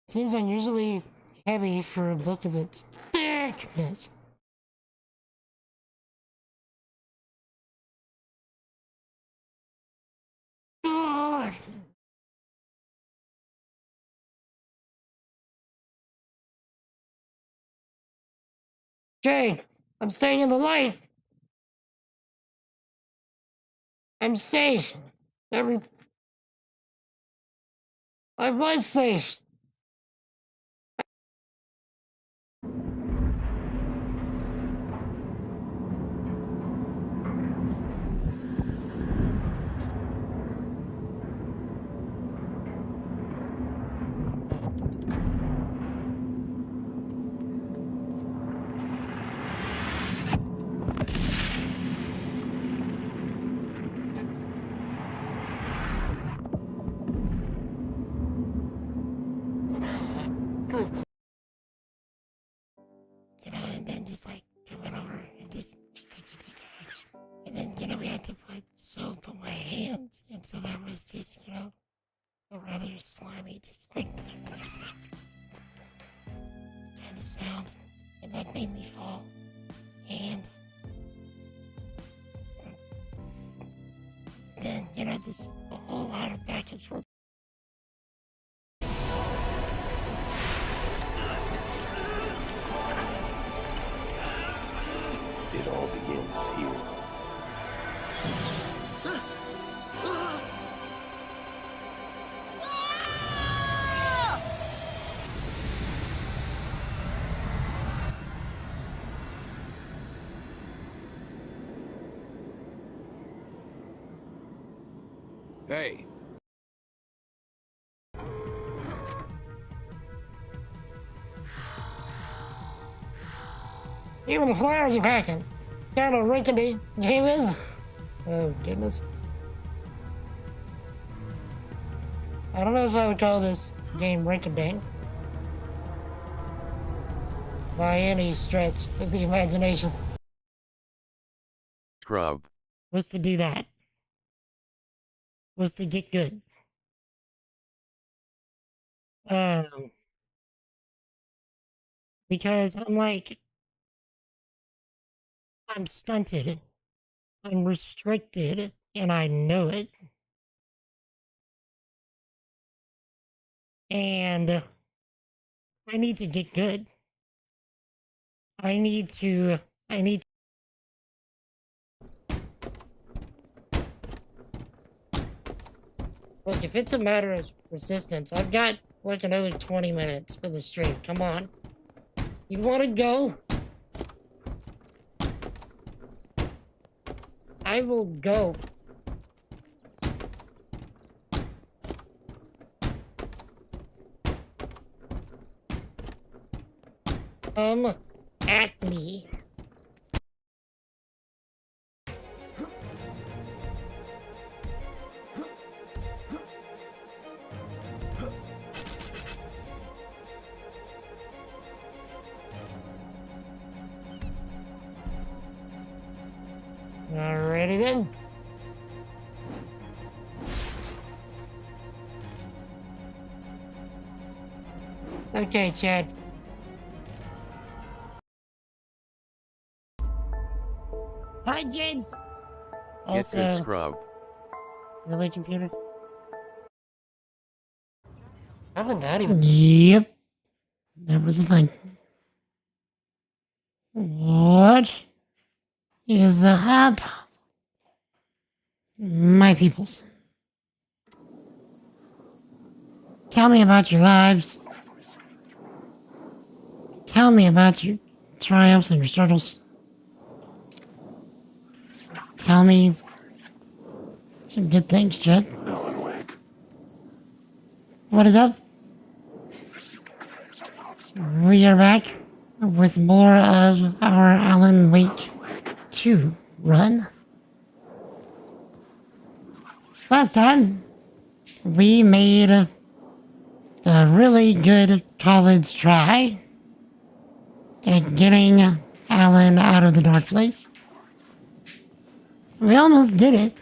Seems unusually heavy for a book of its thickness. God. Okay, I'm staying in the light. I'm safe. Every I was safe. Good. And then just like I went over and just, and then we had to put soap on my hands, and so that was just a rather slimy, just like kind of sound, and that made me fall, and then just a whole lot of back and forth. It all begins here. Hey. Even the flowers are packing. Kind of rickety game is. Oh goodness. I don't know if I would call this game rickety by any stretch of the imagination. Scrub. Was to do that. Was to get good. Because I'm stunted. I'm restricted, and I know it. And I need to get good. I need Look, if it's a matter of persistence, I've got like another 20 minutes of the stream. Come on. You want to go? I will go. Come at me. Alrighty then. Okay, Chad. Hi, Jade. Get good, scrub. Really, computer? How did that even? Yep. That was the thing. What is up, my peoples? Tell me about your lives. Tell me about your triumphs and your struggles. Tell me some good things, Chet. What is up? We are back with more of our Alan Wake 2 run. Last time, we made a really good college try at getting Alan out of the dark place. We almost did it.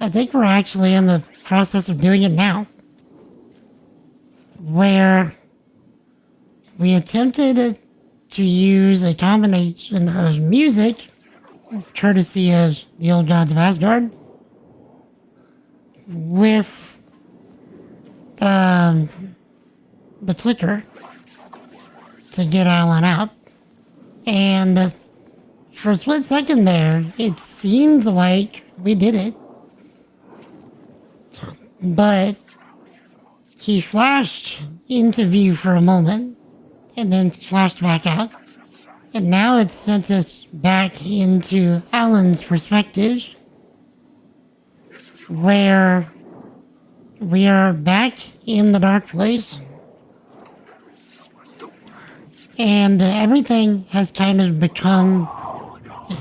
I think we're actually in the process of doing it now. Where we attempted to use a combination of music, courtesy of the old gods of Asgard, with the clicker to get Alan out. And for a split second there, it seemed like we did it. But he flashed into view for a moment and then flashed back out. And now it's sent us back into Alan's perspective, where we are back in the dark place. And everything has kind of become,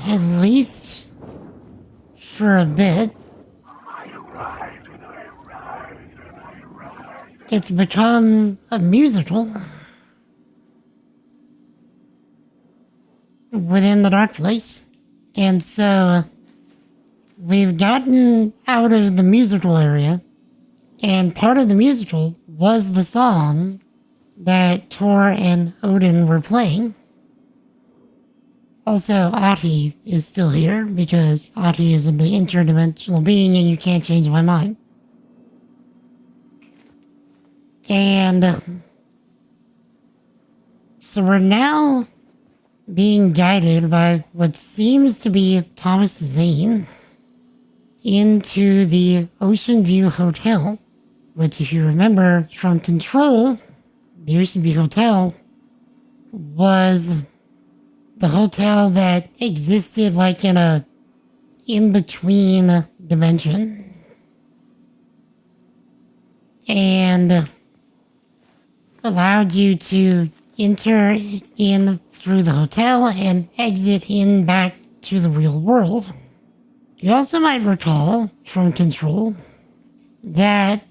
at least for a bit, it's become a musical within the dark place. And so we've gotten out of the musical area, and part of the musical was the song that Thor and Odin were playing. Also, Ati is still here because Ati is an interdimensional being and you can't change my mind. And so we're now being guided by what seems to be Thomas Zane into the Ocean View Hotel, which, if you remember from Control, the Ocean View Hotel was the hotel that existed like in a in-between dimension. And allowed you to enter in through the hotel and exit in back to the real world. You also might recall from Control that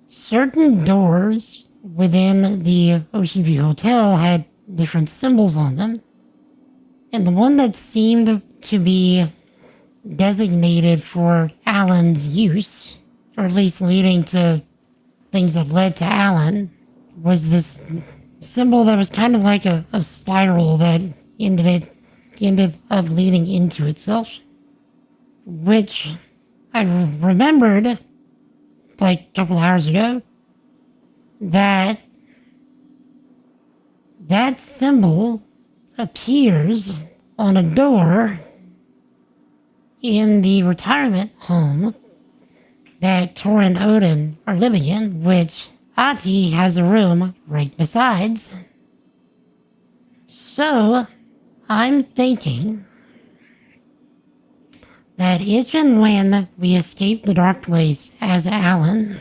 certain doors within the Ocean View Hotel had different symbols on them. And the one that seemed to be designated for Alan's use, or at least leading to things that led to Alan, was this symbol that was kind of like a spiral that ended up leading into itself, which I remembered like a couple hours ago that symbol appears on a door in the retirement home that Thor and Odin are living in, which Ati has a room right besides. So, I'm thinking that if and when we escape the dark place as Alan,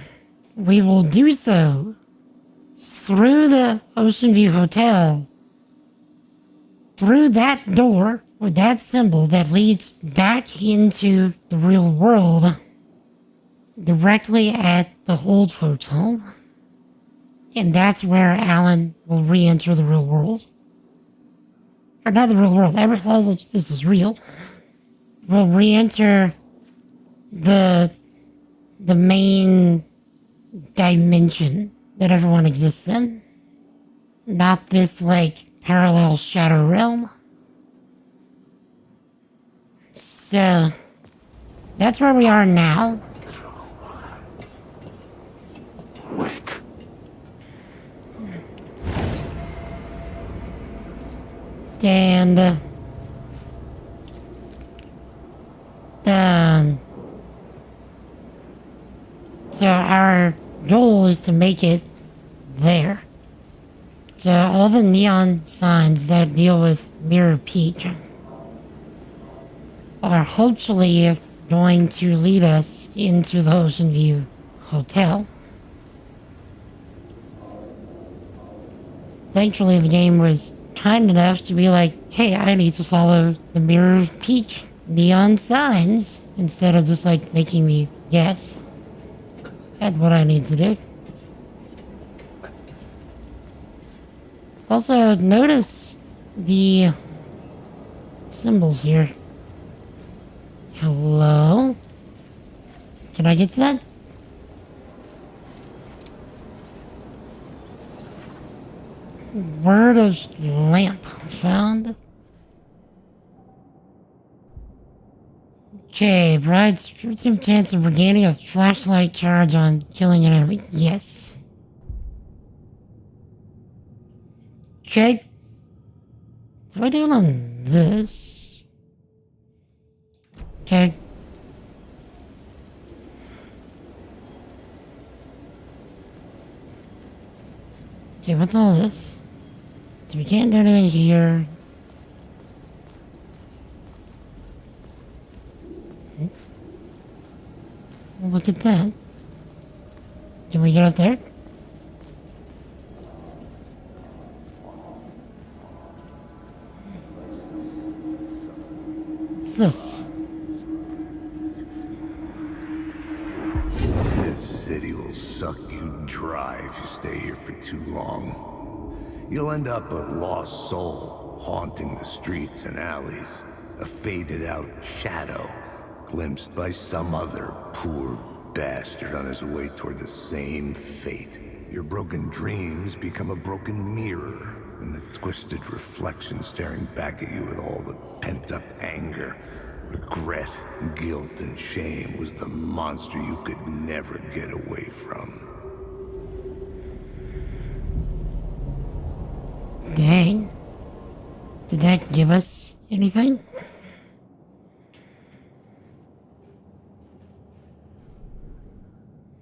we will do so through the Ocean View Hotel, through that door with that symbol that leads back into the real world, directly at the old folks' home. And that's where Alan will re-enter the real world. Or not the real world, all of which this is real. Will re-enter the main dimension that everyone exists in. Not this, like, parallel shadow realm. So, that's where we are now. And so our goal is to make it there. So all the neon signs that deal with Mirror Peak are hopefully going to lead us into the Ocean View Hotel. Thankfully, the game was kind enough to be like, hey, I need to follow the Mirror Peak neon signs instead of just like making me guess at what I need to do. Also, notice the symbols here. Hello? Can I get to that? Word of lamp found. Okay, provides some chance of regaining a flashlight charge on killing an enemy. Yes. Okay. How are we doing on this? Okay. Okay, what's all this? So we can't do anything here. Well, look at that. Can we get up there? What's this? This city will suck you dry if you stay here for too long. You'll end up a lost soul, haunting the streets and alleys. A faded-out shadow, glimpsed by some other poor bastard on his way toward the same fate. Your broken dreams become a broken mirror, and the twisted reflection staring back at you with all the pent-up anger, regret, guilt, and shame was the monster you could never get away from. Dang. Did that give us anything?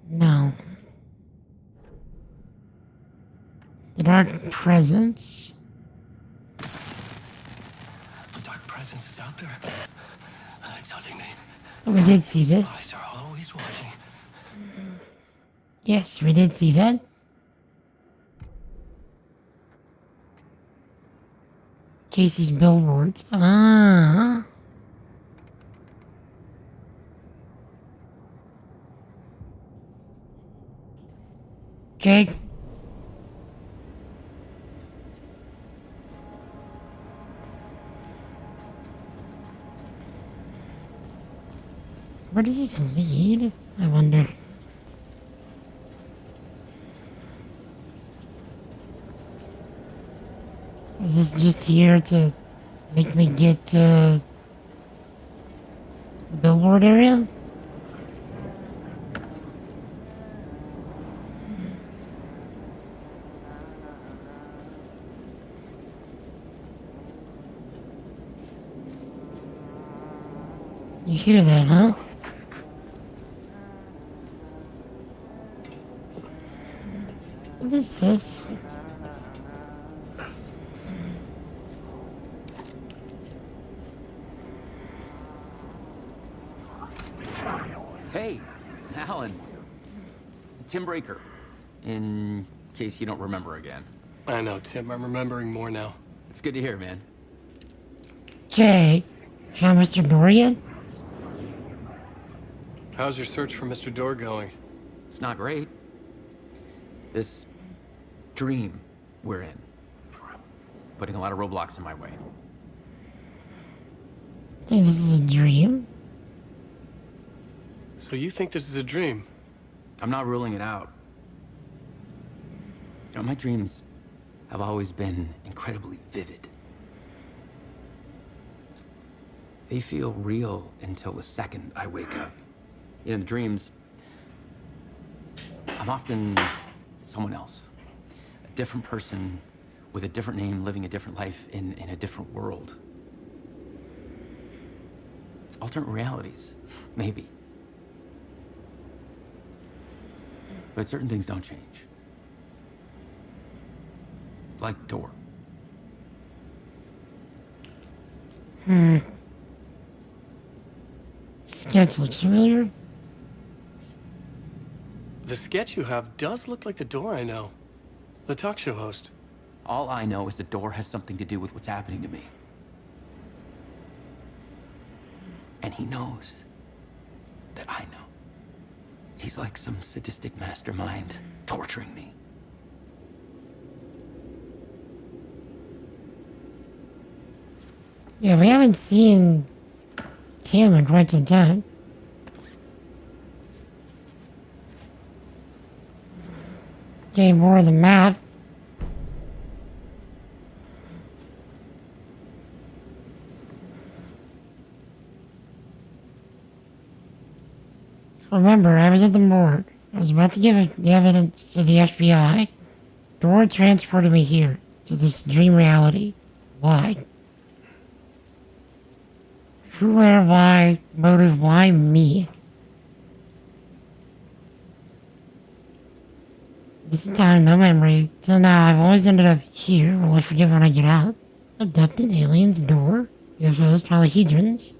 No. The dark presence. The dark presence is out there. It's hunting me. Oh, we did see this. Eyes are always watching. Yes, we did see that. Casey's billboards. Ah. Jake. Where does this lead? I wonder. Is this just here to make me get the billboard area? You hear that, huh? What is this? Hey, Alan. Tim Breaker. In case you don't remember again. I know, Tim. I'm remembering more now. It's good to hear, man. Jay, found Mr. Dorian? How's your search for Mr. Door going? It's not great. This dream we're in. Putting a lot of roadblocks in my way. Think this is a dream? So you think this is a dream? I'm not ruling it out. You know, my dreams have always been incredibly vivid. They feel real until the second I wake up. In the dreams, I'm often someone else. A different person with a different name, living a different life in a different world. It's alternate realities, maybe. But certain things don't change. Like Door. Sketch looks familiar. The sketch you have does look like the Door I know. The talk show host. All I know is the Door has something to do with what's happening to me. And he knows that I know. He's like some sadistic mastermind torturing me. Yeah, we haven't seen Tim in quite some time. Okay, more of the map. Remember, I was at the morgue. I was about to give the evidence to the FBI. Dora transported me here, to this dream reality. Why? Who, where, why, motive, why me? Missing time, no memory. Till now, I've always ended up here. Will I forget when I get out? Abducted aliens, door, UFOs, polyhedrons.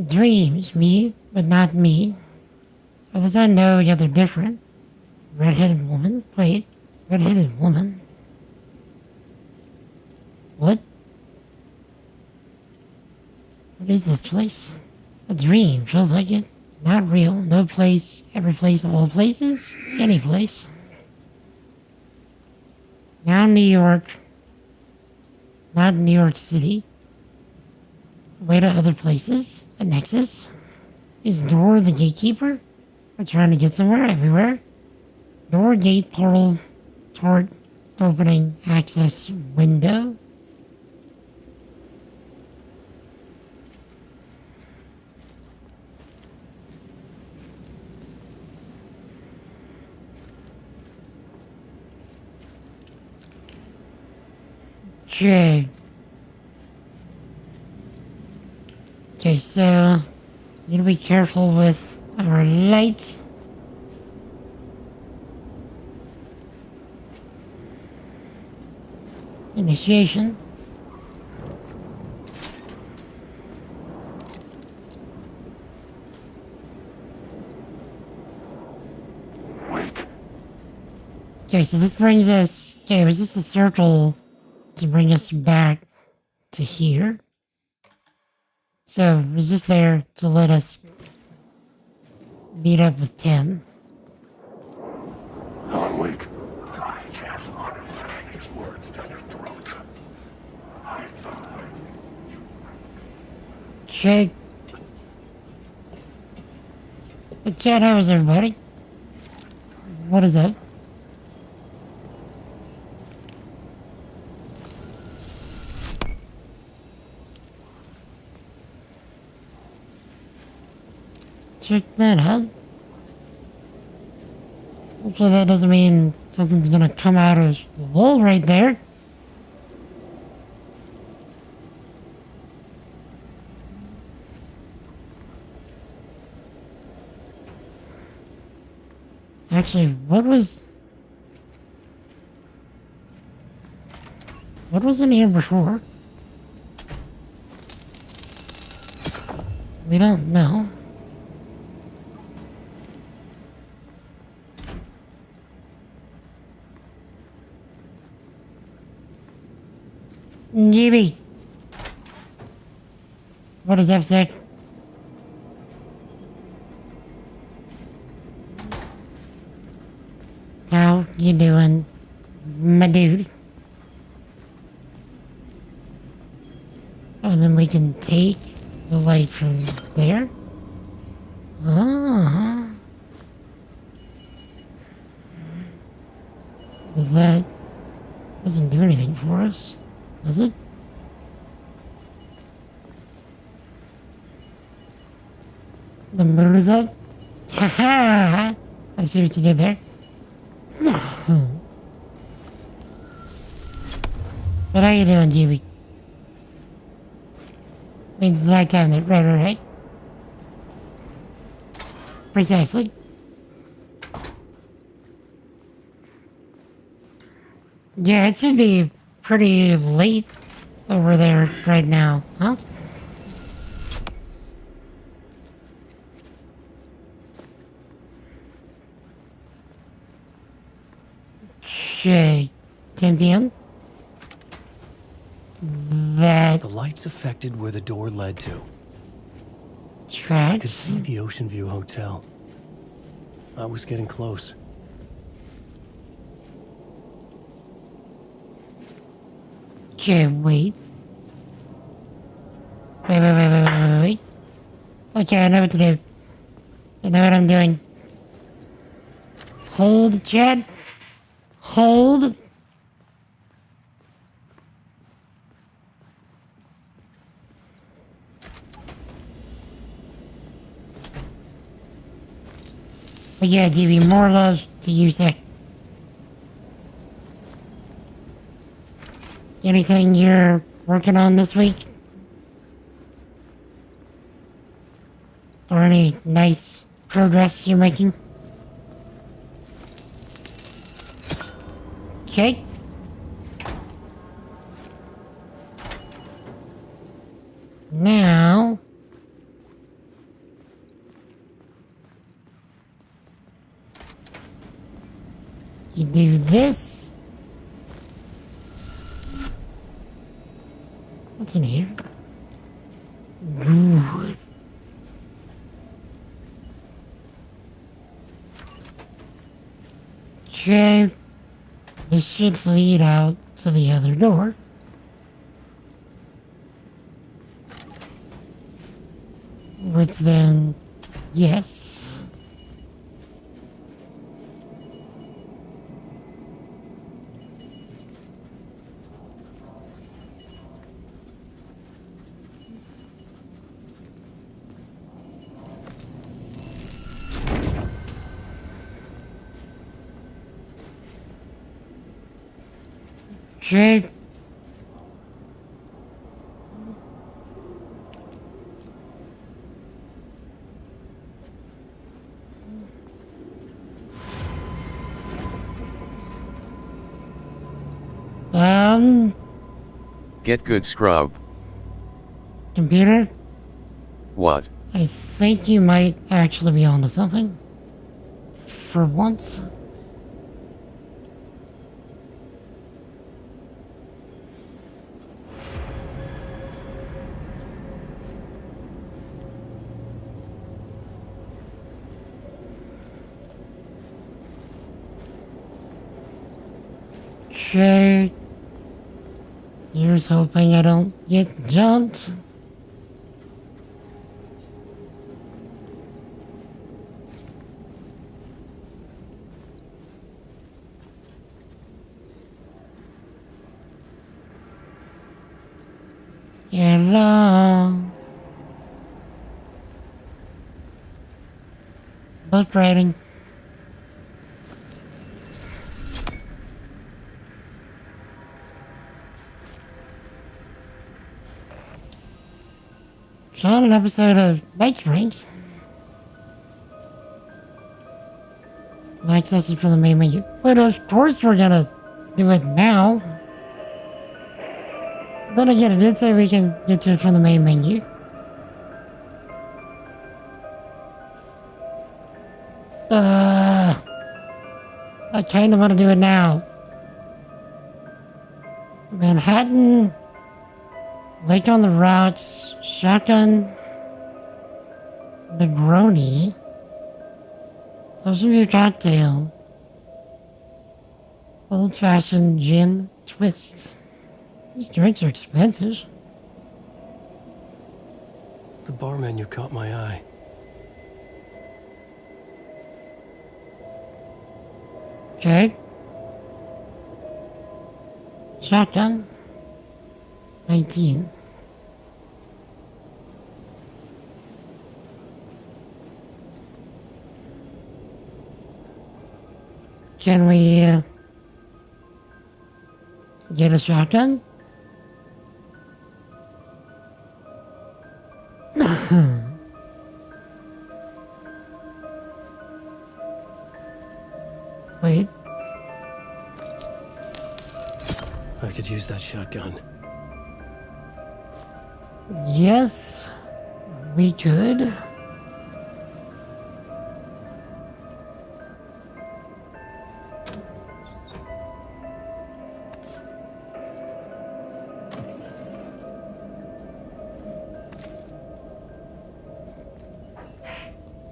Dreams, me, but not me. For this I know, yet they're different. Red-headed woman? Wait, red-headed woman? What? What is this place? A dream, feels like it. Not real, no place, every place, all places, any place. Now New York. Not New York City. Way to other places? A nexus? Is Door the gatekeeper? We're trying to get somewhere, everywhere. Door, gate, portal, tort, opening, access, window. Okay. Okay, so need to be careful with our light. Initiation. Okay, so this brings us. Okay, was this a circle to bring us back to here? So, was this there to let us meet up with Tim? Hardwick. I just want to drag his words down your throat. Okay. But Chad, how is everybody? What is up? Check that out. Hopefully that doesn't mean something's gonna come out of the wall right there. Actually, what was in here before? We don't know. GB. What is up, sir? How you doing, my dude? Oh, then we can take the light from there. Ah. Does that doesn't do anything for us? Is it? The moon is up? Haha! I see what you did there. But how you doing, GB? Means nighttime there. Right. Precisely. Yeah, it should be pretty late over there right now, huh? Okay, 10 p.m. That The lights affected where the door led to. I could tracks. see the Ocean View Hotel. I was getting close. Okay, wait. Wait. Okay, I know what to do. I know what I'm doing. Hold, Chad. Hold. But yeah, DB, more love to you, sir. Anything you're working on this week? Or any nice progress you're making? Okay. Now... you do this. What's in here? Good. Okay. This should lead out to the other door. Which then, yes. Okay. Get good, scrub. Computer, What? I think you might actually be onto something. For once. Okay. Here's hoping I don't get jumped. Hello. Boat riding. Saw an episode of Night Springs. Access it from the main menu. But of course we're gonna do it now. Then again, it did say we can get to it from the main menu. I kind of want to do it now. Manhattan, Lake on the Rocks, Shotgun, Negroni. Those are your cocktail. Old-fashioned gin twist. These drinks are expensive. The bar menu caught my eye. Okay. Shotgun. 19. Can we get a shotgun? Wait. I could use that shotgun. Yes, we could.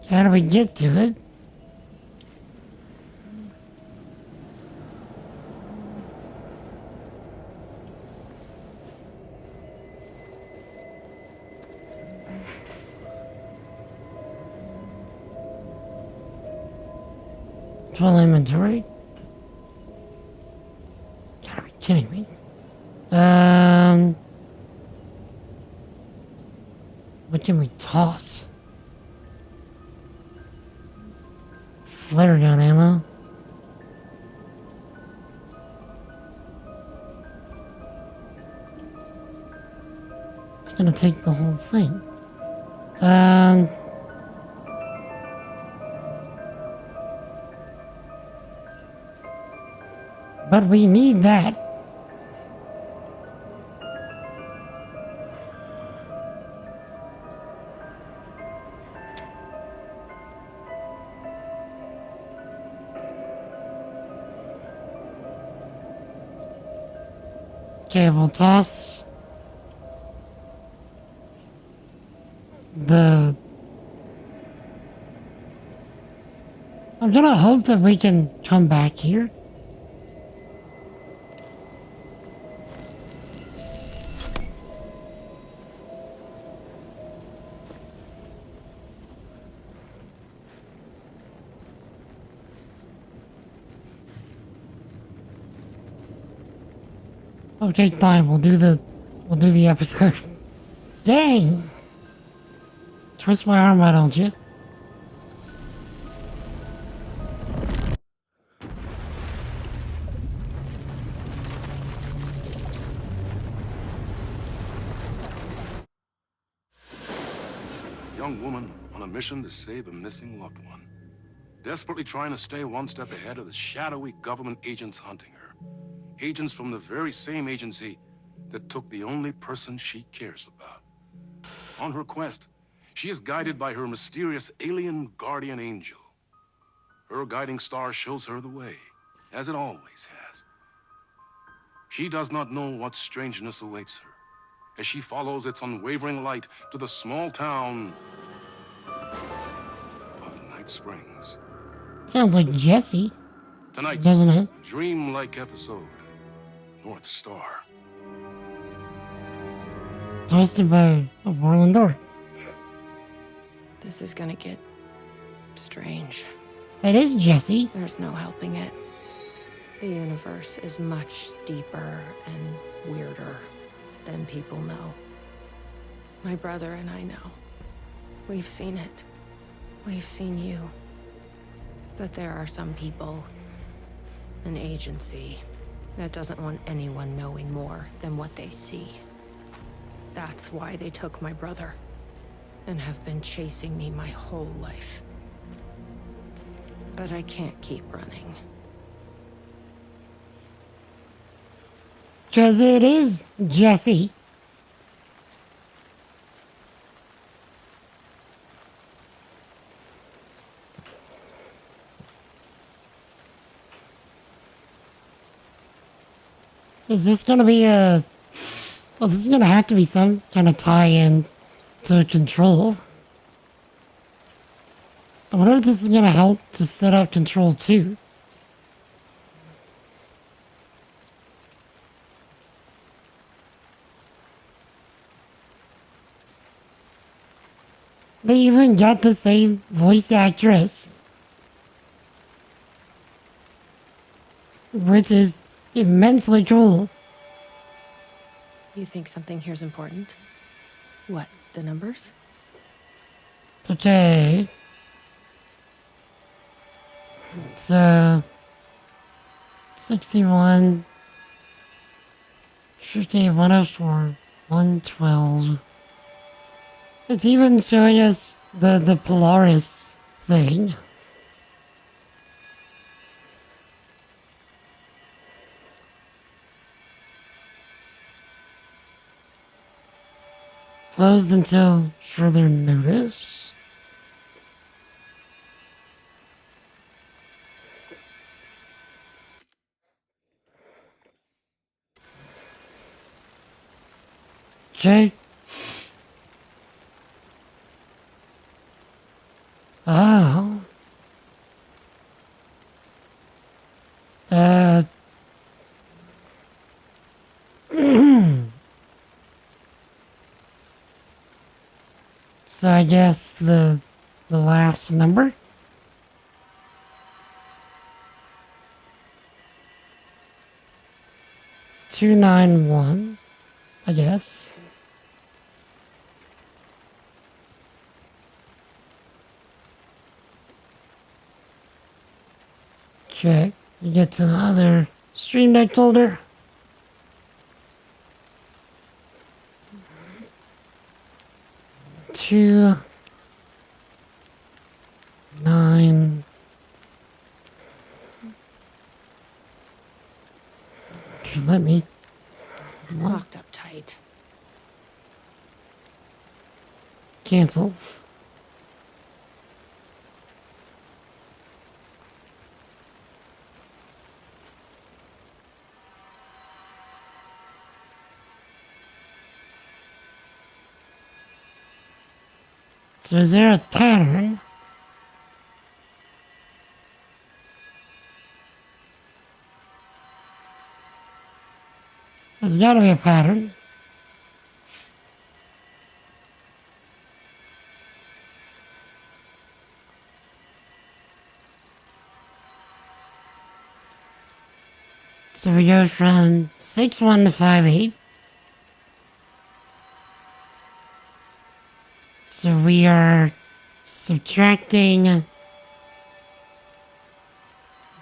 How do we get to it? Full inventory? Gotta be kidding me. What can we toss? flare gun ammo. It's gonna take the whole thing. But we need that. Okay, we'll toss the... I'm gonna hope that we can come back here. Okay, fine, we'll do the episode. Dang! Twist my arm, why don't you? Young woman on a mission to save a missing loved one. Desperately trying to stay one step ahead of the shadowy government agents hunting her. Agents from the very same agency that took the only person she cares about. On her quest, she is guided by her mysterious alien guardian angel. Her guiding star shows her the way, as it always has. She does not know what strangeness awaits her as she follows its unwavering light to the small town of Night Springs. Sounds like Jesse, Tonight's doesn't it? dreamlike episode, North Star. Hosted by a whirling door. This is gonna get strange. It is Jesse. There's no helping it. The universe is much deeper and weirder than people know. My brother and I know. We've seen it. We've seen you. But there are some people, an agency, that doesn't want anyone knowing more than what they see. That's why they took my brother, and have been chasing me my whole life. But I can't keep running. 'Cause it is Jesse. Is this gonna be a... Well, this is gonna have to be some kind of tie-in to Control. I wonder if this is gonna help to set up Control 2. They even got the same voice actress, which is immensely cool. You think something here's important? What, the numbers? Okay. So 61, 58, 104, 112. It's even showing us the Polaris thing. Closed until further notice. Okay. Oh. So I guess the last number? Two, 9, 1, I guess. Check. You get to the other Stream Deck folder. Two. 9. Let me. Locked up tight. Cancel. So is there a pattern? There's gotta be a pattern. So we go from 6-1 to 5-8. So we are subtracting. Let's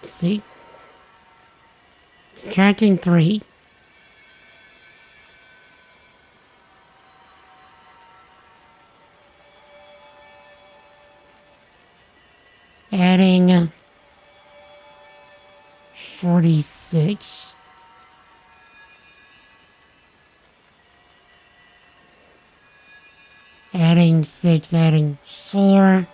see. Subtracting 3. Adding 46. Adding 6, adding 4.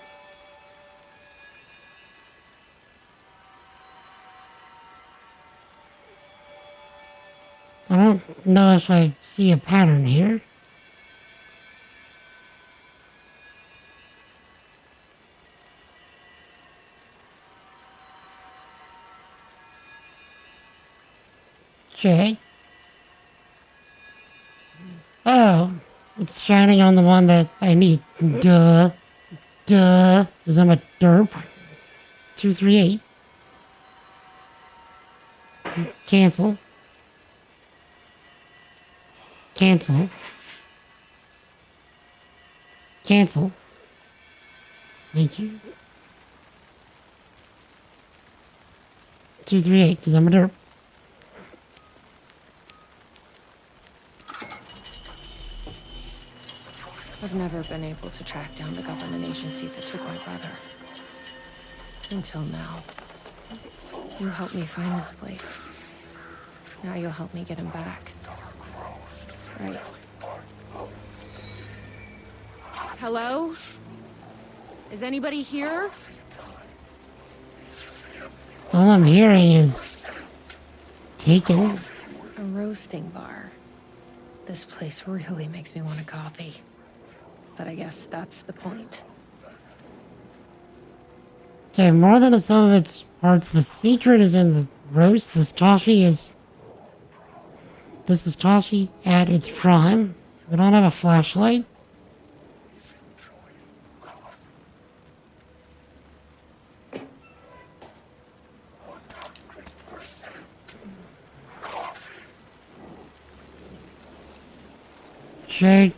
I don't know if I see a pattern here. Okay. Oh, it's shining on the one that I need. Duh. Duh. Because I'm a derp. 238. Cancel. Cancel. Cancel. Thank you. 238, because I'm a derp. I've never been able to track down the government agency that took my brother. Until now. You helped me find this place. Now you'll help me get him back. Right. Hello? Is anybody here? All I'm hearing is taken. A roasting bar. This place really makes me want a coffee. But I guess that's the point. Okay, more than the sum of its parts, the secret is in the roast. This is toffee at its prime. We don't have a flashlight. Okay.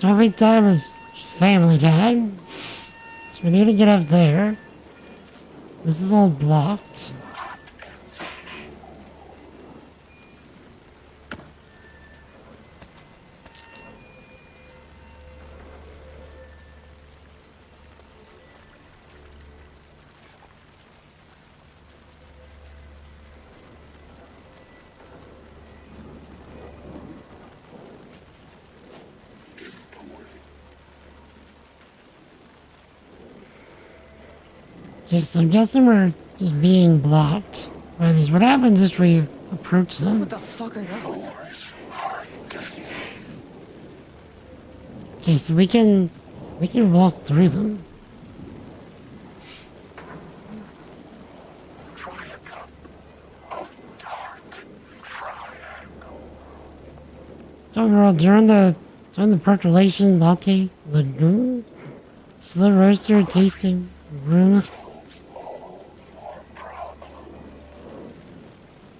Coffee time is family time. So we need to get up there. This is all blocked. Okay, so I'm guessing we're just being blocked by these. What happens if we approach them? What the fuck are those? Okay, so we can walk through them. Overall, during the percolation latte lagoon, slow roaster tasting room.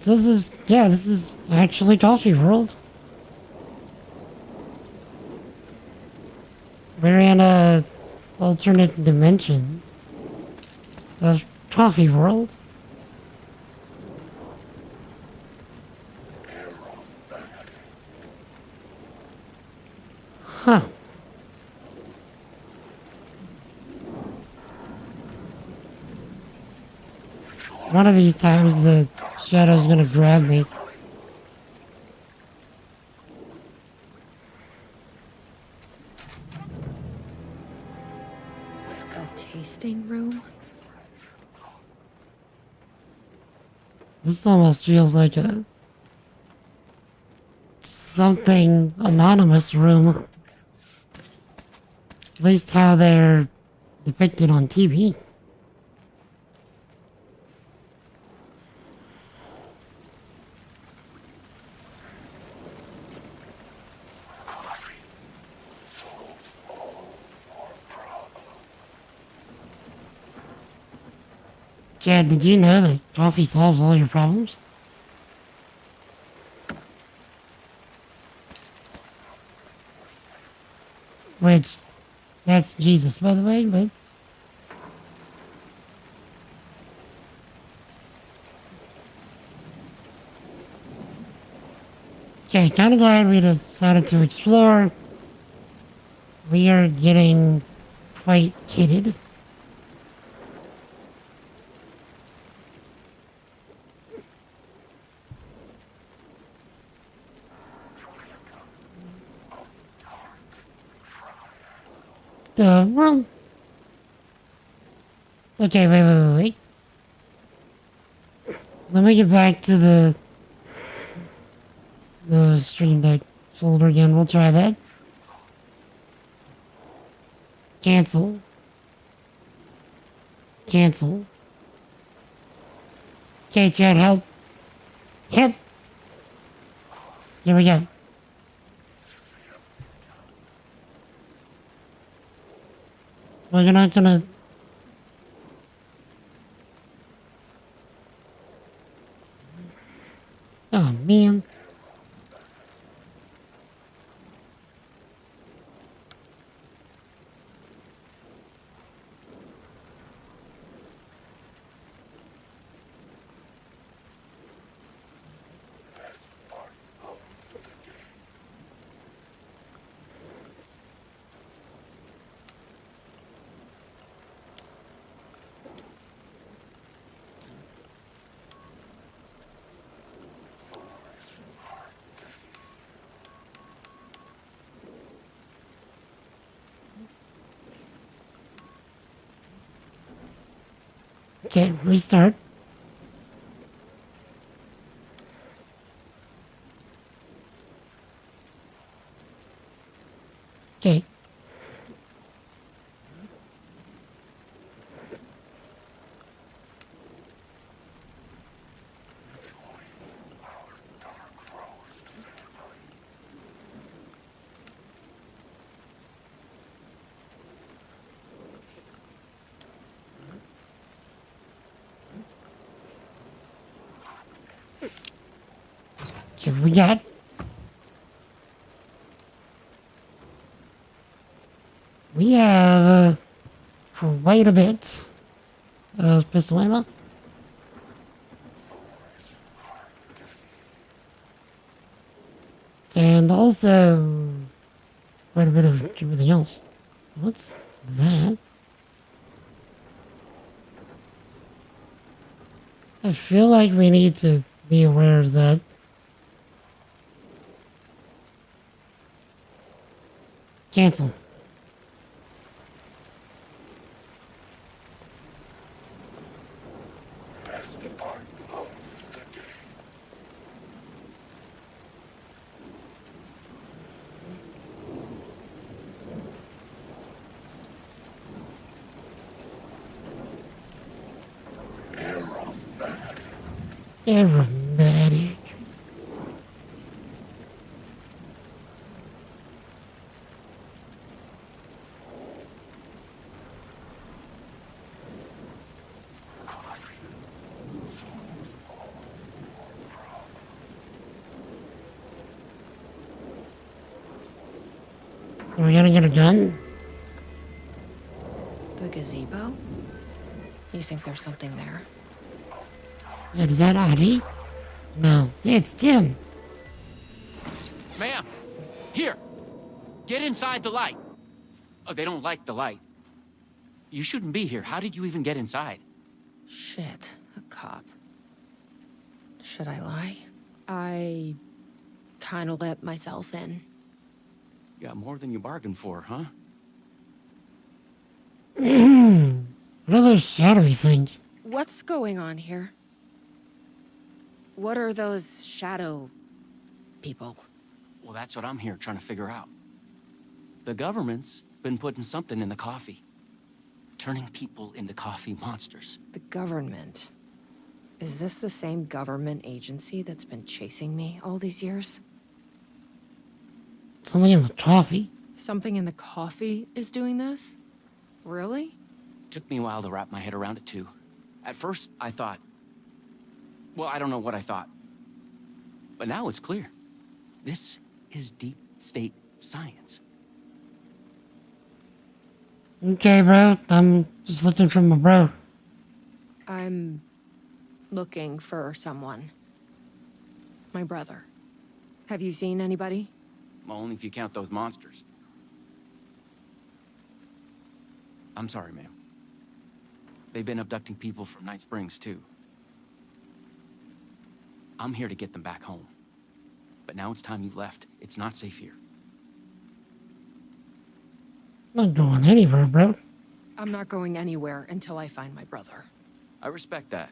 So this is actually Coffee World. We're in a alternate dimension. The coffee world. Huh. One of these times the shadow's gonna grab me. A tasting room? This almost feels like a something anonymous room. At least how they're depicted on TV. Chad, did you know that coffee solves all your problems? Which, that's Jesus, by the way, but... Okay, kind of glad we decided to explore. We are getting quite kitted. The world. Okay, wait. Let me get back to the Stream Deck folder again. We'll try that. Cancel. Cancel. Okay, Chad, help. Help. Here we go. We're not gonna... Oh, man. Okay, restart. Okay. Okay, we got. We have quite a bit of pistol ammo. And also quite a bit of everything else. What's that? I feel like we need to be aware of that. Cancel. Aromatic. Are we gonna get a gun? gazebo? You think there's something there? Wait, is that Audie? No, it's Tim. Ma'am! Here! Get inside the light! Oh, they don't like the light. You shouldn't be here. How did you even get inside? Shit, a cop. Should I lie? I kind of let myself in. You got more than you bargained for, huh? What are those shadowy things? What's going on here? What are those shadow people? Well, that's what I'm here trying to figure out. The government's been putting something in the coffee. Turning people into coffee monsters. The government. Is this the same government agency that's been chasing me all these years? Something in the coffee. Something in the coffee is doing this? Really? Took me a while to wrap my head around it, too. At first, I thought... Well, I don't know what I thought. But now it's clear. This is deep state science. Okay, bro. I'm just looking for my bro. I'm looking for someone. My brother. Have you seen anybody? Well, only if you count those monsters. I'm sorry, ma'am. They've been abducting people from Night Springs, too. I'm here to get them back home. But now it's time you left. It's not safe here. Not going anywhere, bro. I'm not going anywhere until I find my brother. I respect that.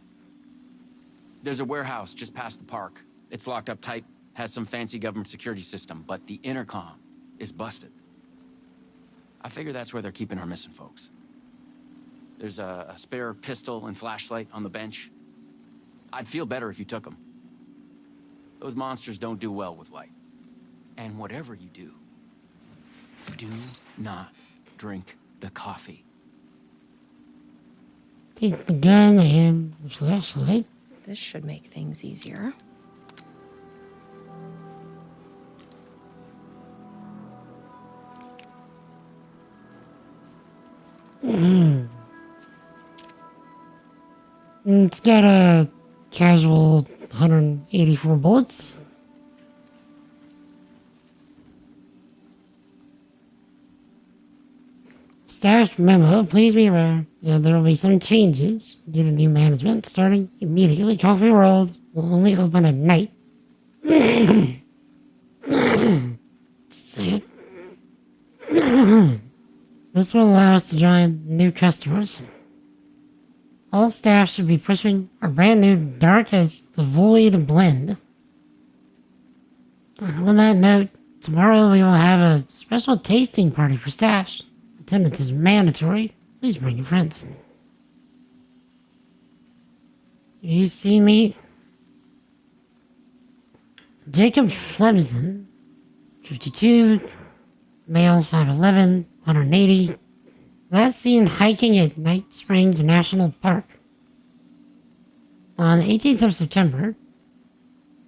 There's a warehouse just past the park. It's locked up tight, has some fancy government security system, but the intercom is busted. I figure that's where they're keeping our missing folks. There's a spare pistol and flashlight on the bench. I'd feel better if you took them. Those monsters don't do well with light. And whatever you do not drink the coffee. Take the gun and the flashlight. This should make things easier. It's got a casual 184 bullets. Staff memo, please be aware there will be some changes due to new management starting immediately. Coffee World will only open at night. So, this will allow us to join new customers. All staff should be pushing a brand new Darkest the Void blend. On that note, tomorrow we will have a special tasting party for staff. Attendance is mandatory. Please bring your friends. You see me? Jacob Flemson, 52, male, 5'11", 180. Last seen hiking at Night Springs National Park. On the 18th of September,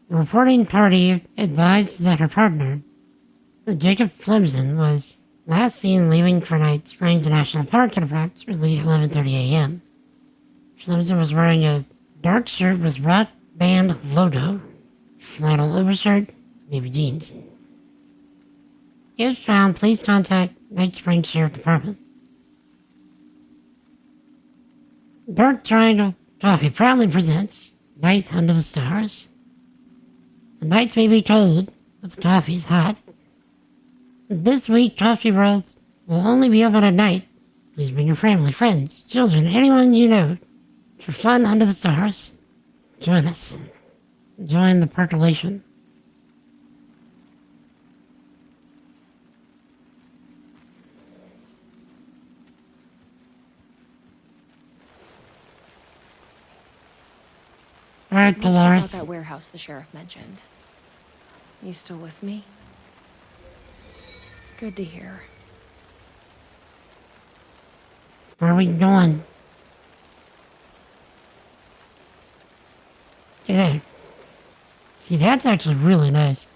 the reporting party advised that her partner, Jacob Flemson, was last seen leaving for Night Springs National Park at approximately 11:30 a.m. Flemson was wearing a dark shirt with rock band logo, flannel overshirt, navy jeans. If found, please contact Night Springs Sheriff Department. Dark Triangle Coffee proudly presents Night Under the Stars. The nights may be cold, but the coffee is hot. This week, Coffee World will only be open at night. Please bring your family, friends, children, anyone you know for fun under the stars. Join us. Join the percolation. Alright, Let's check out Polaris. that warehouse the sheriff mentioned. You still with me? Good to hear. Where are we going? Yeah. See, that's actually really nice.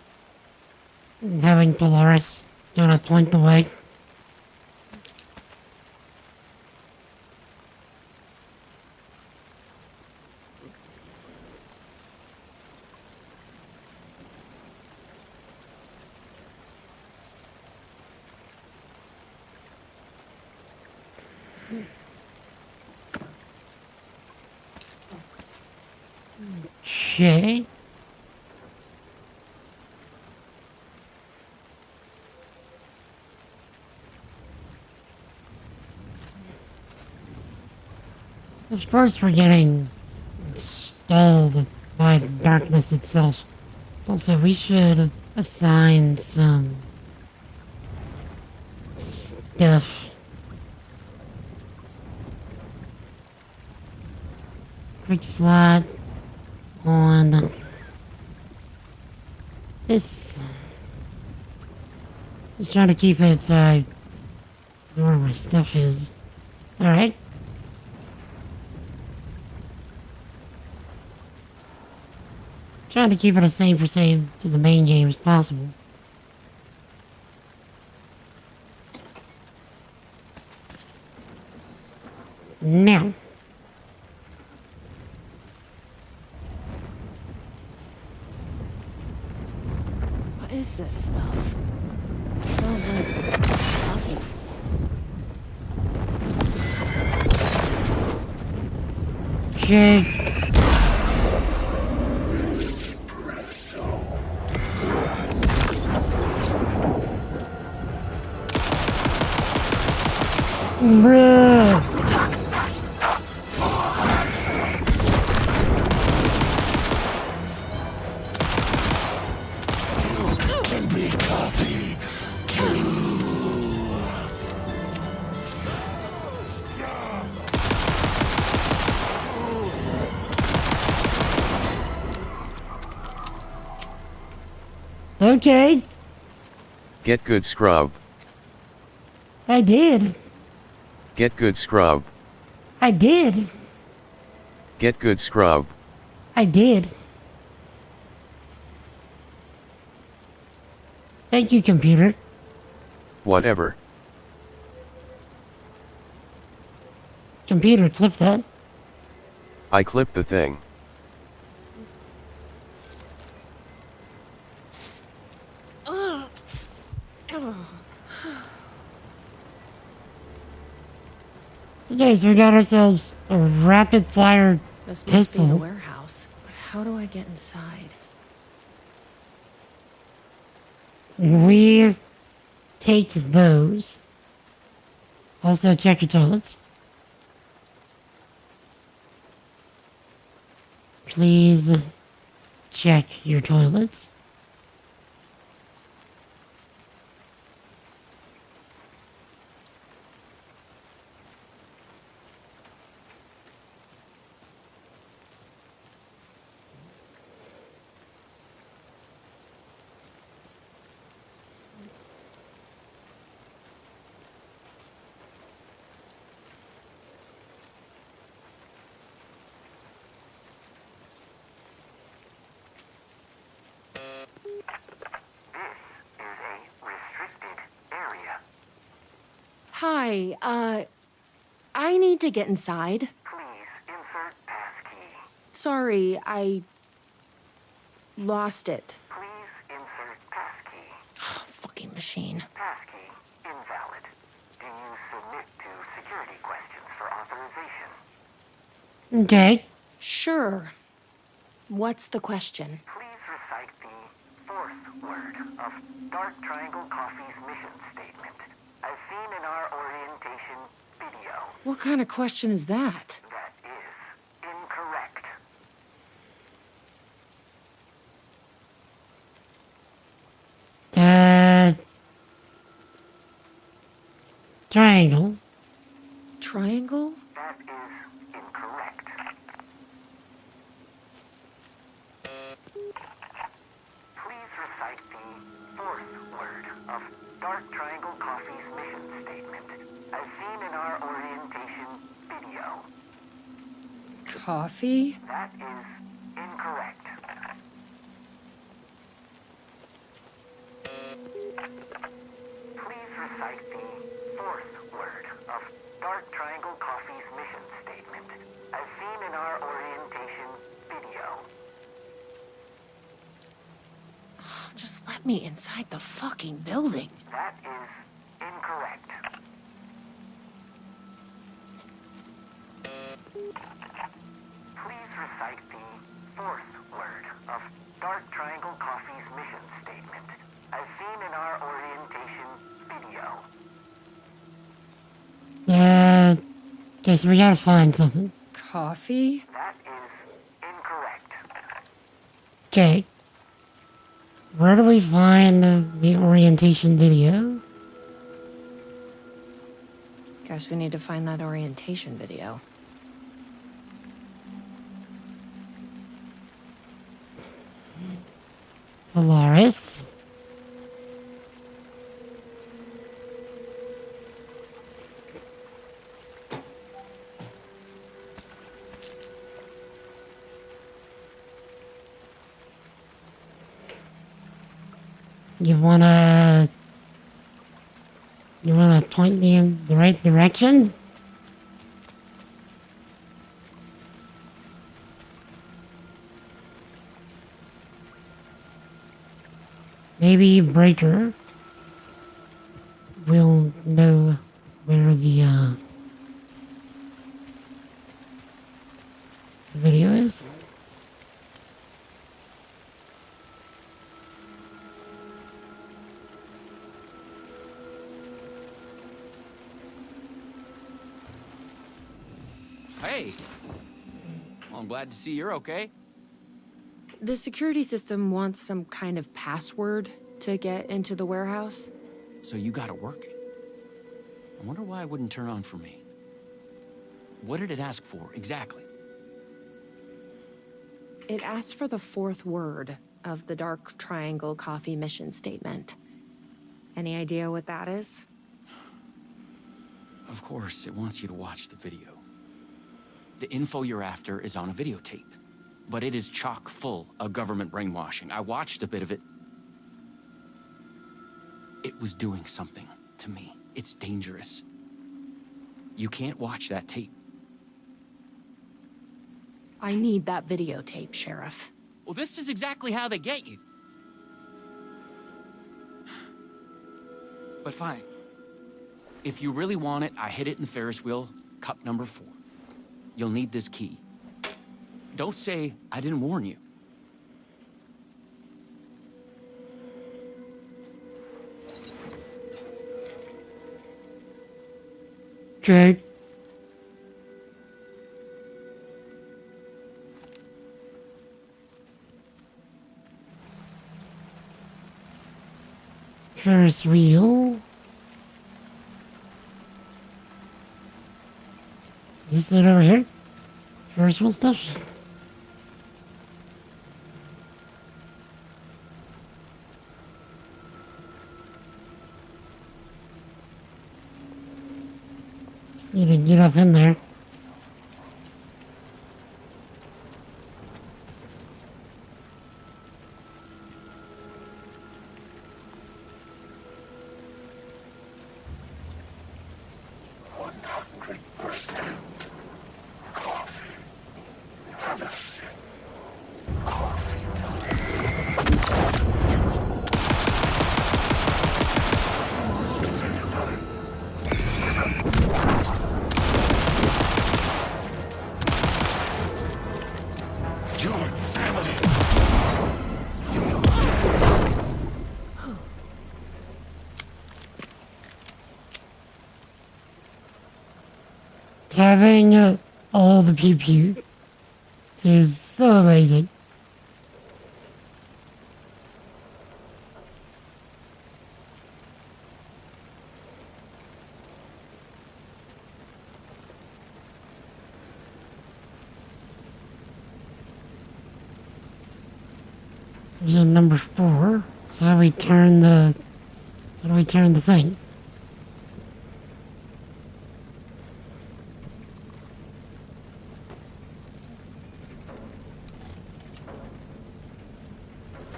Having Polaris kind of point the way. Okay. Of course we're getting stalled by darkness itself. Also, we should assign some stuff. Quick slot on this. Just trying to keep it, where my stuff is. Alright. Trying to keep it the same for same to the main game as possible. Now. What is this stuff? It smells like coffee. Okay. Bruh. Okay, Get good, scrub. I did. Get good, scrub. I did. Get good, scrub. I did. Thank you, computer. Whatever. Computer, clip that. I clipped the thing. Okay, so we got ourselves a rapid fire This must be the pistol. warehouse. But how do I get inside? We take those. Also, check your toilets. Please check your toilets. Hi, I need to get inside. Please insert passkey. Sorry, I lost it. Please insert passkey. Fucking machine. Passkey invalid. Do you submit to security questions for authorization? Okay. Sure. What's the question? Please recite the fourth word of Dark Triangle Coffee's mission statement, as seen in our orientation video. What kind of question is that? That is incorrect. Triangle. Triangle? That is incorrect. Please recite the fourth word of Dark Triangle Coffee's mission statement, as seen in our orientation video. Coffee? That is incorrect. Please recite the fourth word of Dark Triangle Coffee's mission statement, as seen in our orientation video. Just let me inside the fucking building. That is incorrect. Please recite the fourth word of Dark Triangle Coffee's mission statement, as seen in our orientation video. Okay, so we gotta find something. Coffee? That is incorrect. Okay. Where do we find the orientation video? Guess we need to find that orientation video. Polaris. You wanna point me in the right direction? Maybe Breaker will know where the video is. Hey! Well, I'm glad to see you're okay. The security system wants some kind of password to get into the warehouse. So you got it working. I wonder why it wouldn't turn on for me. What did it ask for, exactly? It asked for the fourth word of the Dark Triangle Coffee mission statement. Any idea what that is? Of course, it wants you to watch the video. The info you're after is on a videotape, but it is chock full of government brainwashing. I watched a bit of it. It was doing something to me. It's dangerous. You can't watch that tape. I need that videotape, Sheriff. Well, this is exactly how they get you. But fine. If you really want it, I hid it in the Ferris wheel, cup number 4. You'll need this key. Don't say I didn't warn you. Okay. Ferris wheel. Is this it over here? Ferris wheel stuff? Just need to get up in there. Having all the pew pew is so amazing. There's number 4. So how do we turn the thing?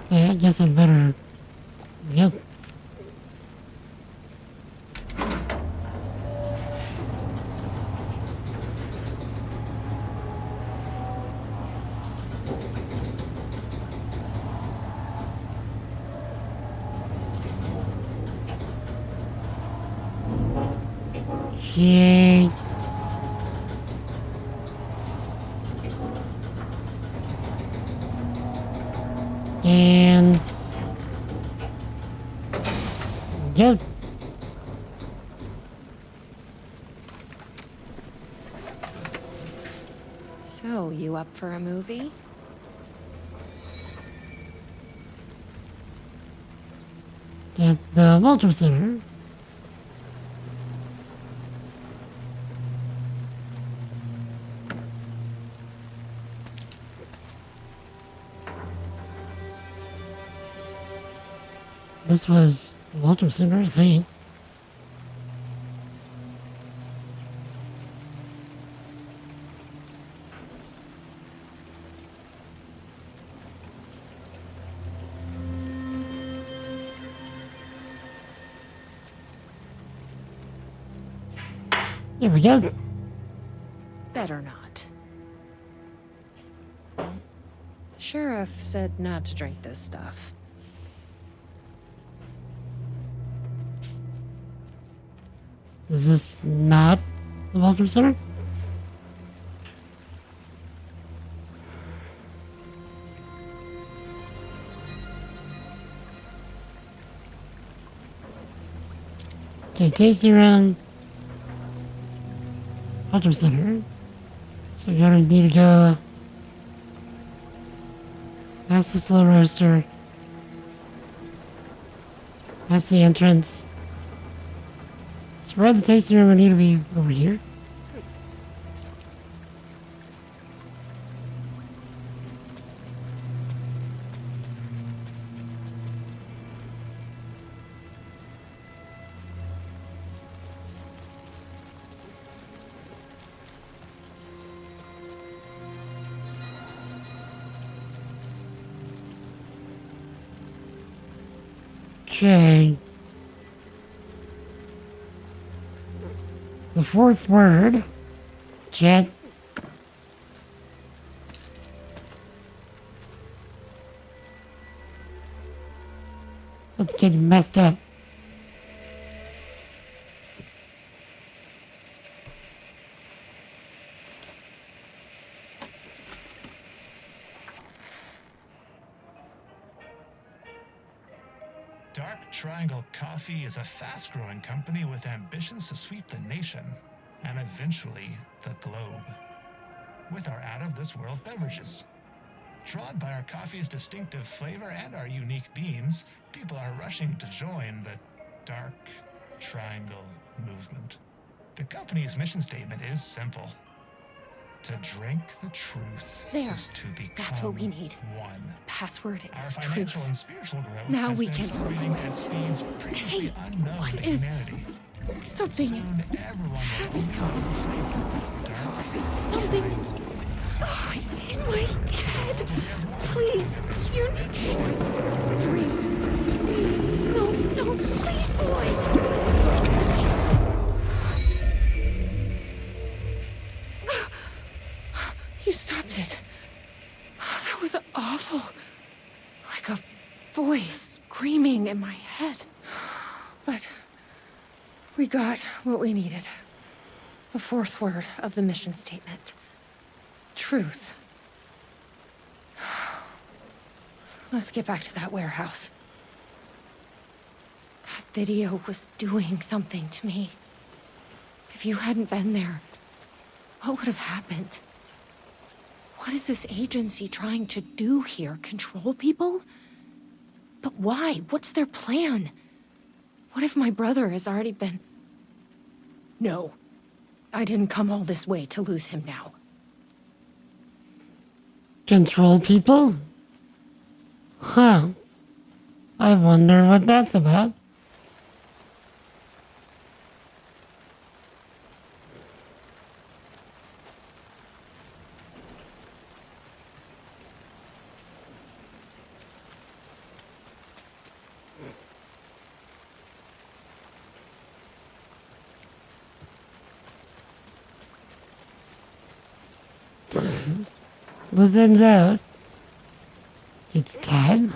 Okay, I guess I'd better. Yep. Okay. Good. So, you up for a movie? At the Walter Center. This was Walter Center, I think. There we go. Better not. Sheriff said not to drink this stuff. Is this not the Walter Center? Okay, tasting around Walter Center. So we're gonna need to go past the slow roaster, past the entrance. So we're at the tasting room, we need to be over here. Okay. The fourth word, Jet. Let's get messed up. Dark Triangle Coffee is a fast-growing company with ambitions to sweep the nation and eventually the globe with our out-of-this-world beverages. Drawn by our coffee's distinctive flavor and our unique beans, people are rushing to join the Dark Triangle movement. The company's mission statement is simple. To drink the truth There. is to become That's what we need. one. Password Our is financial truth. and spiritual growth Now has we been can accelerating operate. at speeds previously Hey, unknown what to is- humanity. Something is. Soon everyone will own the flavor of dark. Something is. Oh, in my head. Please, you need to drink. Please, no, please, Lloyd. You stopped it. That was awful. Like a voice screaming in my head. But we got what we needed. The fourth word of the mission statement. Truth. Let's get back to that warehouse. That video was doing something to me. If you hadn't been there, what would have happened? What is this agency trying to do here? Control people? But why? What's their plan? What if my brother has already been... No. I didn't come all this way to lose him now. Control people? Huh. I wonder what that's about. Listens out. It's time.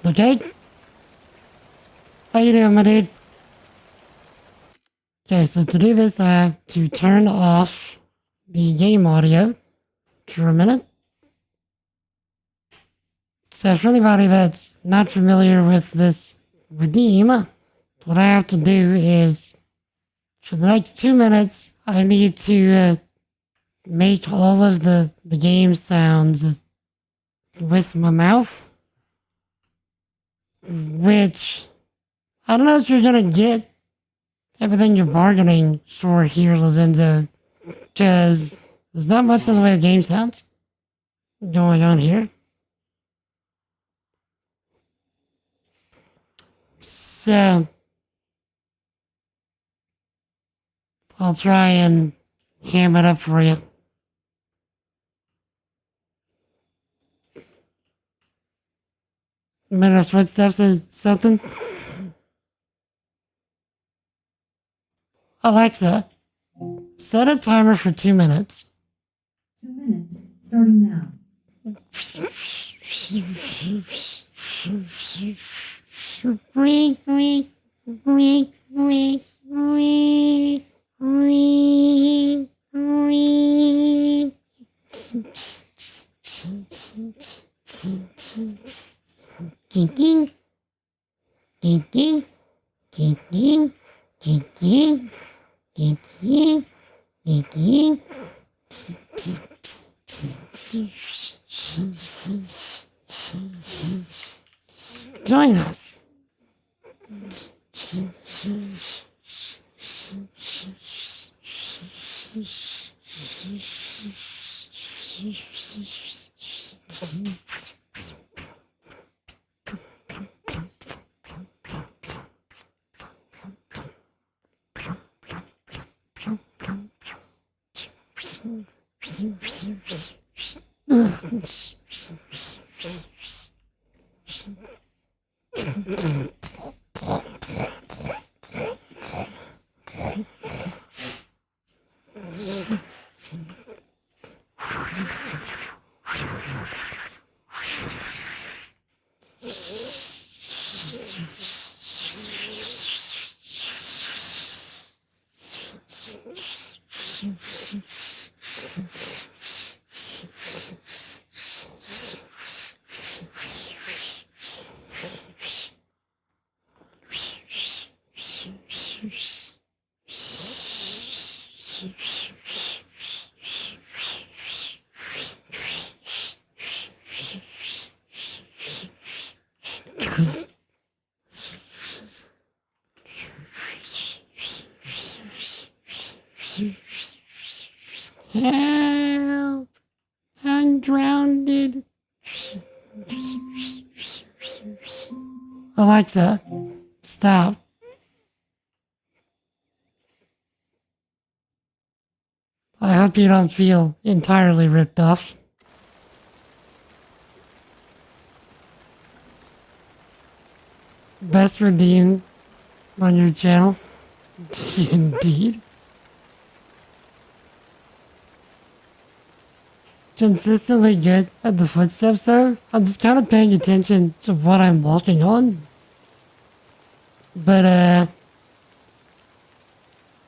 Okay? How you doing, my dude? Okay, so to do this, I have to turn off the game audio for a minute. So for anybody that's not familiar with this redeem, what I have to do is, for the next 2 minutes, I need to make all of the game sounds with my mouth. Which, I don't know if you're gonna get everything you're bargaining for here, Lozenzo, because there's not much in the way of game sounds going on here. So, I'll try and ham it up for you. A minute of footsteps or something? Alexa, set a timer for 2 minutes. 2 minutes, starting now. Ring, ring, ring, ring, ring, ring, ring. Ding, ding, ding, ding, ding, ding, ding, ding, ding, ding, ding, ding. Join us. Help! I'm drowned. Alexa, stop. I hope you don't feel entirely ripped off. Best redeem on your channel. Indeed. Consistently good at the footsteps though. I'm just kind of paying attention to what I'm walking on. But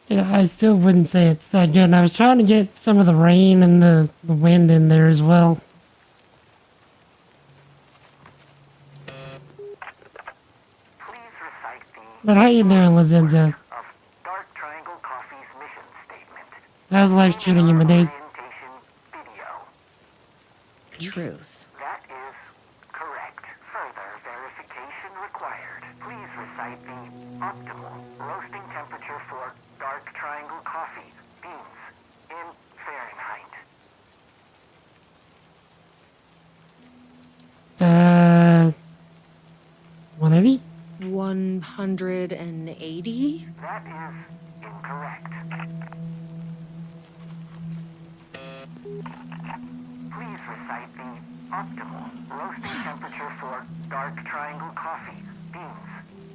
yeah, I still wouldn't say it's that good. And I was trying to get some of the rain and the wind in there as well. Please recite the But how you doing, Lozenzo? of Dark Triangle Coffee's mission statement. How's life treating you, my dude? Orientation video. Truth. That is correct. Further verification required. Please recite the optimal roasting temperature for Dark Triangle Coffee beans in Fahrenheit. 180? 180? That is incorrect. Please recite the optimal roasting temperature for Dark Triangle Coffee beans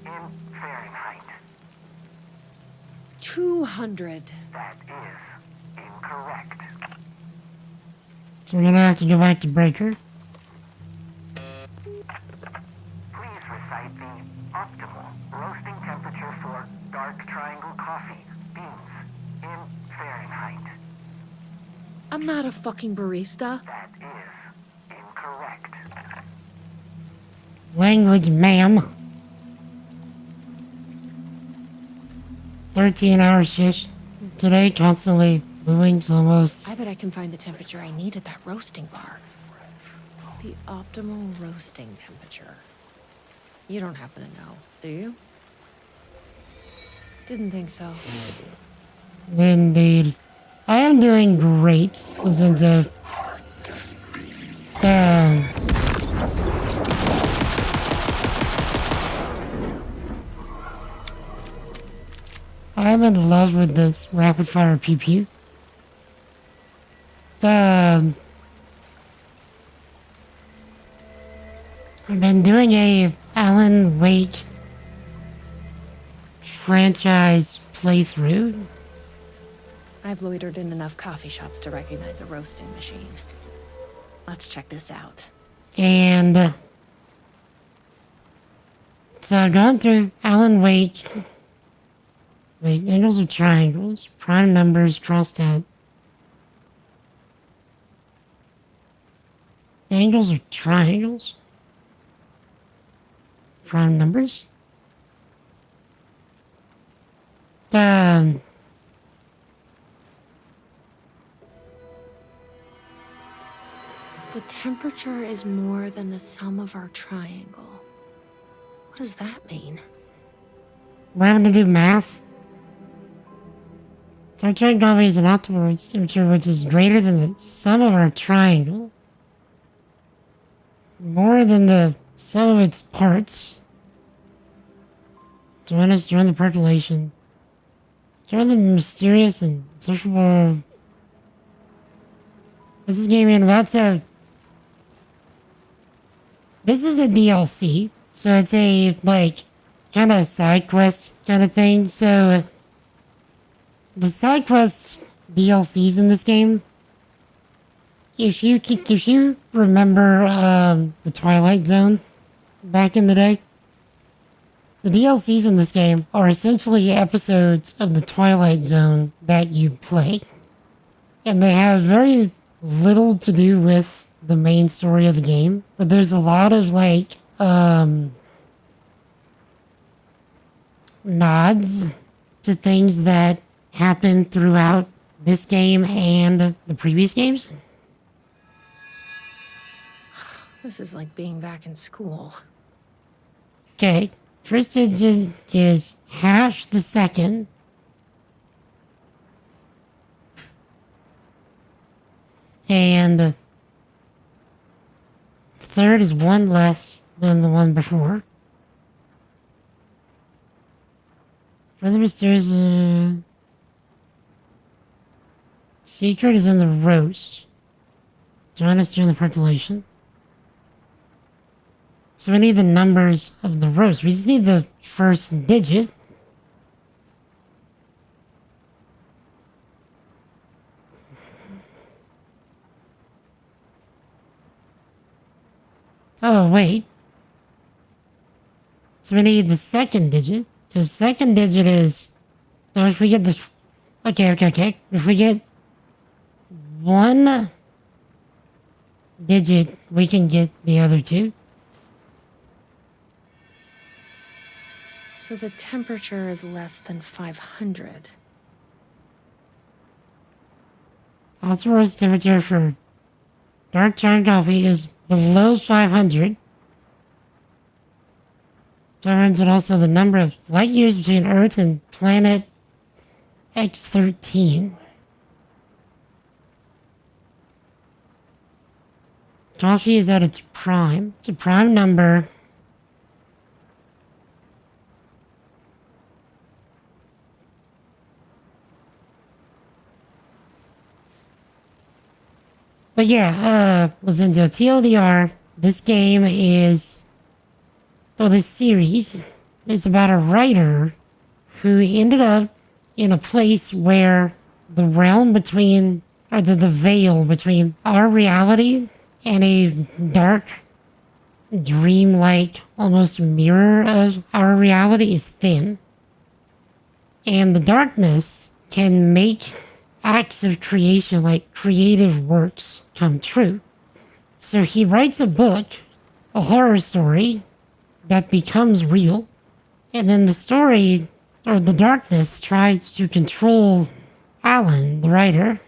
in Fahrenheit. 200. That is incorrect. So we're gonna have to go back to Breaker. Please recite the optimal roasting temperature for Dark Triangle Coffee beans in Fahrenheit. I'm not a fucking barista. That is incorrect. Language, ma'am. 13-hour shifts today, constantly moving, so almost. I bet I can find the temperature I need at that roasting bar. The optimal roasting temperature. You don't happen to know, do you? Didn't think so. Indeed. I am doing great. Listen to. I'm in love with this rapid fire pew pew. I've been doing a Alan Wake franchise playthrough. I've loitered in enough coffee shops to recognize a roasting machine. Let's check this out. And so I've gone through Alan Wake. Wait, angles or triangles, prime numbers crossed out. Angles or triangles? Prime numbers? The temperature is more than the sum of our triangle. What does that mean? We're having to do math. Our triangle is an optimal temperature which is greater than the sum of our triangle. More than the sum of its parts. Join us during the percolation. During the mysterious and sociable. What's this game in about? So, this is a DLC, so it's a, like, kind of side quest kind of thing, so the side quest DLCs in this game, if you remember the Twilight Zone back in the day, the DLCs in this game are essentially episodes of the Twilight Zone that you play, and they have very little to do with the main story of the game, but there's a lot of like nods to things that happen throughout this game and the previous games. This is like being back in school. Okay, first digit is hash the second. And third is one less than the one before. Further mysterious secret is in the roast. Join us during the percolation. So we need the numbers of the roast. We just need the first digit. Oh, wait. So we need the second digit. The second digit is... So if we get this... Okay. If we get one digit, we can get the other two. So the temperature is less than 500. Authorized temperature for dark chai coffee is below 500. Governs and also the number of light years between Earth and planet X13. Coffee is at its prime. It's a prime number. But yeah, listen to TLDR. This game is, or this series is about a writer who ended up in a place where the realm between, or the veil between our reality and a dark, dreamlike, almost mirror of our reality is thin. And the darkness can make acts of creation, like creative works, come true. So he writes a book, a horror story, that becomes real. And then the story or the darkness tries to control Alan, the writer,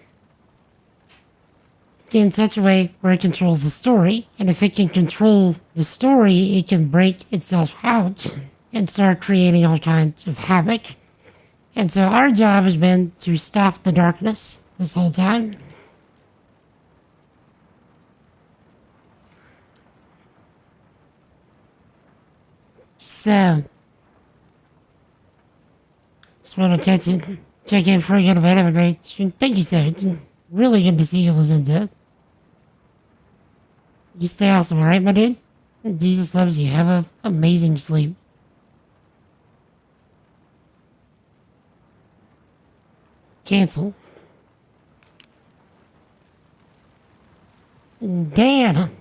in such a way where it controls the story. And if it can control the story, it can break itself out and start creating all kinds of havoc. And so our job has been to stop the darkness this whole time. So, just want to check in for a good bit. Have a great stream. Thank you, sir. It's really good to see you listen to it. You stay awesome, alright, my dude? Jesus loves you. Have an amazing sleep. Cancel. Dan!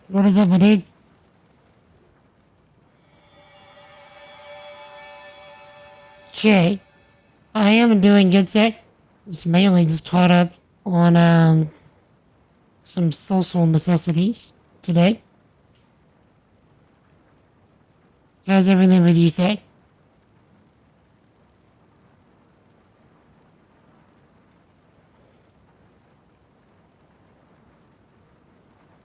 What is up, my dude? Okay. I am doing good, sir. Just mainly just caught up on, some social necessities today. How's everything with you, sir?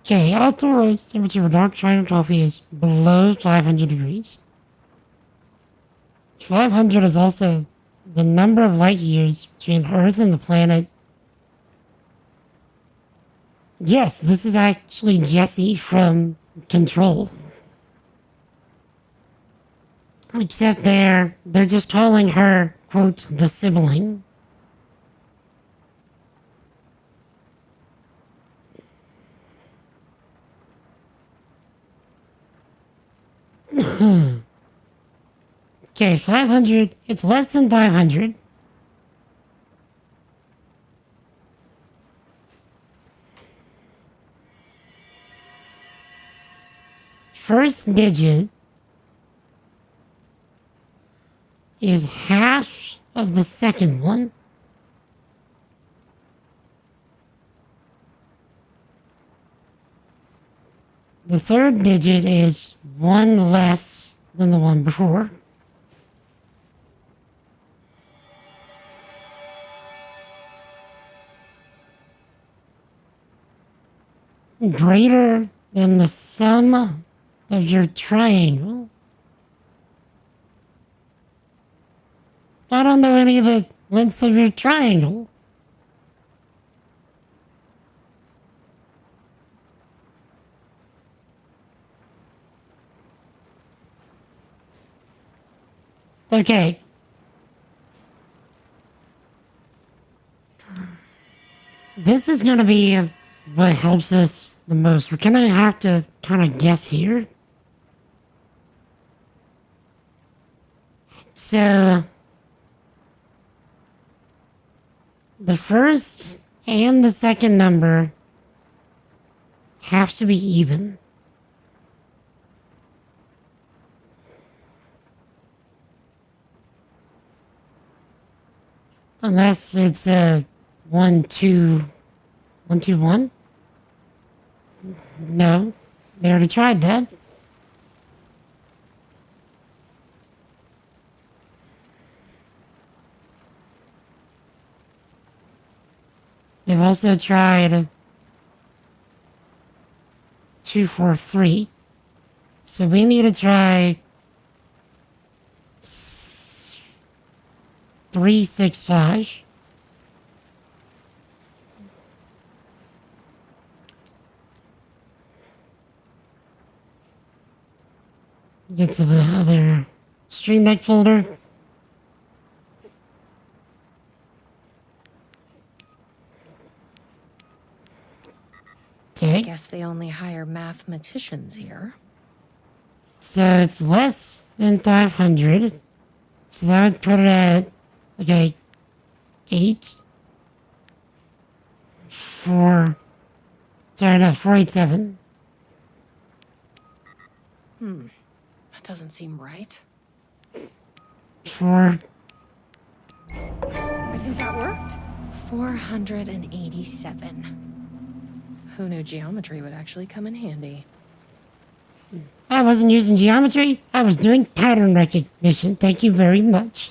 Okay, outdoors temperature for dark triangle coffee is below 500 degrees. 500 is also the number of light years between Earth and the planet. Yes, this is actually Jessie from Control. Except they're just calling her, quote, the sibling. Okay, 500. It's less than 500. First digit is half of the second one. The third digit is one less than the one before. Greater than the sum of your triangle. I don't know any of the lengths of your triangle. Okay. This is gonna be what helps us the most. We're gonna have to kind of guess here. So, the first and the second number have to be even. Unless it's a 1, 2, 1, 2, 1. No, they already tried that. They've also tried 2, 4, 3. So we need to try 3, 6, 5. Get to the other Stream Deck folder. Okay. Guess they only hire mathematicians here. So it's less than 500. So that would put it at, okay, 8. 4. Sorry, no, 487. That doesn't seem right. 4. I think that worked. 487. Who knew geometry would actually come in handy? I wasn't using geometry. I was doing pattern recognition. Thank you very much.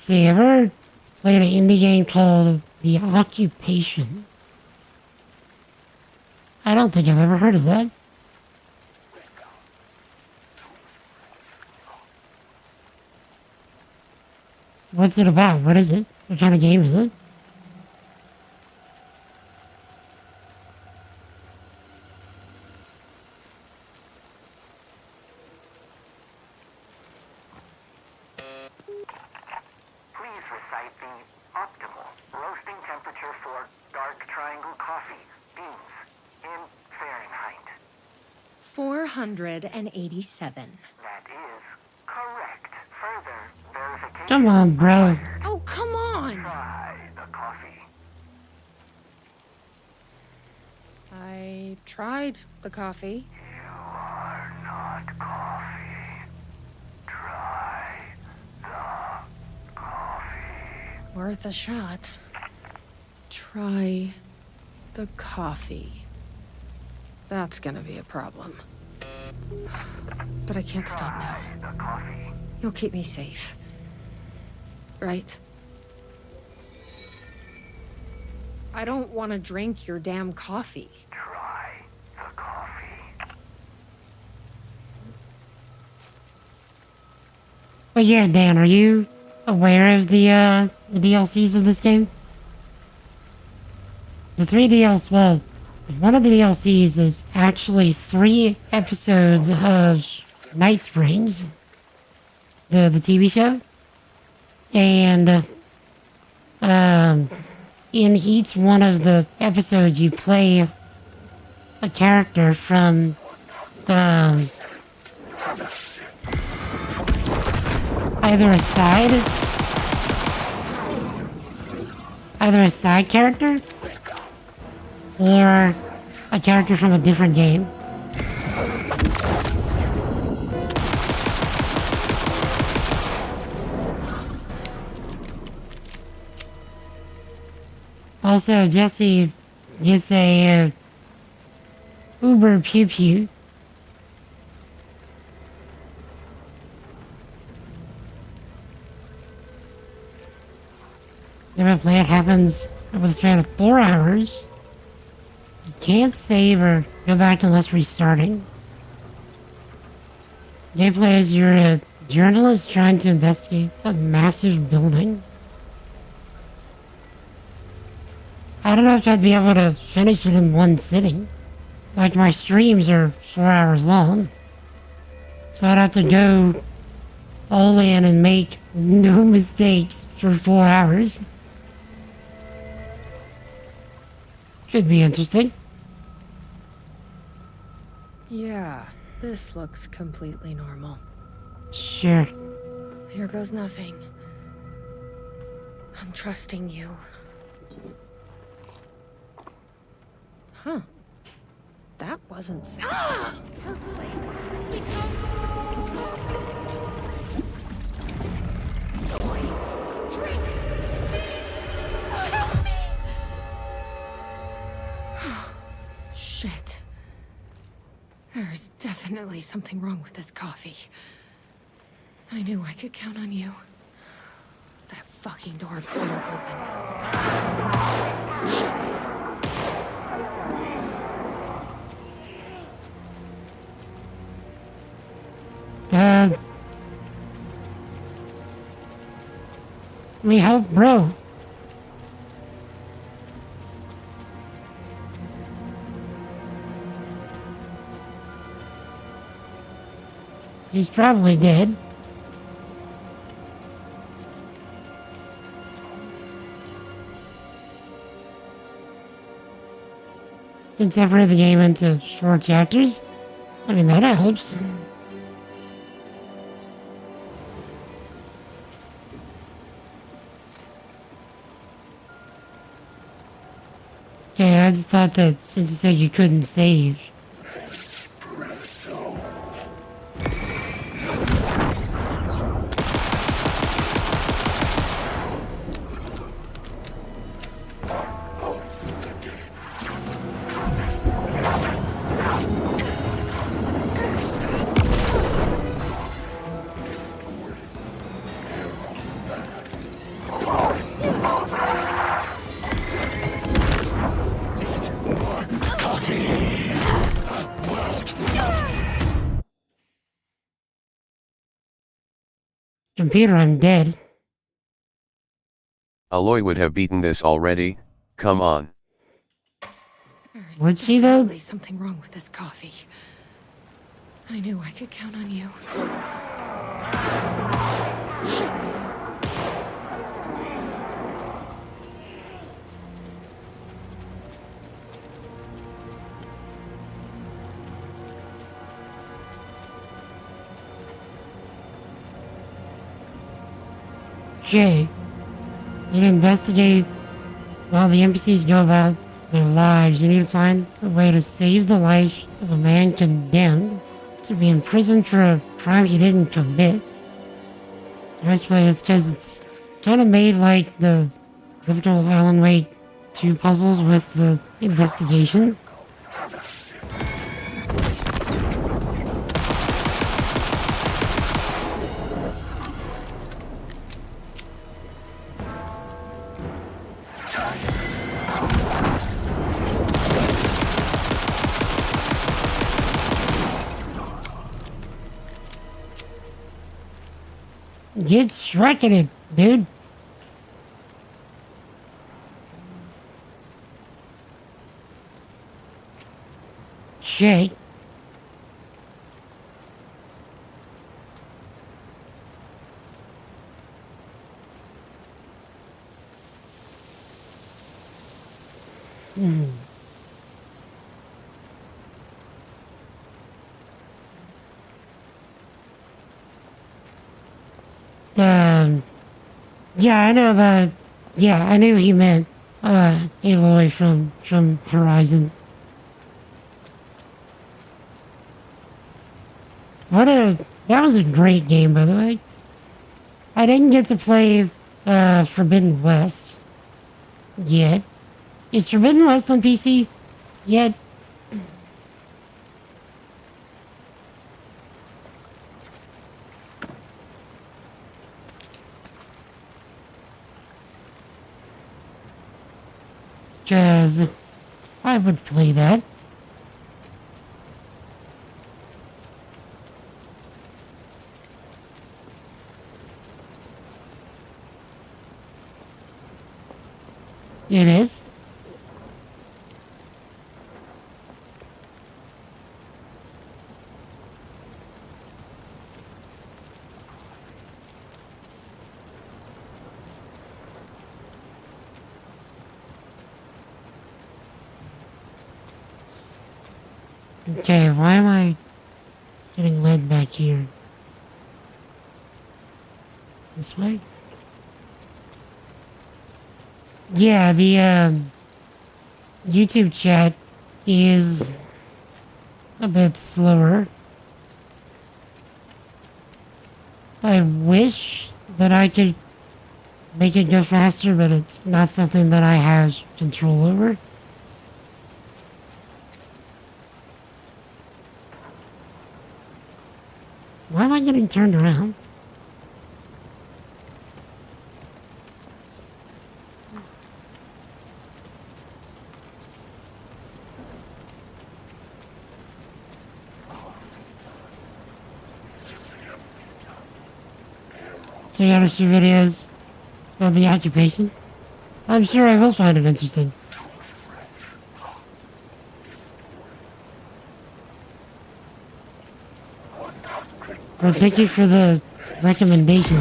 see, I've ever played an indie game called The Occupation. I don't think I've ever heard of that. What's it about? What is it? What kind of game is it? Please recite the optimal roasting temperature for dark triangle coffee beans in Fahrenheit. 487. That is correct. Further verification. Come on, bro. Oh, come on! Try the coffee. I tried the coffee. You are not coffee. Try the coffee. Worth a shot. Try the coffee. That's gonna be a problem. But I can't stop now. The coffee. You'll keep me safe. Right? I don't want to drink your damn coffee. Try the coffee. But yeah, Dan, are you aware of the DLCs of this game? The 3 DLCs, well, one of the DLCs is actually 3 episodes of Night Springs, the TV show. And, in each one of the episodes, you play a character from the, either a side character or a character from a different game. Also, Jesse gets a Uber Pew Pew. Never play it happens over the span of 4 hours. You can't save or go back unless restarting. Gameplay is you're a journalist trying to investigate a massive building. I don't know if I'd be able to finish it in one sitting. Like, my streams are 4 hours long. So I'd have to go all in and make no mistakes for 4 hours. Could be interesting. Yeah, this looks completely normal. Sure. Here goes nothing. I'm trusting you. Huh. That wasn't safe. Ah! Shit. There's definitely something wrong with this coffee. I knew I could count on you. That fucking door better open. Shit. Dad. We help, bro. He's probably dead. Can separate the game into short chapters? I mean, that helps. Okay, I just thought that since you said you couldn't save. Computer, I'm dead. Aloy would have beaten this already, come on. There's Would she, though? definitely something wrong with this coffee. I knew I could count on you. Shit. Jay, you need to investigate while the NPCs go about their lives. You need to find a way to save the life of a man condemned to be imprisoned for a crime he didn't commit. Mostly it's because it's kind of made like the typical Alan Wake 2 puzzles with the investigation. Get striking it, dude. Shit. Yeah, I know about. Yeah, I knew he meant. Aloy from Horizon. That was a great game, by the way. I didn't get to play Forbidden West yet. Is Forbidden West on PC yet? Cause I would play that. It is. Okay, why am I getting led back here? This way? Yeah, the YouTube chat is a bit slower. I wish that I could make it go faster, but it's not something that I have control over. Why am I getting turned around? So you other two videos of the occupation? I'm sure I will find it interesting. Well, thank you for the recommendation.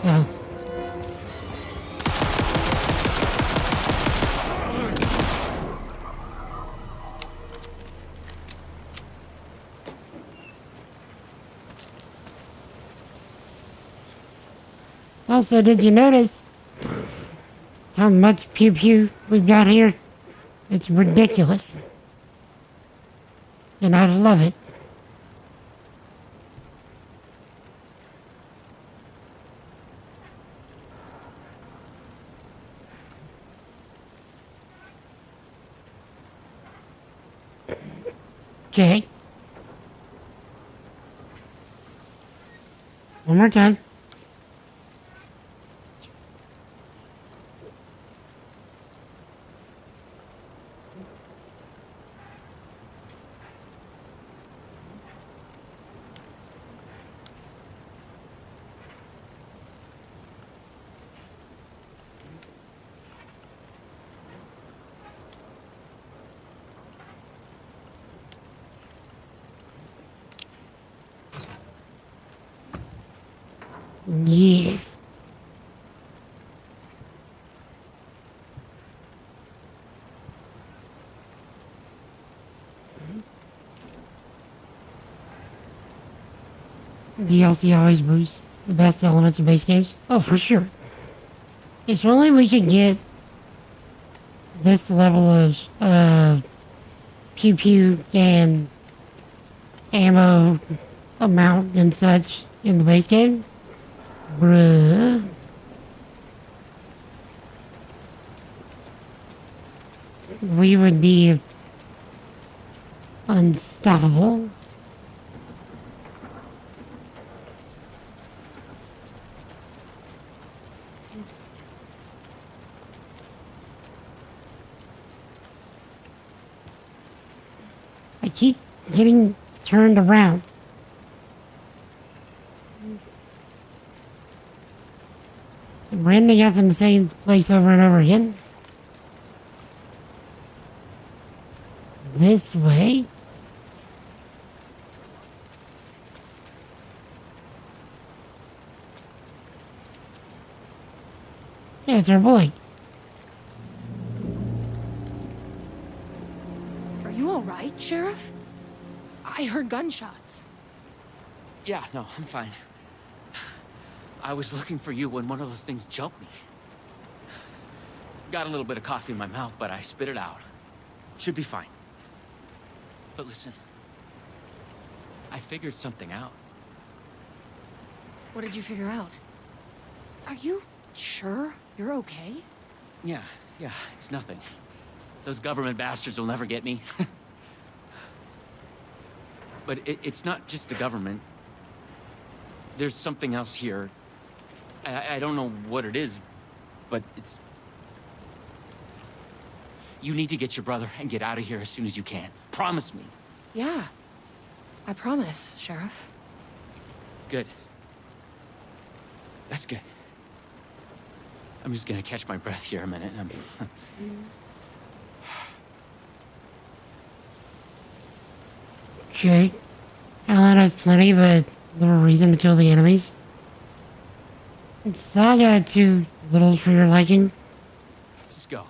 Oh. Also, did you notice how much pew pew we've got here? It's ridiculous. And I love it. Okay. One more time. Yes. DLC always boosts the best elements in base games. Oh, for sure. If only we could get this level of pew pew and ammo amount and such in the base game. Bruh. We would be unstoppable. I keep getting turned around. I'm ending up in the same place over and over again. This way? Yeah, it's our boy. Are you all right, Sheriff? I heard gunshots. Yeah, no, I'm fine. I was looking for you when one of those things jumped me. Got a little bit of coffee in my mouth, but I spit it out. Should be fine. But listen, I figured something out. What did you figure out? Are you sure you're okay? Yeah, it's nothing. Those government bastards will never get me. But it's not just the government. There's something else here. I don't know what it is, but it's... You need to get your brother and get out of here as soon as you can. Promise me. Yeah. I promise, Sheriff. Good. That's good. I'm just gonna catch my breath here a minute. Okay. Alan has plenty, but little reason to kill the enemies. And Saga too little for your liking. Let's go.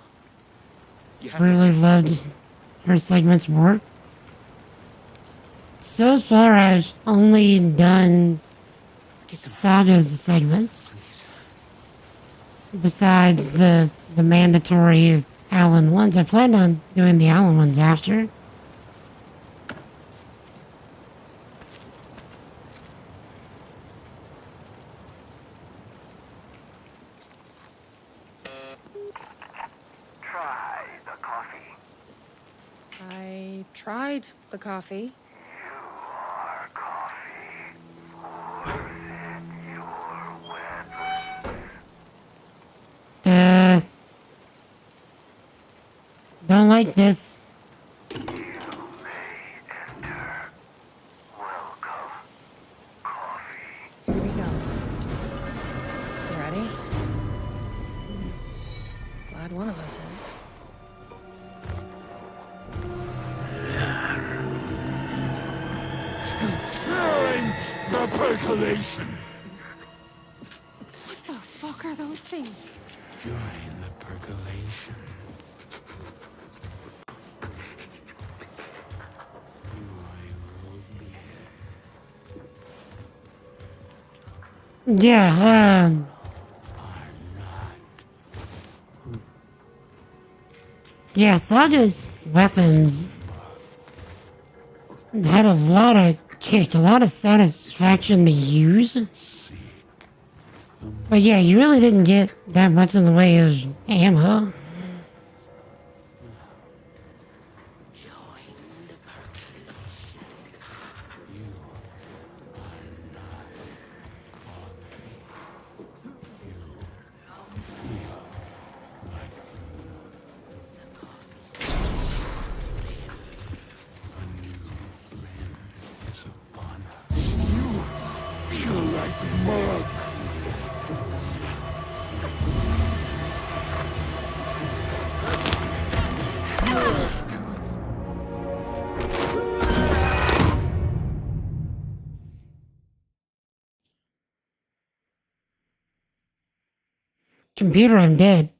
Really loved her segments more. So far, I've only done Saga's segments. Besides the mandatory Alan ones. I planned on doing the Alan ones after. Try the coffee. I tried the coffee. You are coffee. Or is it your weapons? Don't like this. You may enter. Welcome. Coffee. Here we go. You ready? Glad one of us is. Stirring the percolation. What the fuck are those things? Join the percolation. Yeah, yeah, Saga's weapons had a lot of kick, a lot of satisfaction to use. But yeah, you really didn't get that much in the way of ammo. Computer, I'm dead.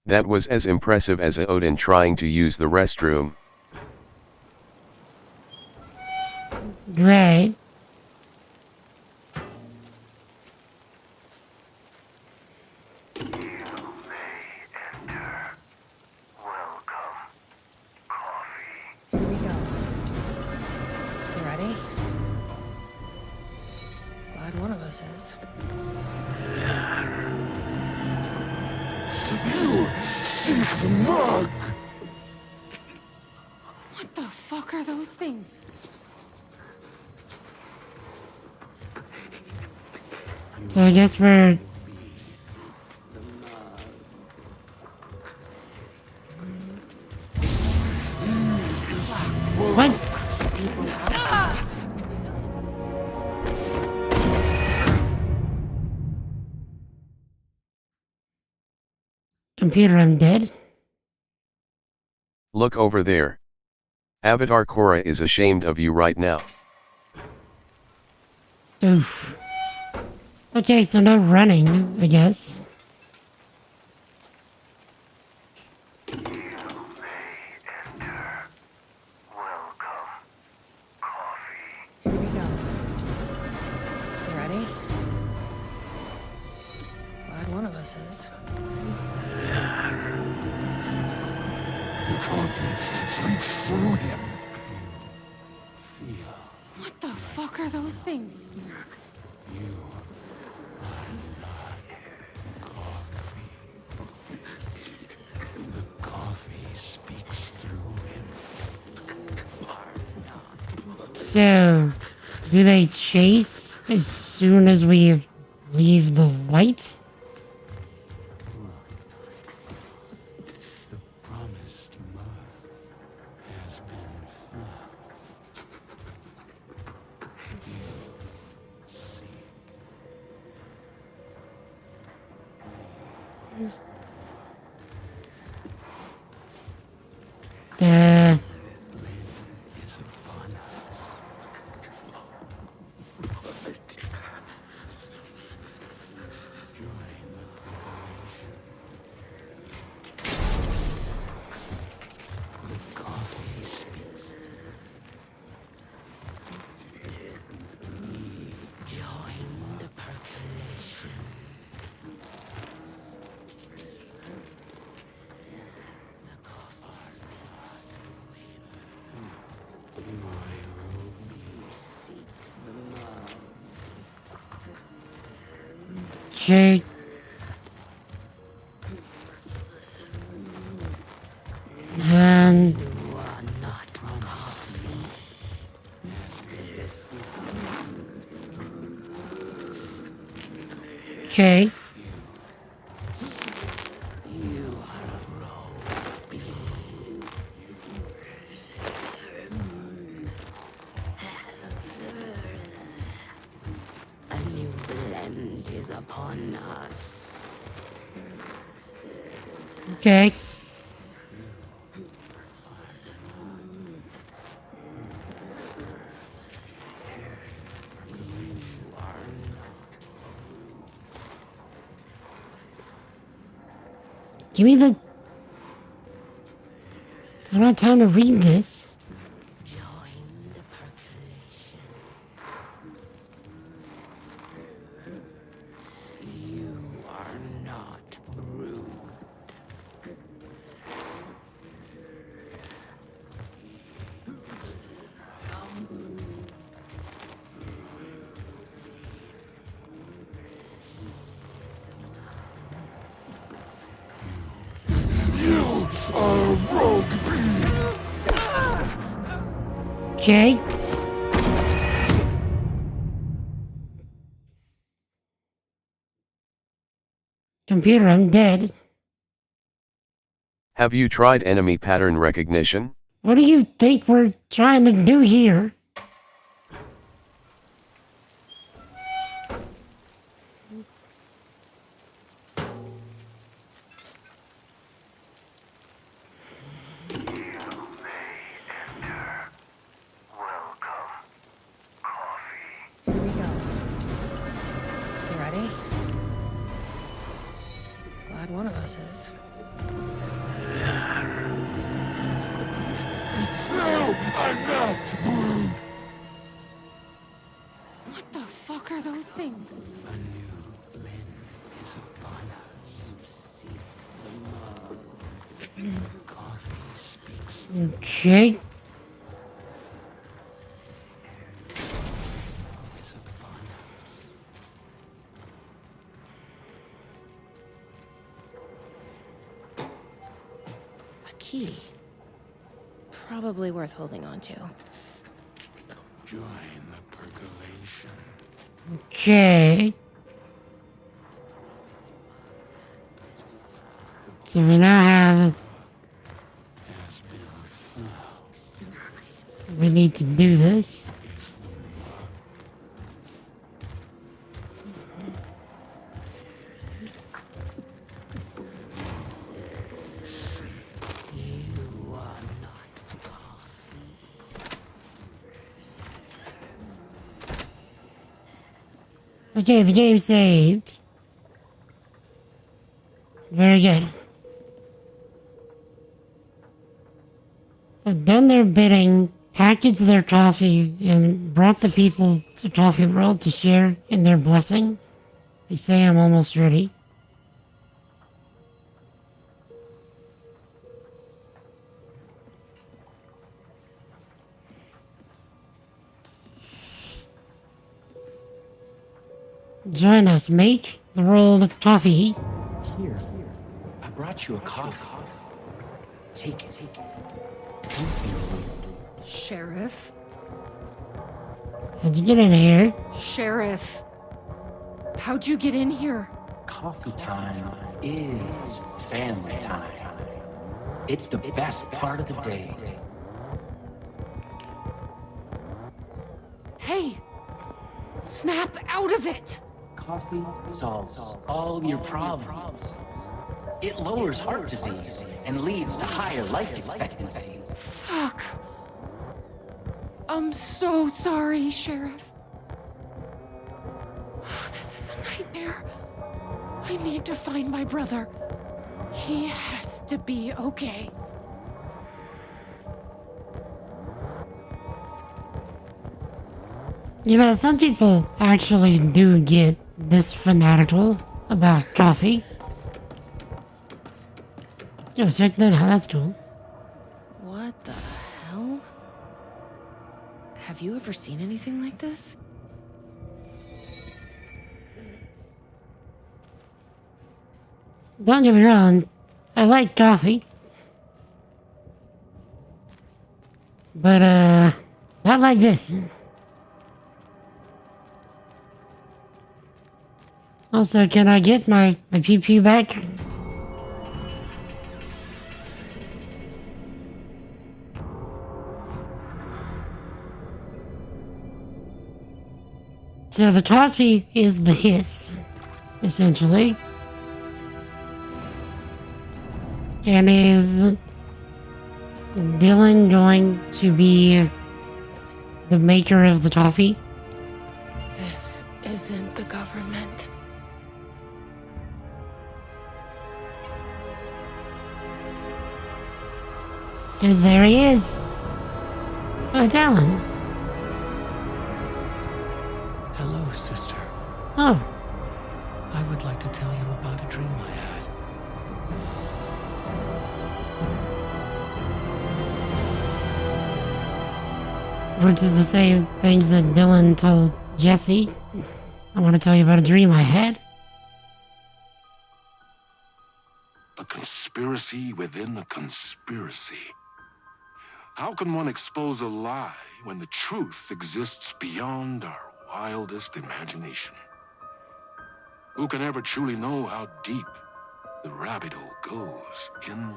That was as impressive as Odin trying to use the restroom. Right. Here we go. You ready? Glad one of us is. What the fuck are those things? So I guess we're... What? Computer, I'm dead. Look over there. Avatar Korra is ashamed of you right now. Oof. Okay, so no running, I guess. Here we go. You ready? Glad one of us is. What the fuck are those things? So, do they chase as soon as we leave the light? Uh, okay. And... Okay. A new blend is upon us. Okay. Give me the... I don't have time to read this. Join the percolation. You are not rude. Okay. Computer, I'm dead. Have you tried enemy pattern recognition? What do you think we're trying to do here? Here we go. You ready? buzzes. What the fuck are those things? Okay. A key. Probably worth holding on to. Join the percolation. Okay. So we now have. We need to do this. Okay, the game saved. Very good. They've done their bidding, packaged their toffee, and brought the people to Toffee World to share in their blessing. They say I'm almost ready. Join us, make the world of toffee. Here, I brought you a coffee. Take it. Sheriff? How'd you get in here? Sheriff! How'd you get in here? Coffee time is family time. It's the best part of the day. Hey! Snap out of it! Coffee solves all your problems. It lowers heart disease and leads to higher life expectancy. Fuck. I'm so sorry, Sheriff. This is a nightmare. I need to find my brother. He has to be okay. You know, some people actually do get this fanatical about coffee. Yo, check that out, that's cool. What the hell? Have you ever seen anything like this? Don't get me wrong, I like coffee. But, not like this. Also, can I get my PP back? So the toffee is the hiss, essentially. And is Dylan going to be the maker of the toffee? This isn't the government. Because there he is. Oh, it's Alan. Hello, sister. Oh. I would like to tell you about a dream I had. Which is the same things that Dylan told Jesse. I want to tell you about a dream I had. A conspiracy within a conspiracy. How can one expose a lie when the truth exists beyond our wildest imagination? Who can ever truly know how deep the rabbit hole goes in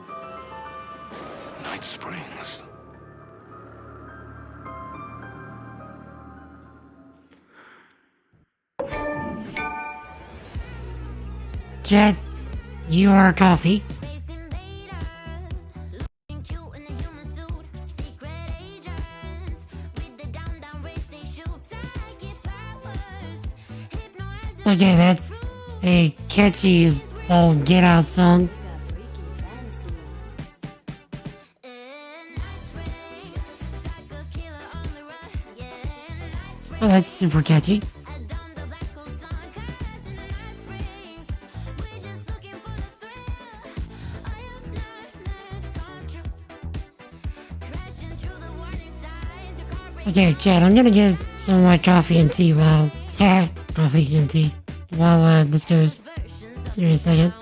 Night Springs? Jet, you are coffee. Okay, that's a catchy as old Get Out song. Oh, that's super catchy. Okay, Chad, I'm gonna get some of my coffee and tea while this goes. See you in a second.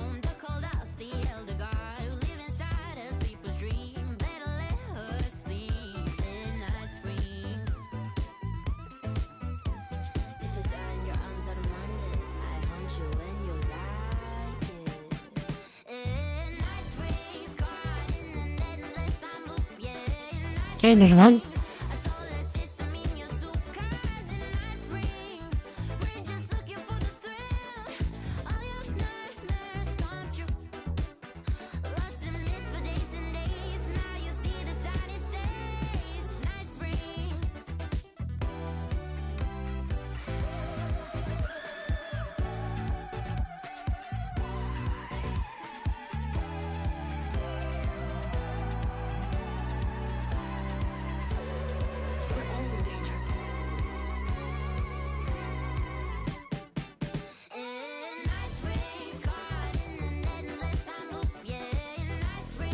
Okay, there's one.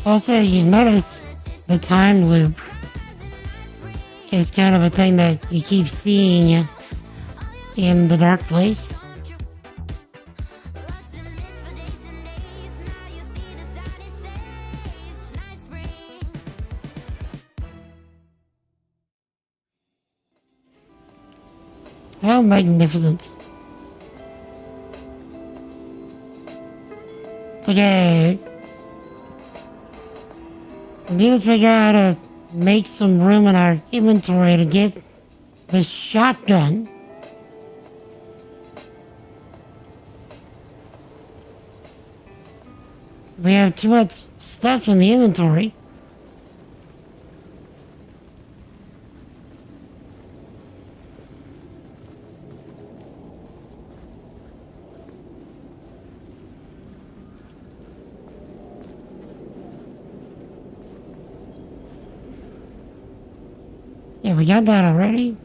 Also, you notice the time loop is kind of a thing that you keep seeing in the Dark Place. How magnificent. Okay. We need to figure out how to make some room in our inventory to get the shotgun. We have too much stuff in the inventory. Yeah, we got that already.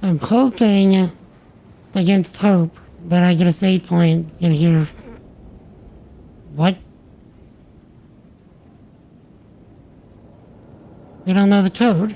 I'm hoping against hope that I get a save point in here. What? We don't know the code.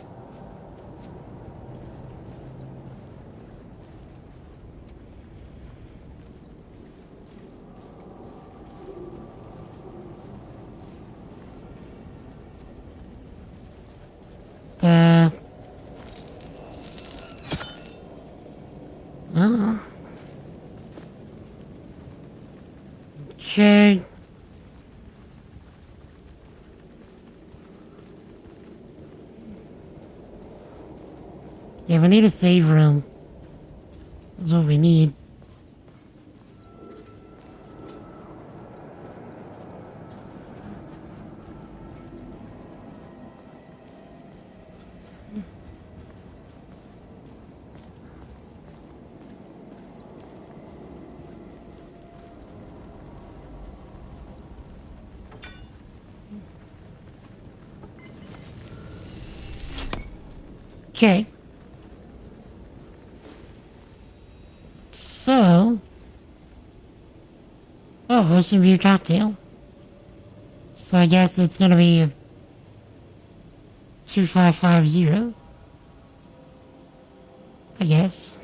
Okay. Yeah, we need a save room. That's what we need. Okay. So. Oh, Ocean View Cocktail. So I guess it's gonna be 2550. I guess.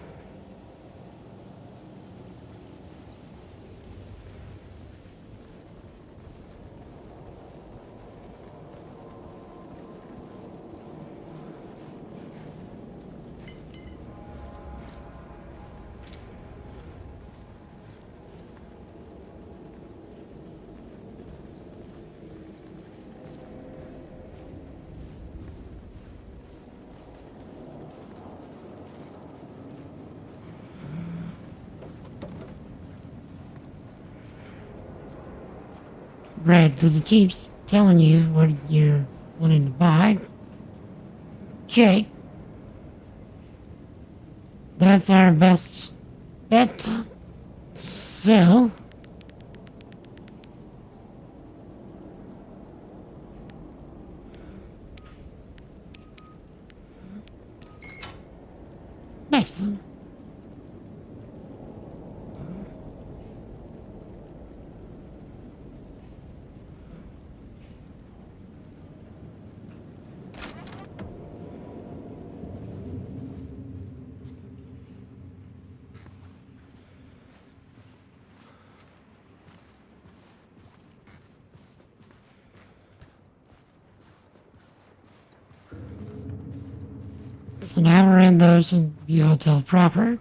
Right, because it keeps telling you what you're wanting to buy. Okay. that's our best bet. So, excellent. So now we're in the Ocean View Hotel proper.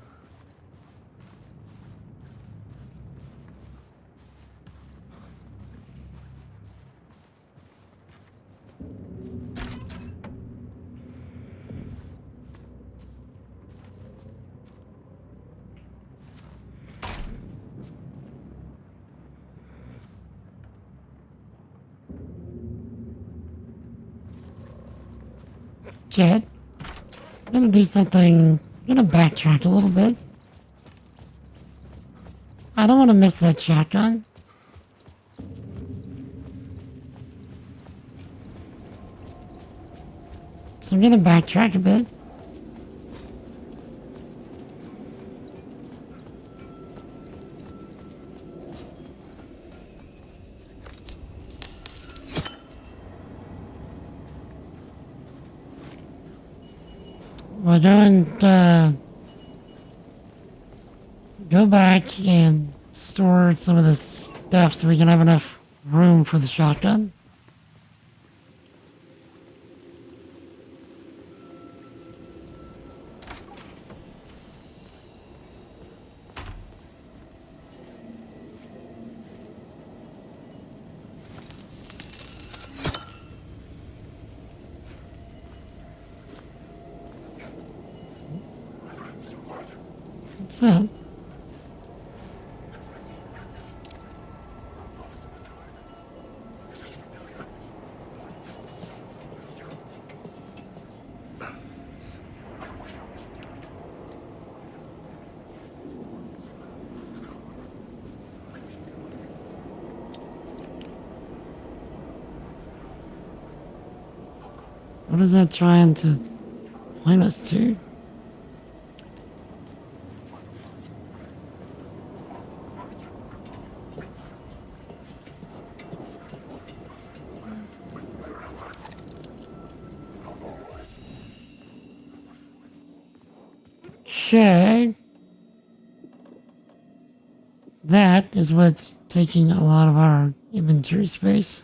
Jet, I'm gonna do something. I'm gonna backtrack a little bit. I don't want to miss that shotgun. So I'm gonna backtrack a bit. We're going to go back and store some of this stuff so we can have enough room for the shotgun. That's it. What is that trying to point us to? Okay. That is what's taking a lot of our inventory space.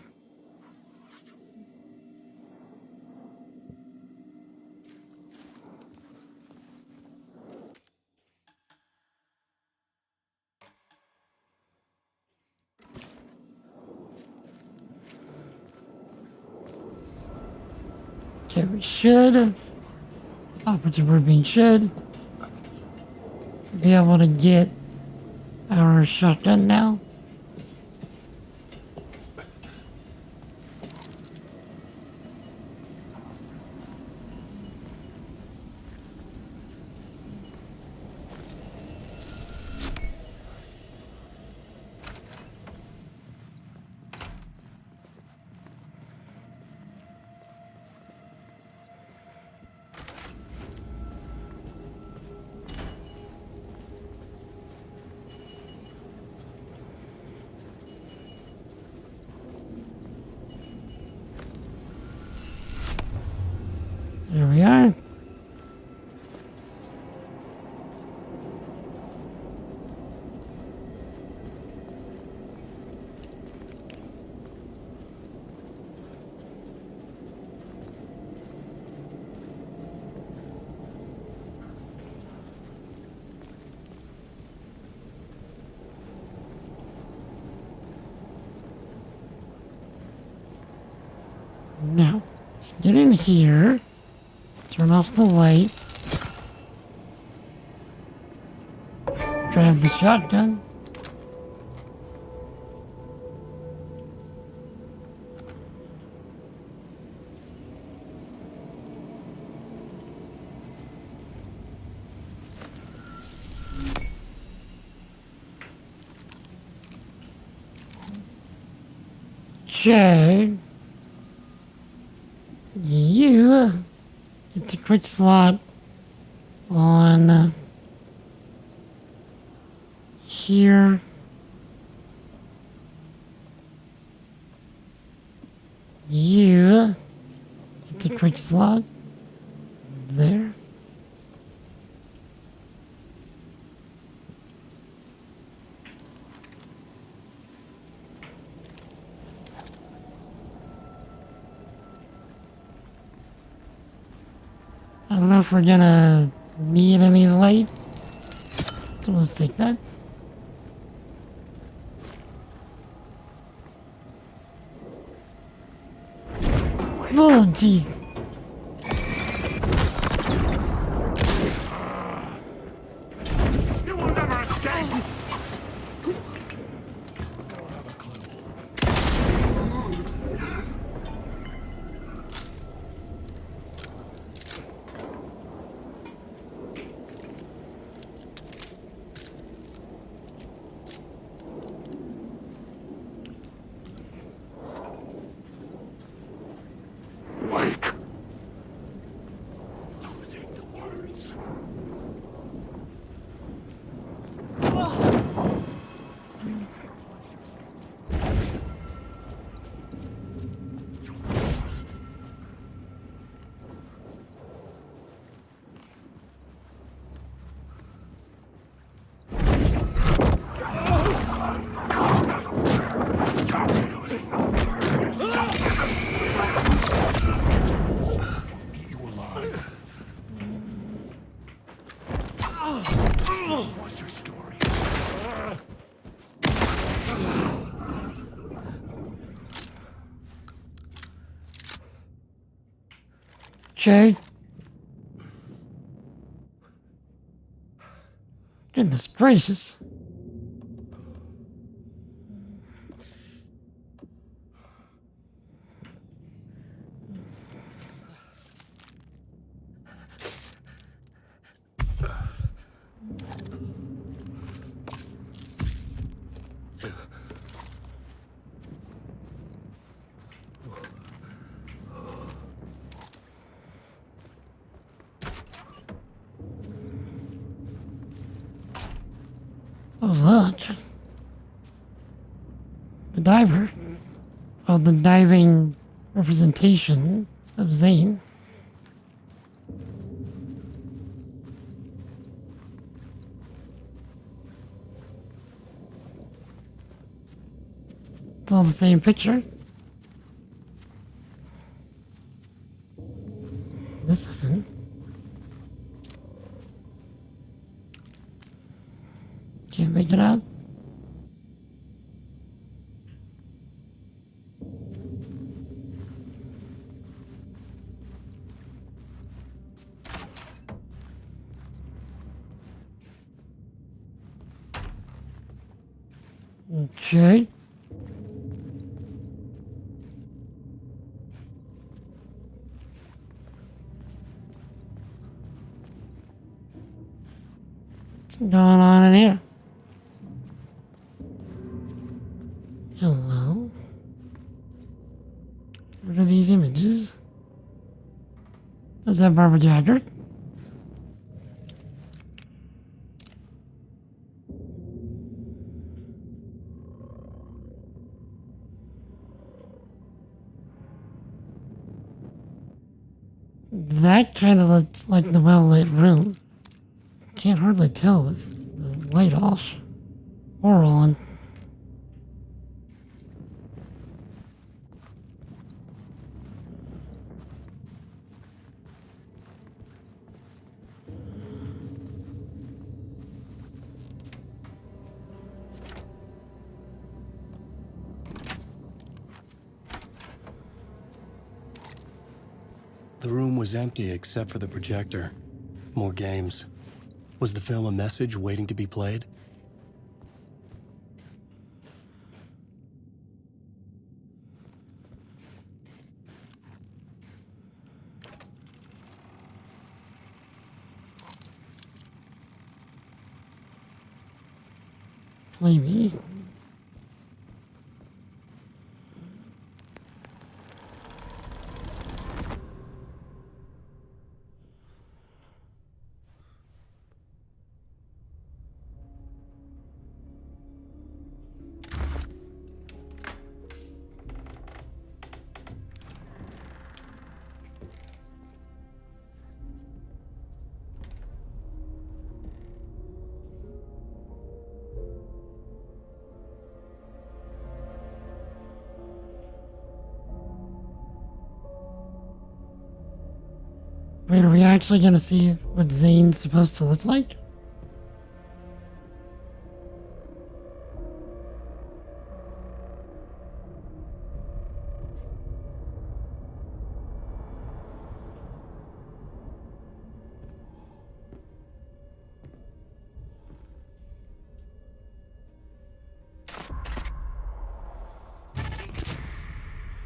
Okay, we should, operative Rubin should be able to get our shotgun now. There we are. Now, let's get in here. Turn off the light. Grab the shotgun. Okay. You get the quick slot on here. You get the quick slot there. I don't know if we're gonna need any light, so let's take that. Oh, jeez. You will never escape! Wake. Losing the words. Stop losing the words. Eat you alive. What's your story? Okay. Goodness gracious. Oh, look. The diver. Oh, the diving representation of Zane. It's all the same picture. This isn't. Can't make it out. Okay. What's going on in here? Hello? What are these images? Is that Barbara Jagger? That kind of looks like the well-lit room. Can't hardly tell with the light off or on. The room was empty except for the projector. More games. Was the film a message waiting to be played? Maybe. Wait, are we actually gonna see what Zane's supposed to look like?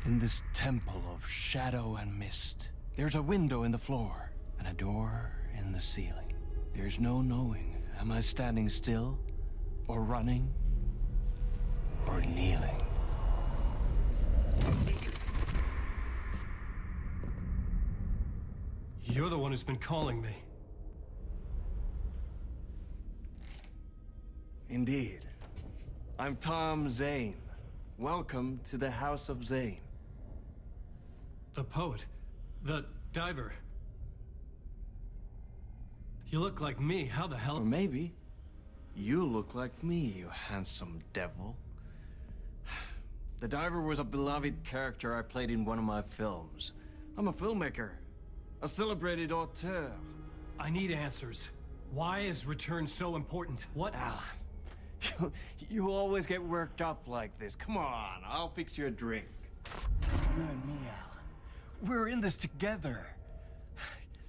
In this temple of shadow and mist, there's a window in the floor and a door in the ceiling. There's no knowing, am I standing still, or running, or kneeling? You're the one who's been calling me. Indeed. I'm Tom Zane. Welcome to the House of Zane. The poet. The diver. You look like me. How the hell? Or maybe you look like me, you handsome devil. The diver was a beloved character I played in one of my films. I'm a filmmaker, a celebrated auteur. I need answers. Why is Return so important? What? Alan, you always get worked up like this. Come on, I'll fix you a drink. You and me, Alan. We're in this together.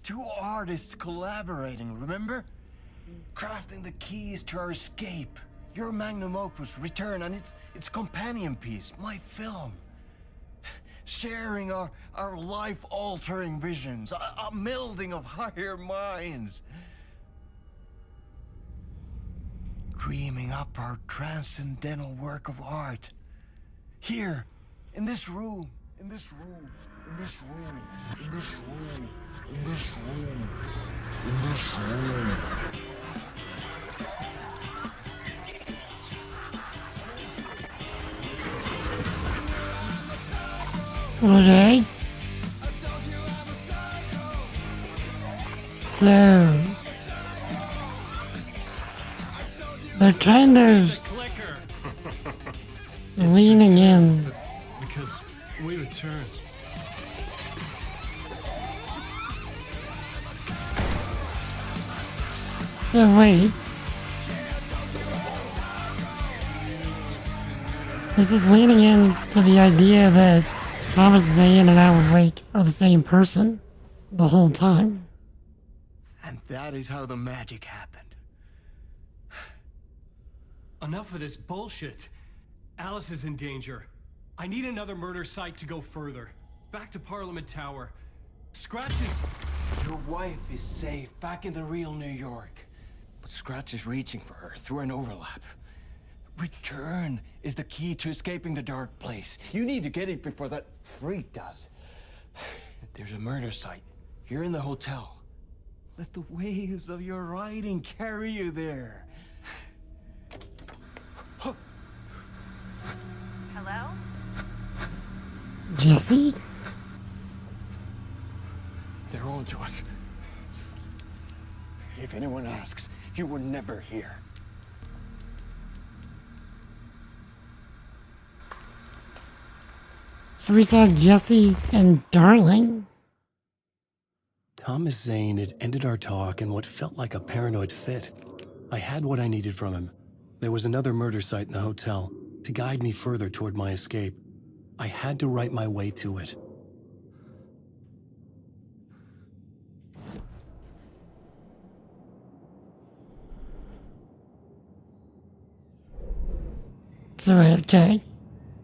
Two artists collaborating, remember? Crafting the keys to our escape. Your magnum opus, Return, and its companion piece, my film. Sharing our life-altering visions, a melding of higher minds. Dreaming up our transcendental work of art. Here, in this room, in this room, in this room, in this room, in this room, in this room. Okay. So they're kind of leaning in. Because we return. So wait. This is leaning into the idea that Thomas Zane and Alan Wake are the same person the whole time. And that is how the magic happened. Enough of this bullshit. Alice is in danger. I need another murder site to go further. Back to Parliament Tower. Scratch is... Your wife is safe, back in the real New York. But Scratch is reaching for her through an overlap. Return is the key to escaping the dark place. You need to get it before that freak does. There's a murder site here in the hotel. Let the waves of your writing carry you there. Hello? Jesse? They're on to us. If anyone asks, you were never here. So we saw Jesse and Darling. Thomas Zane had ended our talk in what felt like a paranoid fit. I had what I needed from him. There was another murder site in the hotel to guide me further toward my escape. I had to write my way to it. So, okay.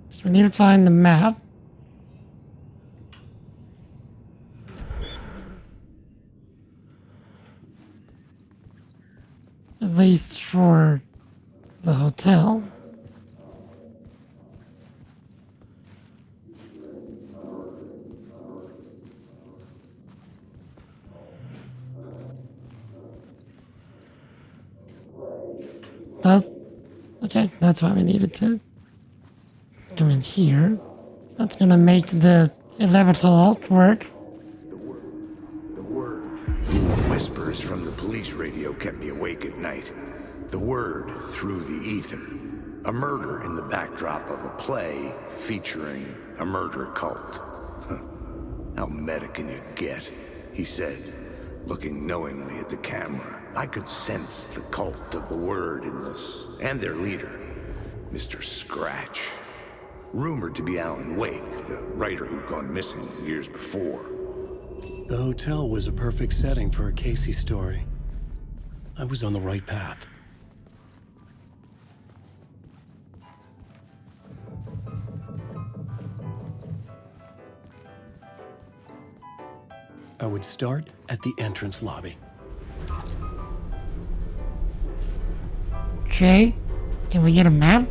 So we need to find the map. At least for the hotel. That, okay, that's why we needed to go in here. That's gonna make the elevator work. Whispers from the police radio kept me awake at night. The word through the ether. A murder in the backdrop of a play featuring a murder cult. How meta can you get? he said, looking knowingly at the camera. I could sense the cult of the word in this, and their leader, Mr. Scratch. Rumored to be Alan Wake, the writer who'd gone missing years before. The hotel was a perfect setting for a Casey story. I was on the right path. I would start at the entrance lobby. Okay. Can we get a map?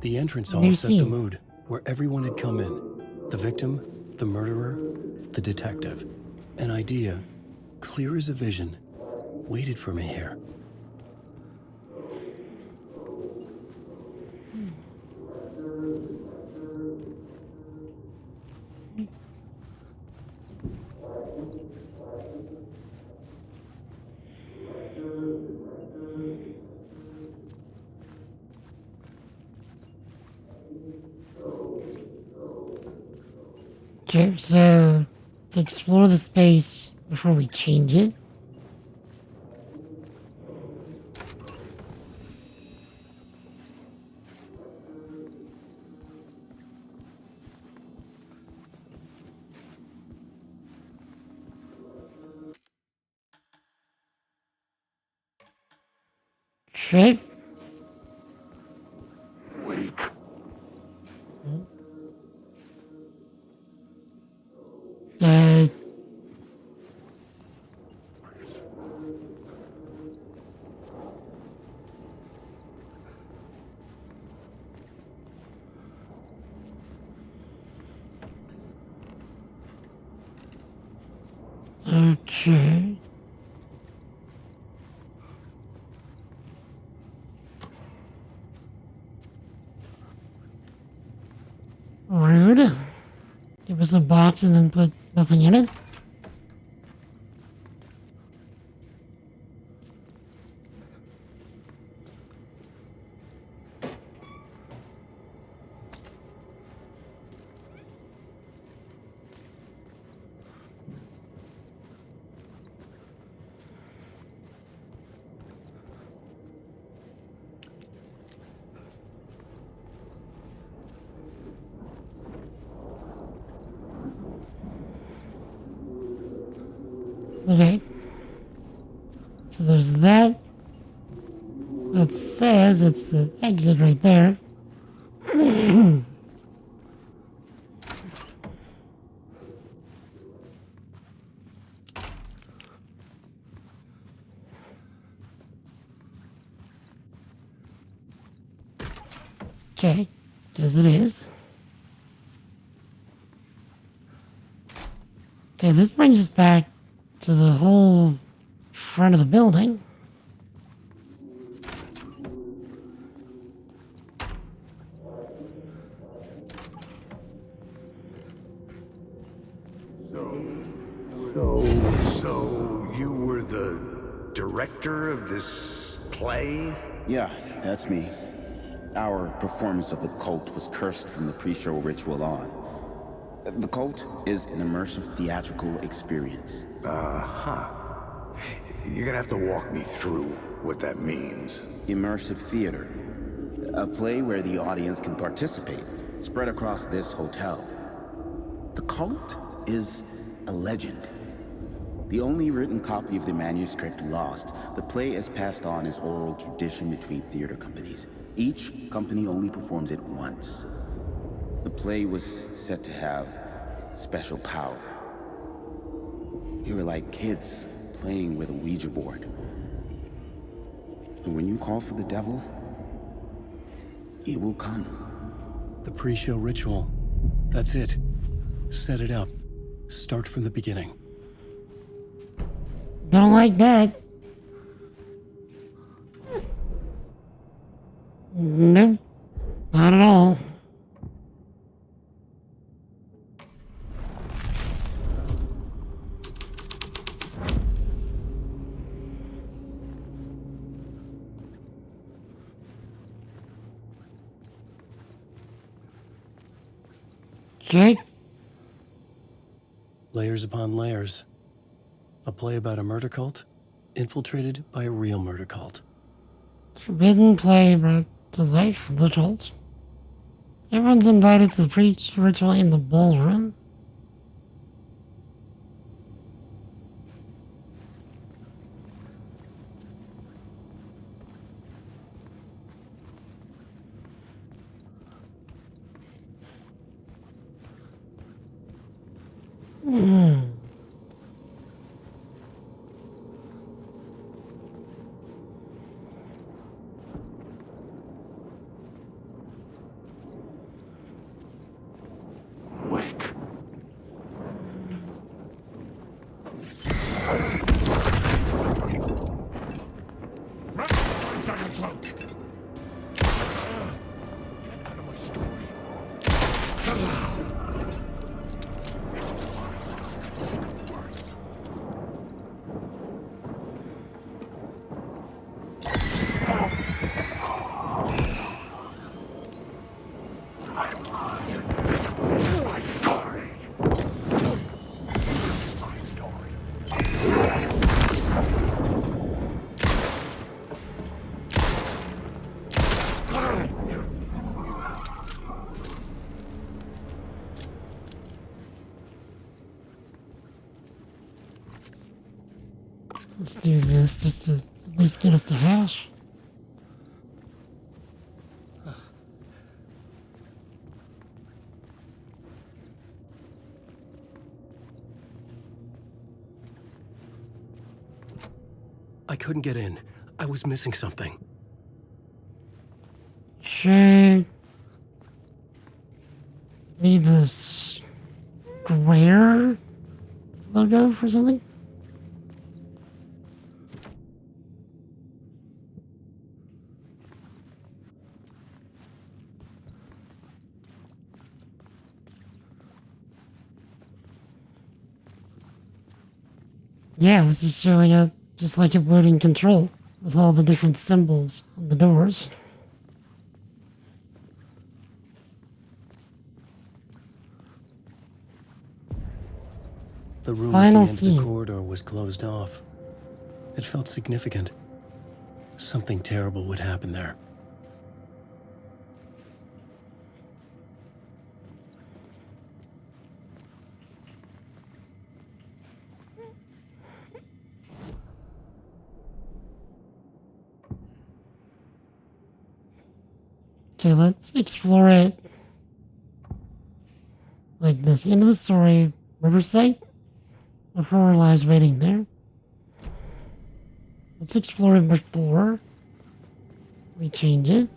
The entrance hall New set the scene. mood, where everyone had come in. The victim, the murderer, the detective. An idea, clear as a vision, waited for me here. Okay, so to explore the space before we change it. Okay. Wake. Uh, okay. Rude. Give us a box and then put nothing in it. Okay. So there's that. That says it's the exit right there. Okay, because it is. Okay, this brings us back to the whole front of the building. So you were the director of this play? Yeah, that's me. Our performance of the cult was cursed from the pre-show ritual on. The cult is an immersive theatrical experience. Uh-huh. You're gonna have to walk me through what that means. Immersive theater. A play where the audience can participate, spread across this hotel. The cult is a legend. The only written copy of the manuscript lost, the play is passed on as oral tradition between theater companies. Each company only performs it once. The play was said to have special power. We were like kids playing with a Ouija board. And when you call for the devil, he will come. The pre-show ritual. That's it. Set it up. Start from the beginning. Don't like that. Nope. Not at all. Okay. Layers upon layers. A play about a murder cult infiltrated by a real murder cult. Forbidden play about the life of the cult. Everyone's invited to preach ritual in the ballroom. Let's do this just to at least get us to hash. I couldn't get in. I was missing something. Should need the square logo for something? Yeah, this is showing up just like it would in Control, with all the different symbols on the doors. The room Final at the end of scene. the corridor was closed off. It felt significant. Something terrible would happen there. Okay, let's explore it like this. End of the story, Riverside. A horror lies waiting there. Let's explore it before we change it.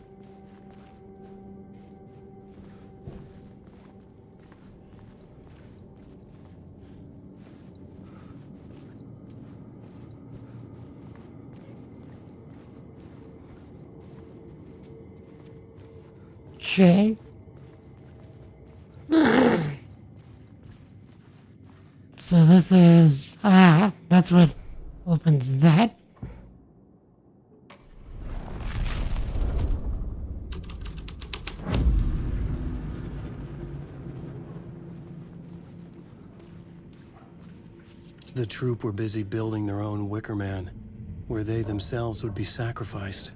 Okay. So this is... that's what opens that. The troop were busy building their own Wicker Man, where they themselves would be sacrificed.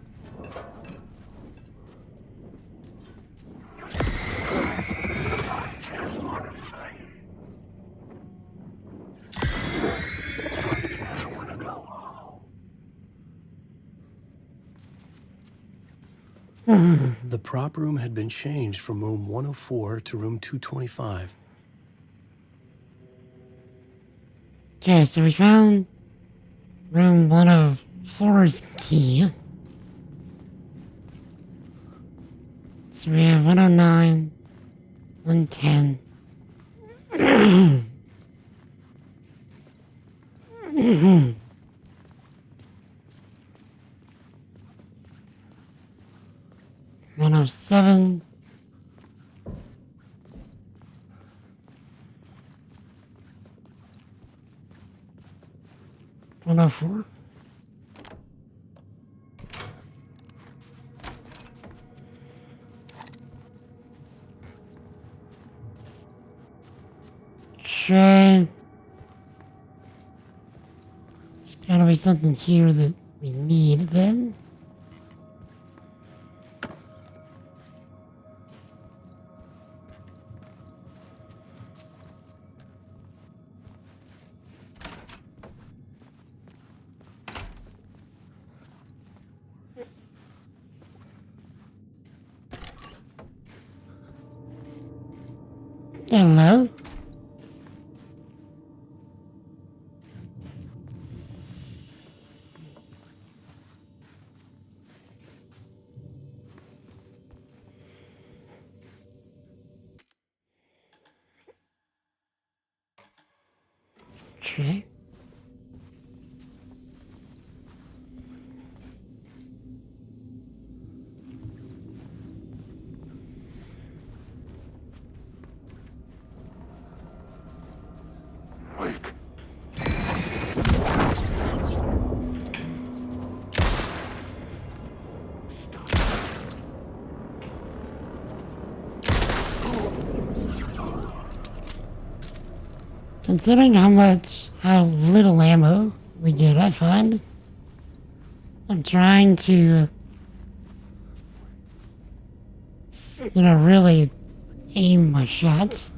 The prop room had been changed from room 104 to room 225. Okay, so we found room 104's key. So we have 109, 110. 107. 104. Okay. There's gotta be something here that we need then. Hello? Okay. Considering how little ammo we get, I find I'm trying to, really aim my shots.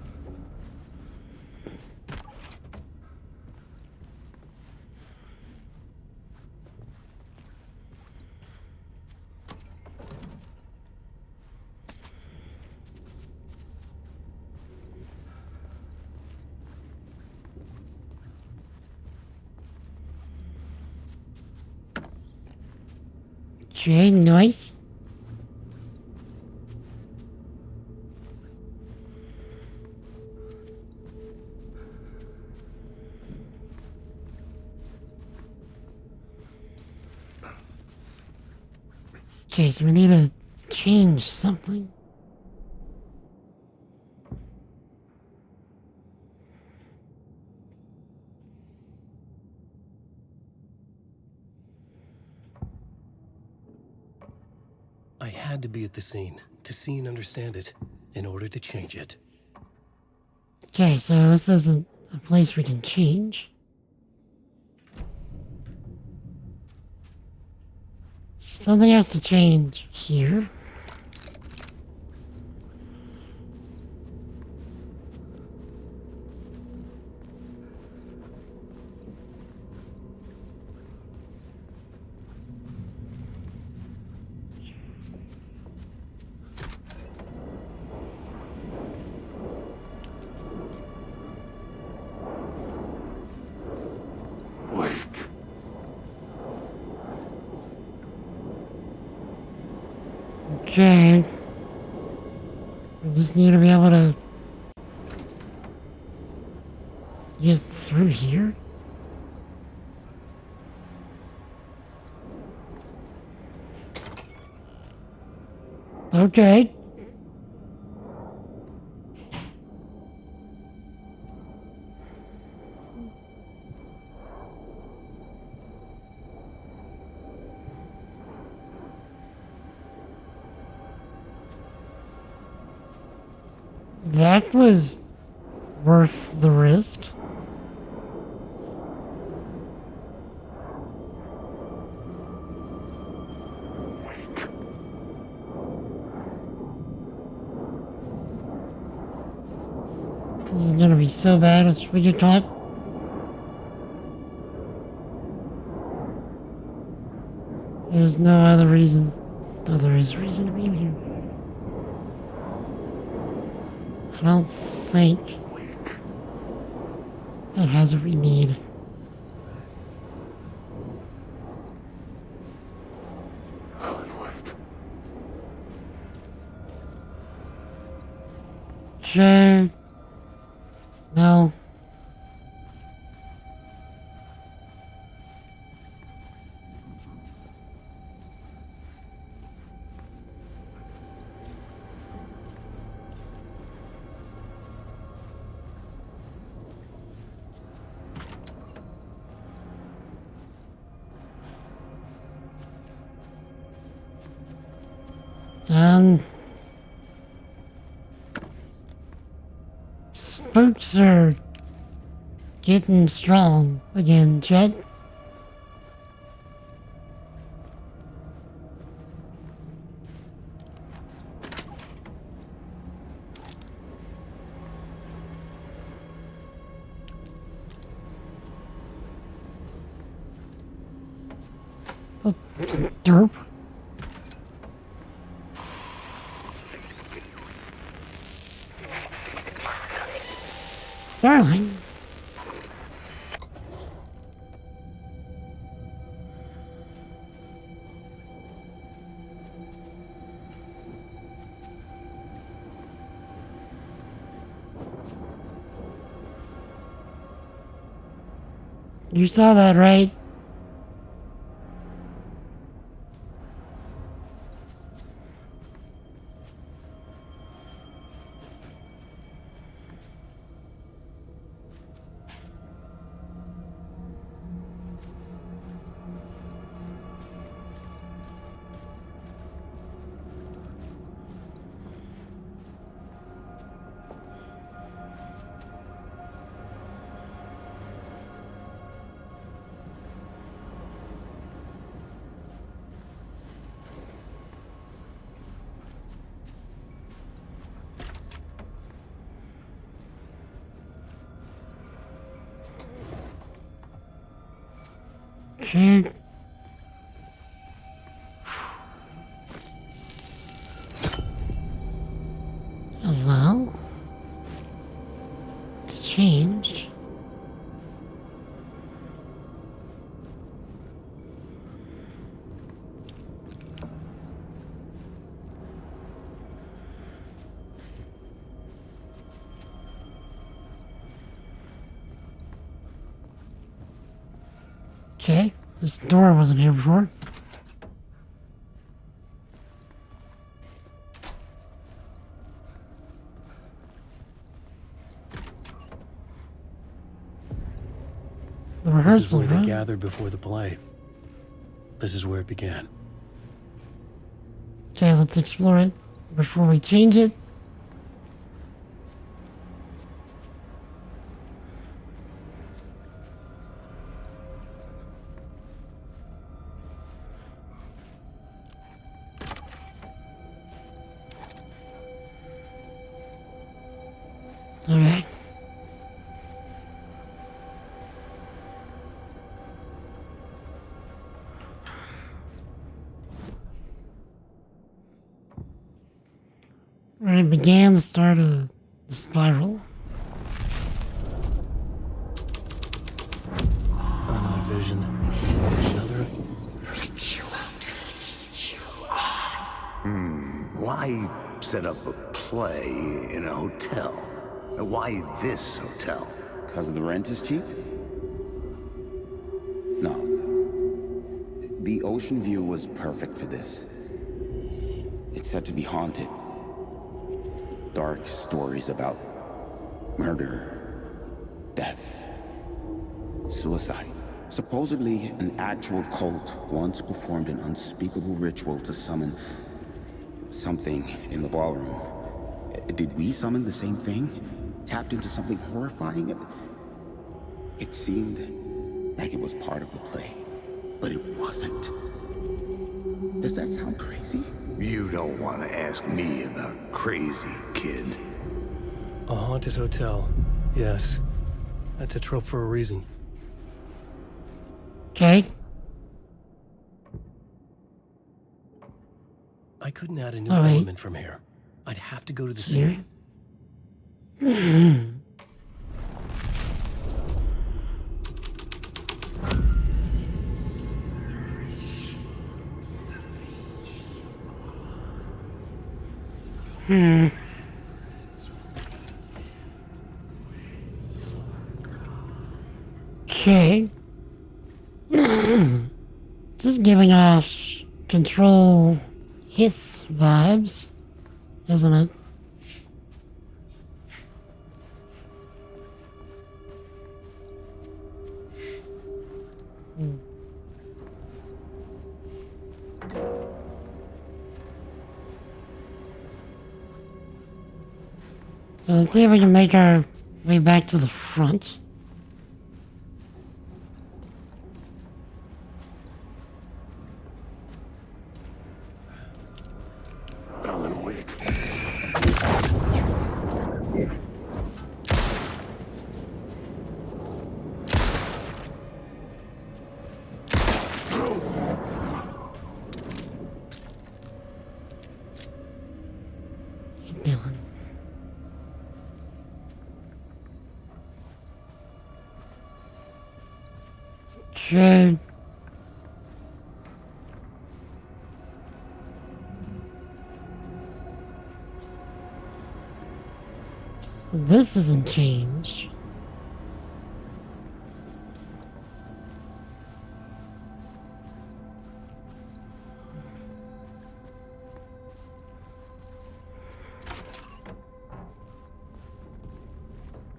Okay, nice. Okay, so we need to change something. I had to be at the scene, to see and understand it, in order to change it. Okay, so this isn't a place we can change. Something has to change here. Okay. We just need to be able to get through here. Okay. That was worth the risk. This is gonna be so bad if we get caught. There's no other reason. Oh, there is a reason to be in here. I don't think that has what we need. Sure. No. Spooks are getting strong again, Chet. Derp. Darling. You saw that, right? Okay. Well, it's changed. Okay, this door wasn't here before. The rehearsal, This is where huh? they gathered before the play. This is where it began. Okay, let's explore it before we change it. Alright. Where it began the start of the spiral. Another vision. Another. Why set up a play in a hotel? Why this hotel? Because the rent is cheap? No. The ocean view was perfect for this. It's said to be haunted. Dark stories about murder, death, suicide. Supposedly, an actual cult once performed an unspeakable ritual to summon something in the ballroom. Did we summon the same thing? Tapped into something horrifying? It seemed like it was part of the play, but it wasn't. Does that sound crazy? You don't want to ask me about crazy, kid. A haunted hotel. Yes. That's a trope for a reason. Okay. I couldn't add a new All right. element from here. I'd have to go to the Here. scene. Okay. This is giving off Control Hiss vibes, isn't it? So let's see if we can make our way back to the front. Dylan. Okay. This isn't changed.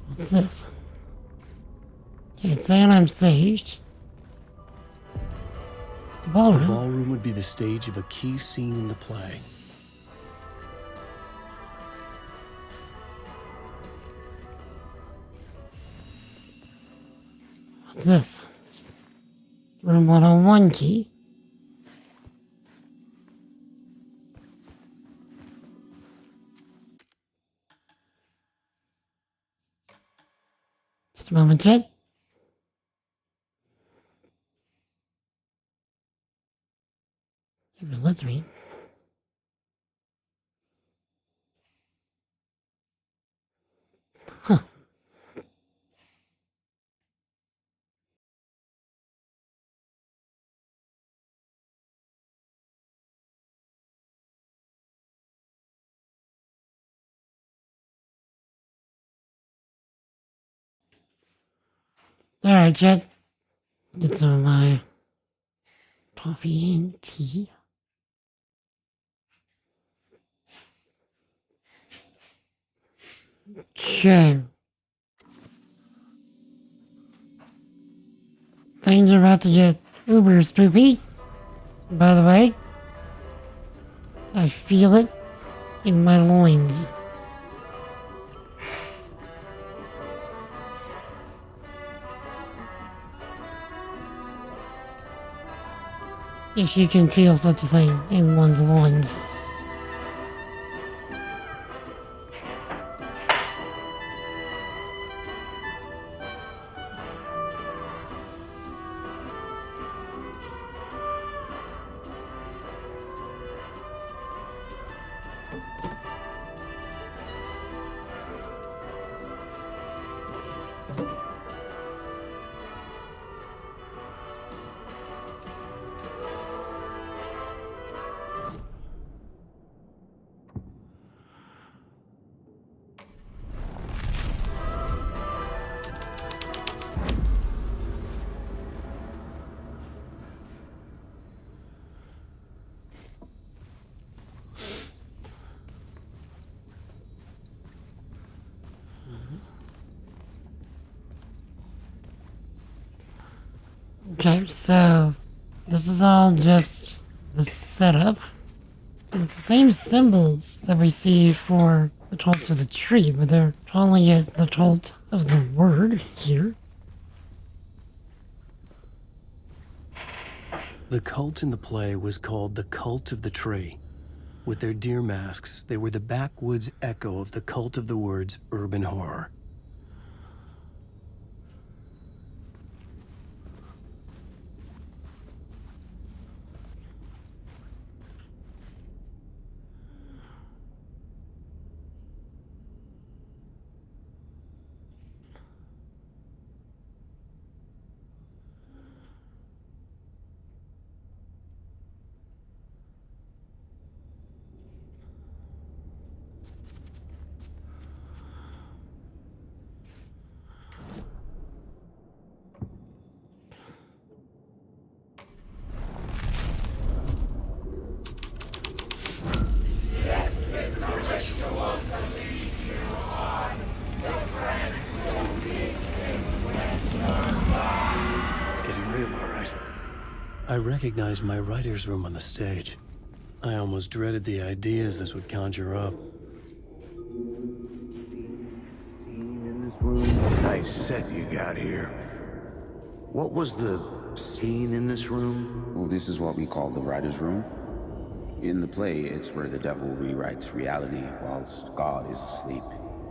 What's this? It's saying I'm saved. The The ballroom. ballroom would be the stage of a key scene in the play. What's this? Room 101 key. Just a moment, Jet. If it lets me. Huh. Alright, Jet. Get some of my coffee and tea. Okay. Things are about to get uber spoopy. By the way, I feel it in my loins. If you can feel such a thing in one's loins. Okay, so this is all just the setup. It's the same symbols that we see for the cult of the tree, but they're calling it the cult of the word here. The cult in the play was called the Cult of the Tree. With their deer masks, they were the backwoods echo of the cult of the word's urban horror. I recognized my writer's room on the stage. I almost dreaded the ideas this would conjure up. Nice set you got here. What was the scene in this room? Well, this is what we call the writer's room. In the play, it's where the devil rewrites reality whilst God is asleep.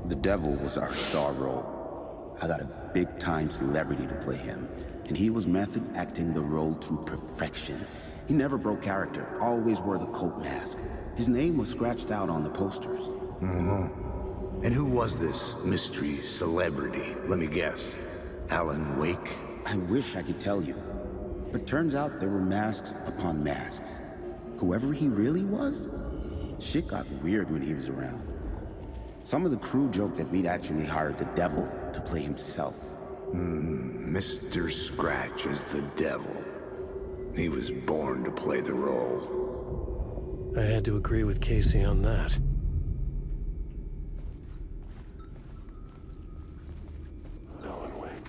The devil was our star role. I got a big-time celebrity to play him, and he was method acting the role to perfection. He never broke character, always wore the cult mask. His name was scratched out on the posters. And who was this mystery celebrity? Let me guess. Alan Wake? I wish I could tell you. But turns out there were masks upon masks. Whoever he really was, shit got weird when he was around. Some of the crew joked that we'd actually hired the devil to play himself. Mr. Scratch is the devil. He was born to play the role. I had to agree with Casey on that. Alan Wake.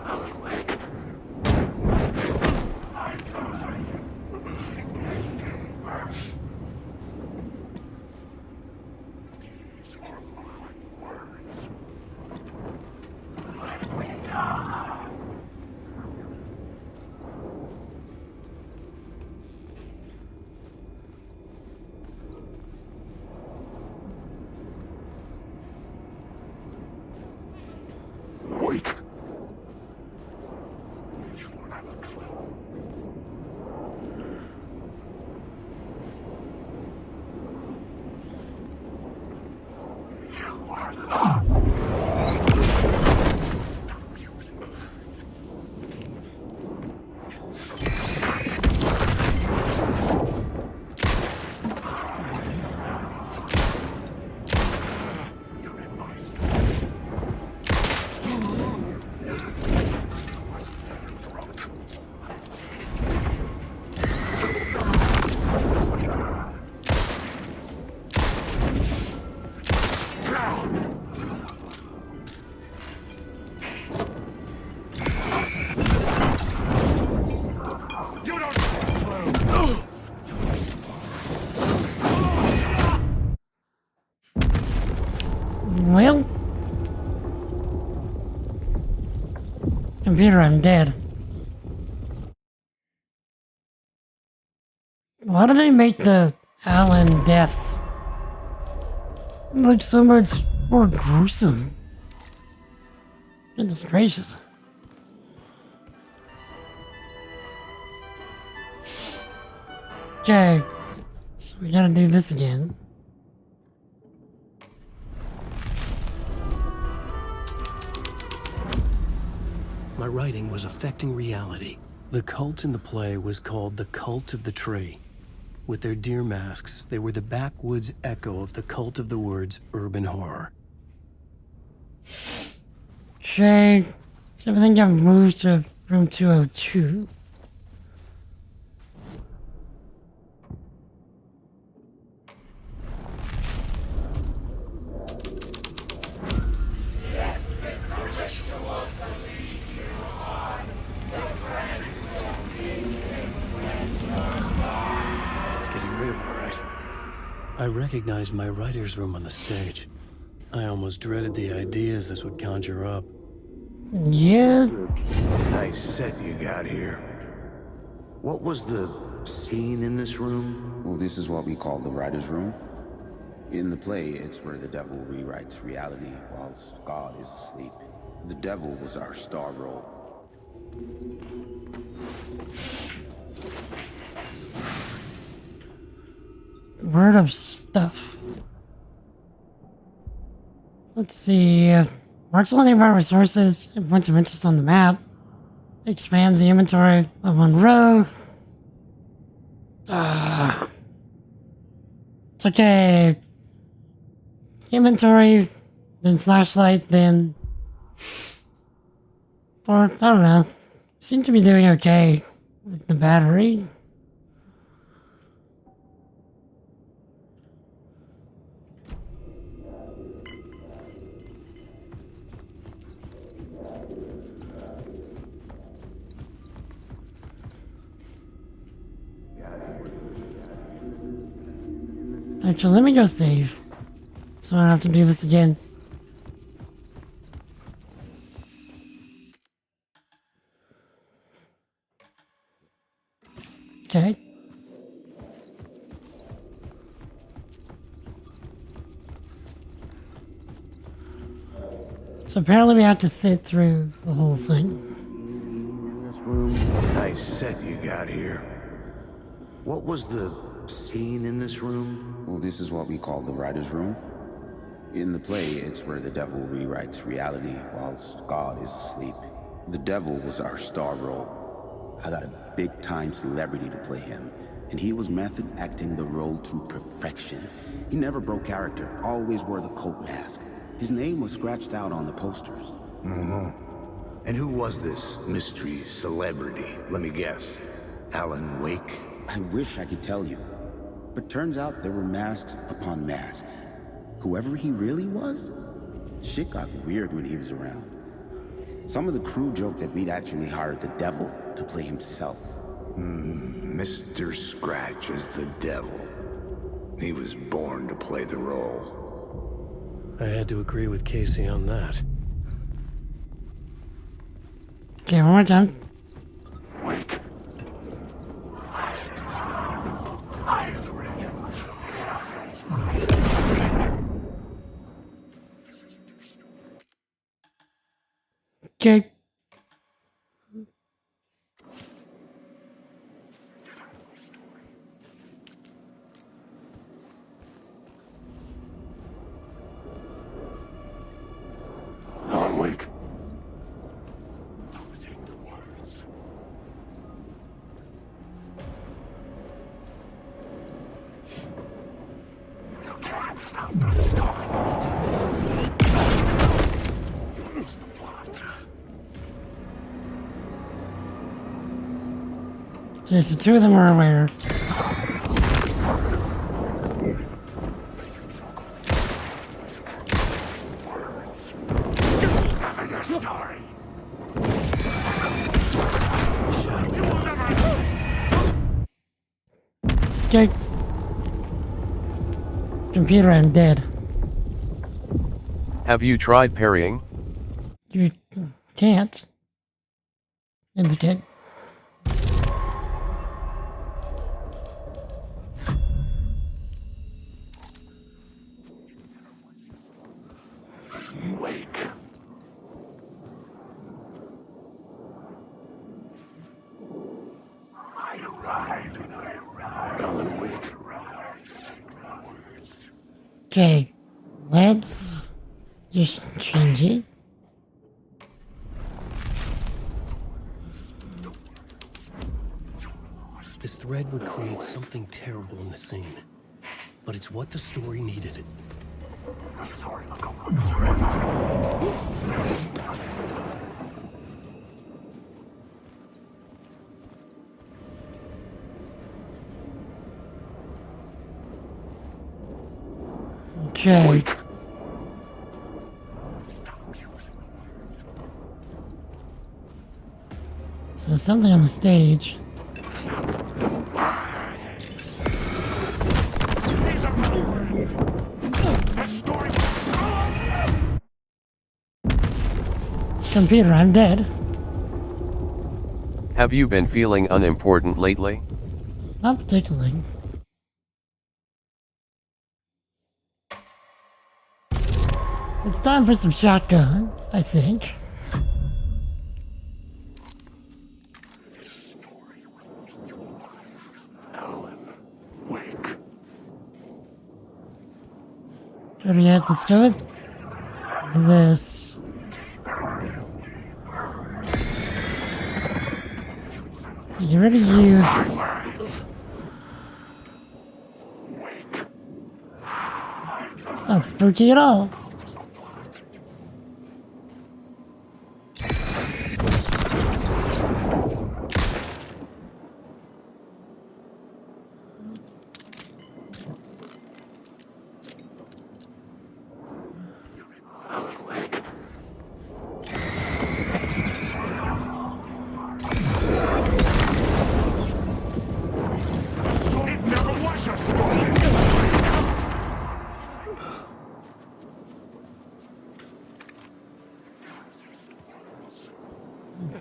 Alan Wake. These are my words. Let me die. Wake. You don't have a clue. You are lost. You're in my story. Throat. You don't have a clue. Well, computer, I'm dead. Why do they make the Alan deaths look so much more gruesome? Goodness gracious. Okay, so we gotta do this again. My writing was affecting reality. The cult in the play was called the Cult of the Tree. With their deer masks, they were the backwoods echo of the cult of the woods urban horror. Okay, so I think I've moved to room 202. It's getting real, all right. I recognized my writer's room on the stage. I almost dreaded the ideas this would conjure up. Yeah. Nice set you got here. What was the scene in this room? Well, this is what we call the writer's room. In the play, it's where the devil rewrites reality whilst God is asleep. The devil was our star role. Word of stuff. Let's see. Marks all nearby resources and points of interest on the map. Expands the inventory of one row. It's okay. Inventory, then flashlight, then... Or, I don't know. Seem to be doing okay with the battery. Actually, let me go save, so I don't have to do this again. Okay. So apparently we have to sit through the whole thing. Nice nice set you got here. What was the scene in this room? Well, this is what we call the writer's room. In the play, it's where the devil rewrites reality whilst God is asleep. The devil was our star role. I got a big-time celebrity to play him, and he was method acting the role to perfection. He never broke character, always wore the cult mask. His name was scratched out on the posters. Mm-hmm. And who was this mystery celebrity? Let me guess. Alan Wake? I wish I could tell you, but turns out there were masks upon masks. Whoever he really was, shit got weird when he was around. Some of the crew joked that we'd actually hired the devil to play himself. Mr. Scratch is the devil. He was born to play the role. I had to agree with Casey on that. Okay, one more time. Wake. Okay. Alan Wake. You can't stop the storm. You lose the plot. Okay, so two of them are aware. Never your story. Okay. Computer, I'm dead. Have you tried parrying? You can't. In this game. Wake. I ride and I ride. Alan Wake rides. Okay. Let's just change it. This thread would create something terrible in the scene. But it's what the story needed. The story will go on forever. Okay. So there's something on the stage. Computer, I'm dead. Have you been feeling unimportant lately? Not particularly. It's time for some shotgun, I think. Alan Wake. What do we have? Let's go with this. Get rid of you. It's not spooky at all.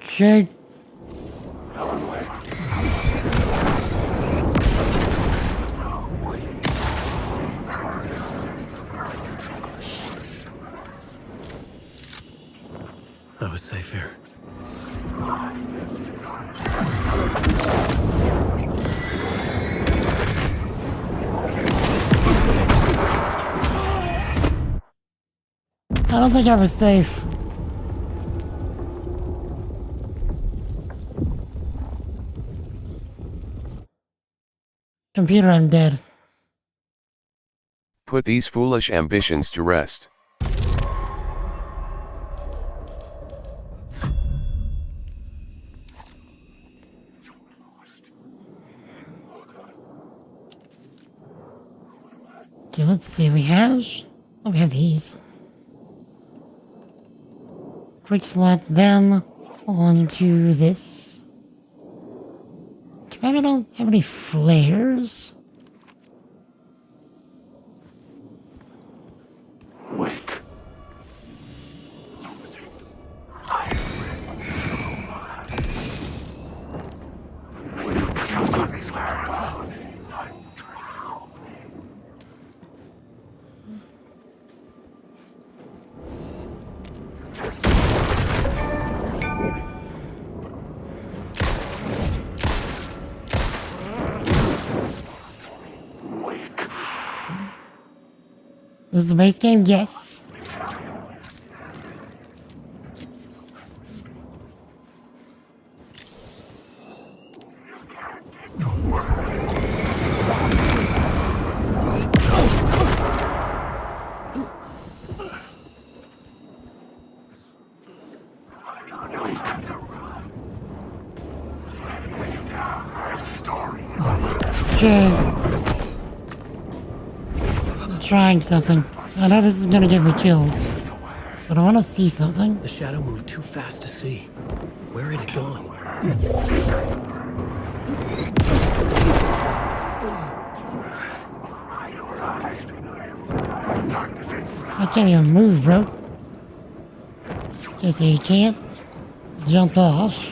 Okay. I was safe here. don't think I was safe. Computer, I'm dead. Put these foolish ambitions to rest. Okay, let's see. We have these. Quick slot them onto this. Do I don't have any flares? Wake. This is the base game? Yes. Okay. I'm trying something. I know this is gonna get me killed, but I want to see something. The shadow moved too fast to see. Where had it gone? I can't even move, bro. Okay, so you can't jump off.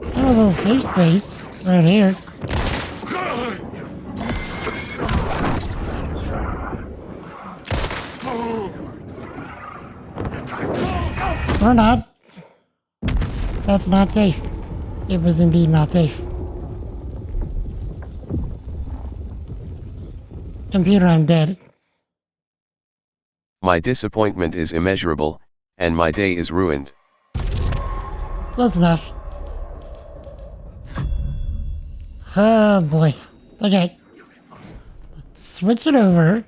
I have a little safe space right here. Or not. That's not safe. It was indeed not safe. Computer, I'm dead. My disappointment is immeasurable, and my day is ruined. Close enough. Oh boy. Okay. Let's switch it over.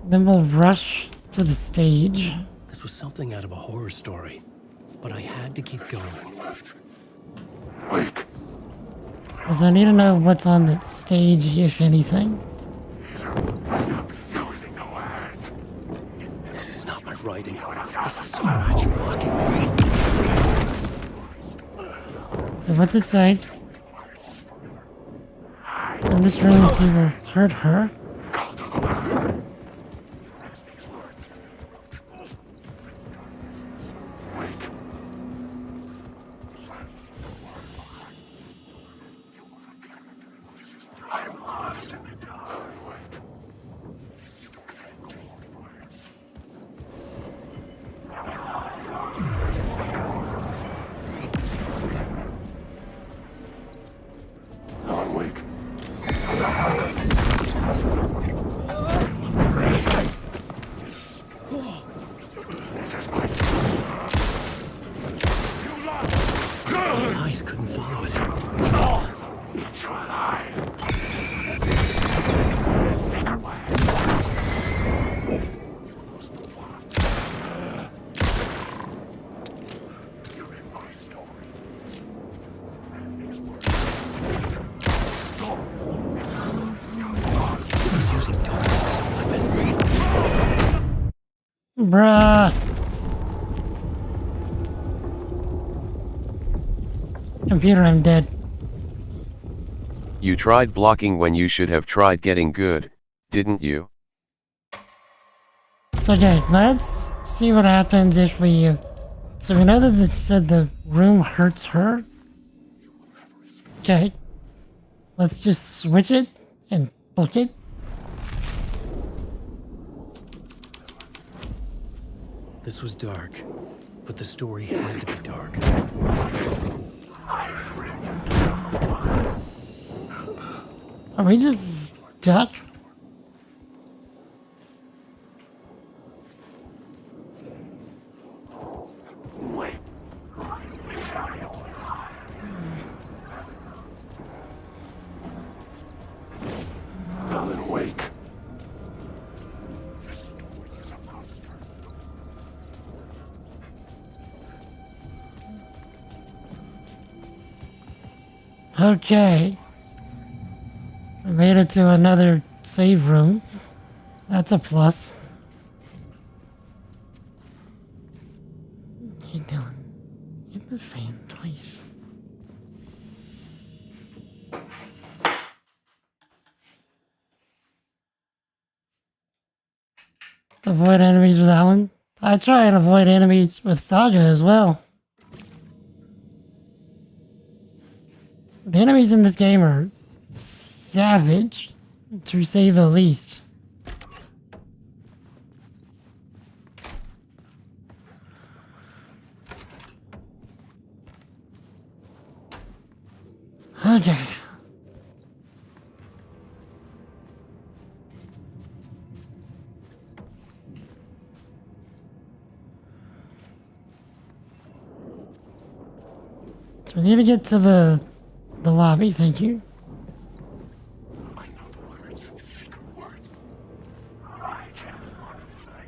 Then we'll rush to the stage. This was something out of a horror story, but I had to keep going. Because I need to know what's on the stage, if anything. This is not my writing. This is scratch blocking me. Okay, what's it say? In this room, people hurt her. My eyes couldn't follow it. He's using darkness as a weapon. Bruh. Computer, I'm dead. You tried blocking when you should have tried getting good, didn't you? Okay, let's see what happens if we... so we know that it said the room hurts her. Okay. Let's just switch it and book it. This was dark, but the story had to be dark. Are we just stuck? Wait. Come and wake. Okay. We made it to another save room. That's a plus. Hey Dylan, hit the fan twice. Avoid enemies with Alan. I try and avoid enemies with Saga as well. The enemies in this game are savage, to say the least. Okay. So we need to get to the lobby, thank you. I know the words, secret words. I can't want to say.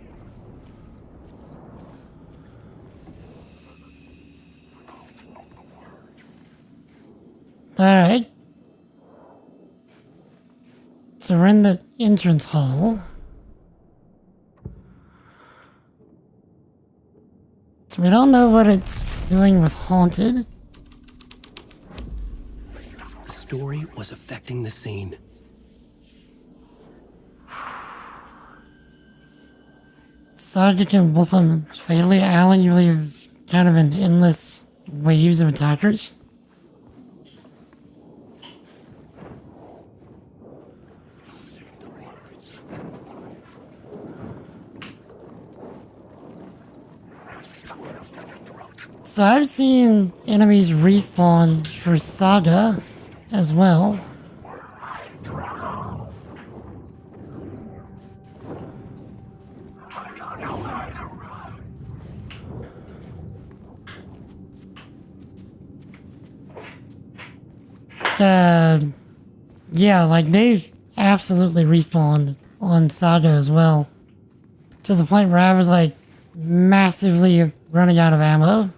Don't know the word. Alright. So we're in the entrance hall. So we don't know what it's doing with Haunted. The story was affecting the scene. Saga can whoop him fatally. Alan usually is kind of an endless waves of attackers. So I've seen enemies respawn for Saga as well. Yeah, like they've absolutely respawned on Saga as well. To the point where I was like massively running out of ammo.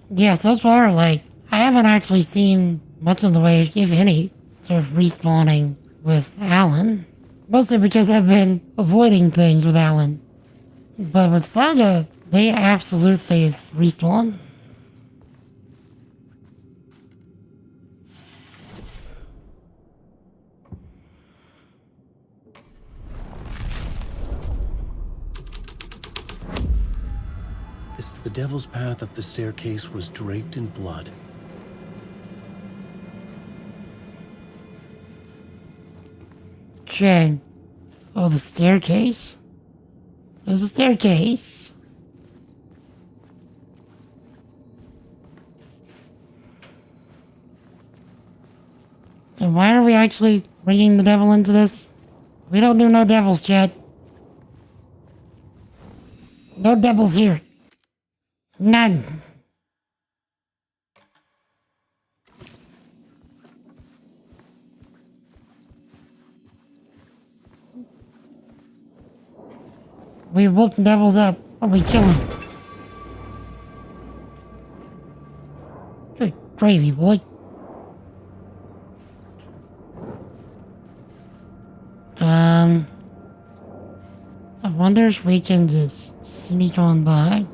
Yeah, so far, like, I haven't actually seen much of the way, if any, of respawning with Alan. Mostly because I've been avoiding things with Alan. But with Saga, they absolutely respawn. The devil's path up the staircase was draped in blood. Okay. Oh, the staircase? There's a staircase. Then why are we actually bringing the devil into this? We don't do no devils, Chad. No devils here. None. We whoop devils up, or we kill them. Good gravy, boy. I wonder if we can just sneak on by.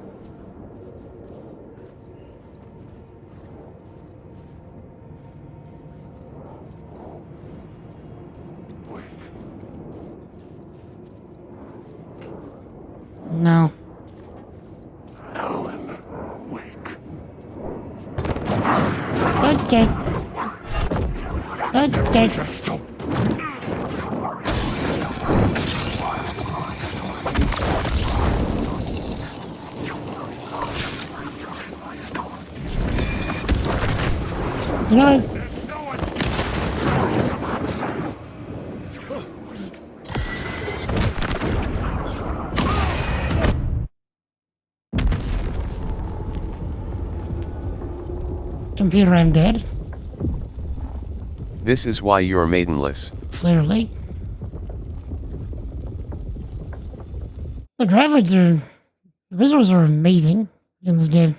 No. Alan Wake. Okay. Okay. Just don't. You know what? Computer, I'm dead. This is why you're maidenless. Clearly. The visuals are amazing in this game.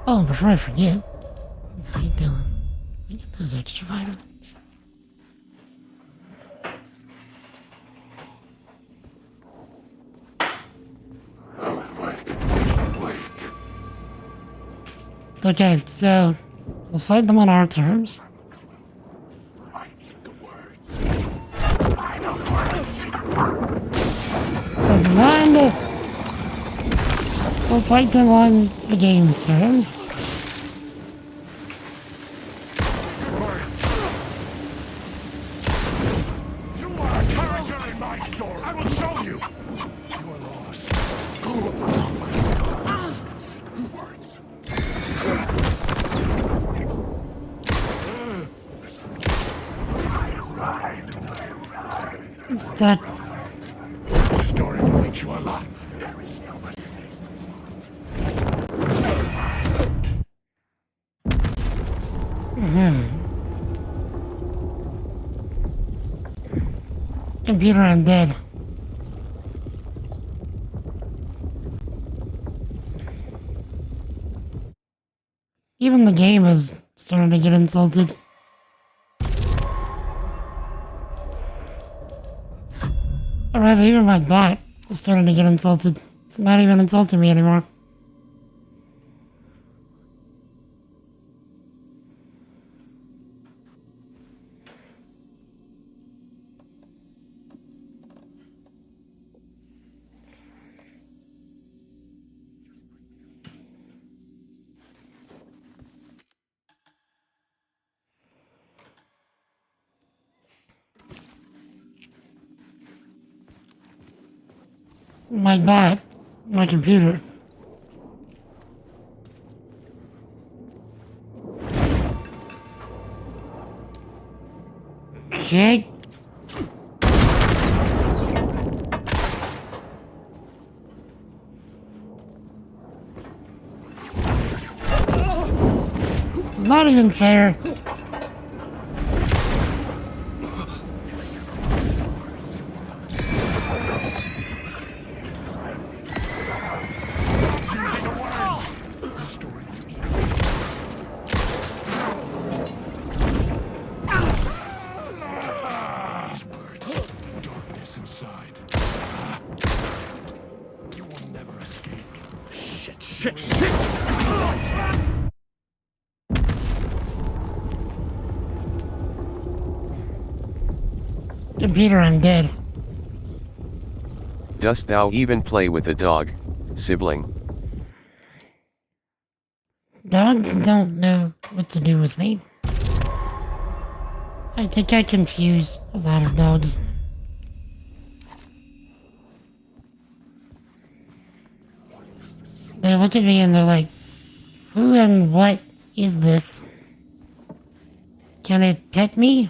Oh, before I forget, what are you doing? We get those extra vitamins. Okay, so we'll fight them on our terms. And we'll fight them on the game's terms. You are a character in my story. I will show you. You are lost. It's that. The story will make you alive. There is no Computer, I'm dead. Even the game is starting to get insulted. Or rather, even my bot is starting to get insulted. It's not even insulting me anymore. My bot, my computer. Okay. Not even fair. Computer, I'm dead. Dost thou even play with a dog, sibling? Dogs don't know what to do with me. I think I confuse a lot of dogs. They look at me and they're like, who and what is this? Can it pet me?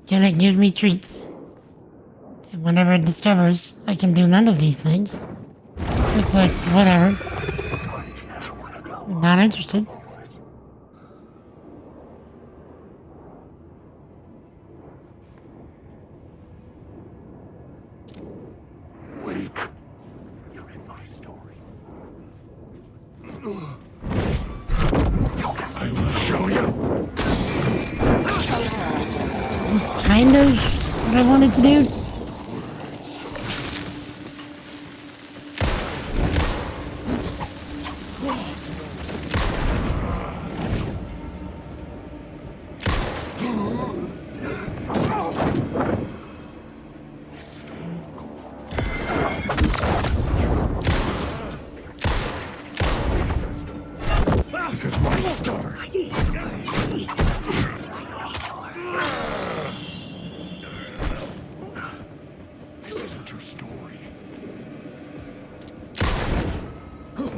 Can it give me treats? And whenever it discovers I can do none of these things, it's like, whatever. Not interested. Wake. You're in my story. I will show you. This is kind of what I wanted to do.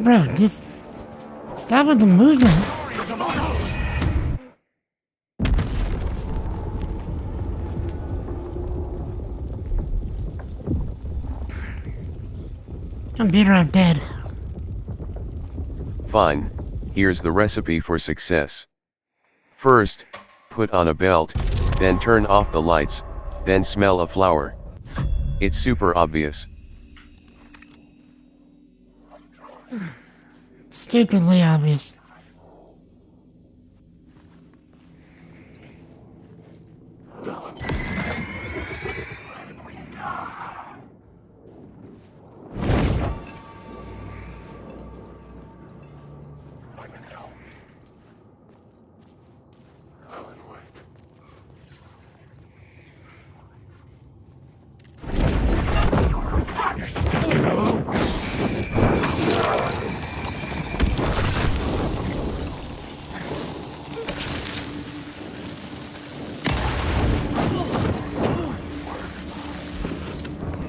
Bro, just stop with the movement. Computer, I'm dead. Fine, here's the recipe for success. First, put on a belt, then turn off the lights, then smell a flower. It's super obvious. Stupidly obvious.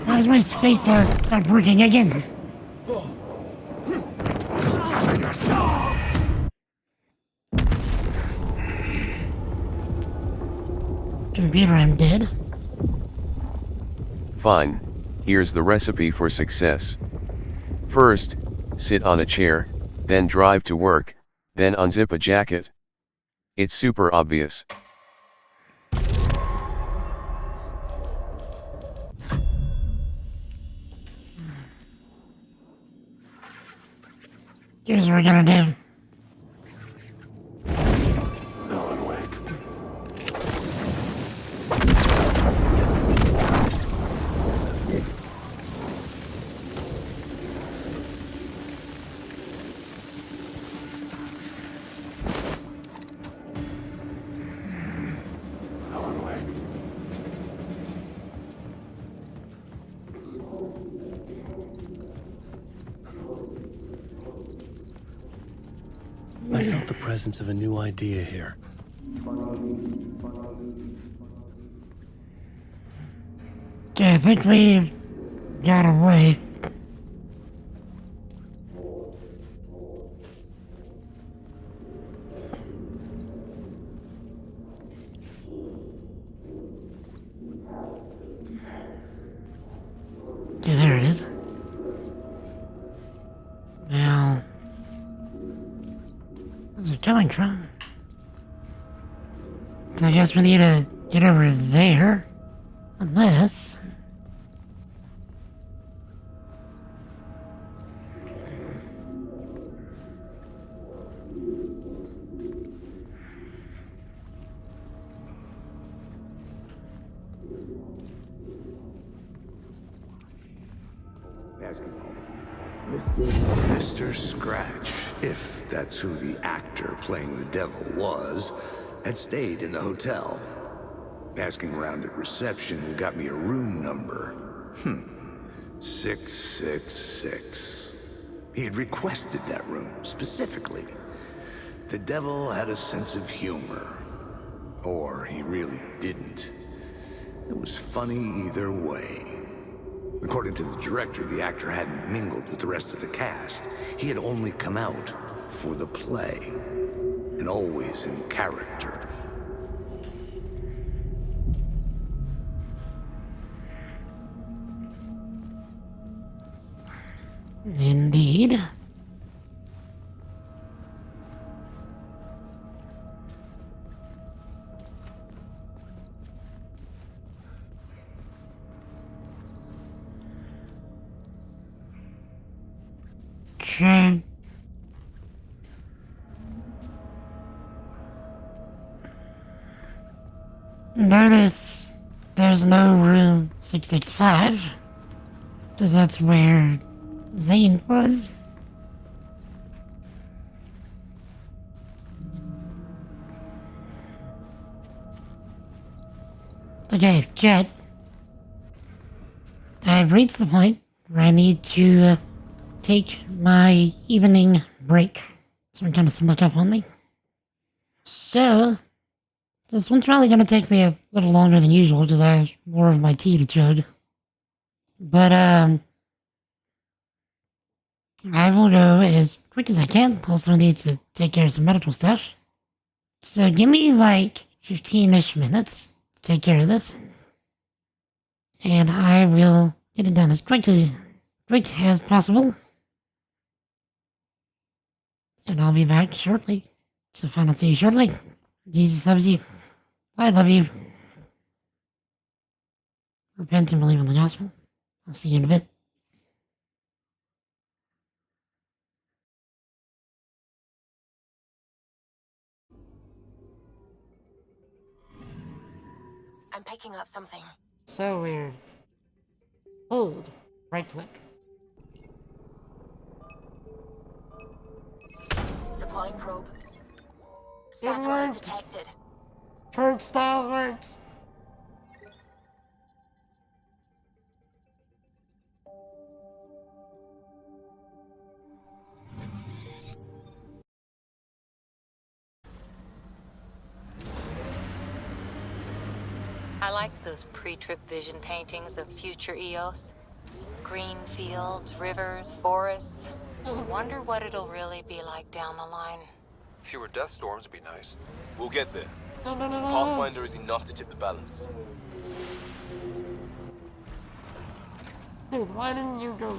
Where's my spacebar not working again? Computer, I'm dead. Fine, here's the recipe for success. First, sit on a chair, then drive to work, then unzip a jacket. It's super obvious. Here's what we're gonna do. Alan Wake. Alan Wake. I felt the presence of a new idea here. Okay, I think we got away. Okay, there it is. Now, where's it coming from? So I guess we need to get over there. Unless... Mr. Scratch, if that's who the actor playing the devil was, had stayed in the hotel. Asking around at reception got me a room number. 666. He had requested that room, specifically. The devil had a sense of humor. Or he really didn't. It was funny either way. According to the director, the actor hadn't mingled with the rest of the cast. He had only come out for the play. And always in character. Indeed. Okay. Notice there's no room 665, because that's where Zane was. Okay, Jet. I've reached the point where I need to take my evening break. Someone kind of snuck up on me. So, this one's probably going to take me a little longer than usual because I have more of my tea to chug. But, I will go as quick as I can. Also need to take care of some medical stuff. So give me like 15-ish minutes to take care of this. And I will get it done as quick as possible. And I'll be back shortly. So if I don't see you shortly, Jesus loves you. I love you. Repent and believe in the gospel. I'll see you in a bit. I'm picking up something. So weird. Hold. Right click. Deploying probe. It Satellite worked. detected. Turret style works. I liked those pre-trip vision paintings of future Eos. Green fields, rivers, forests. Wonder what it'll really be like down the line. Fewer death storms would be nice. We'll get there. No. Pathfinder is enough to tip the balance. Dude, why didn't you go?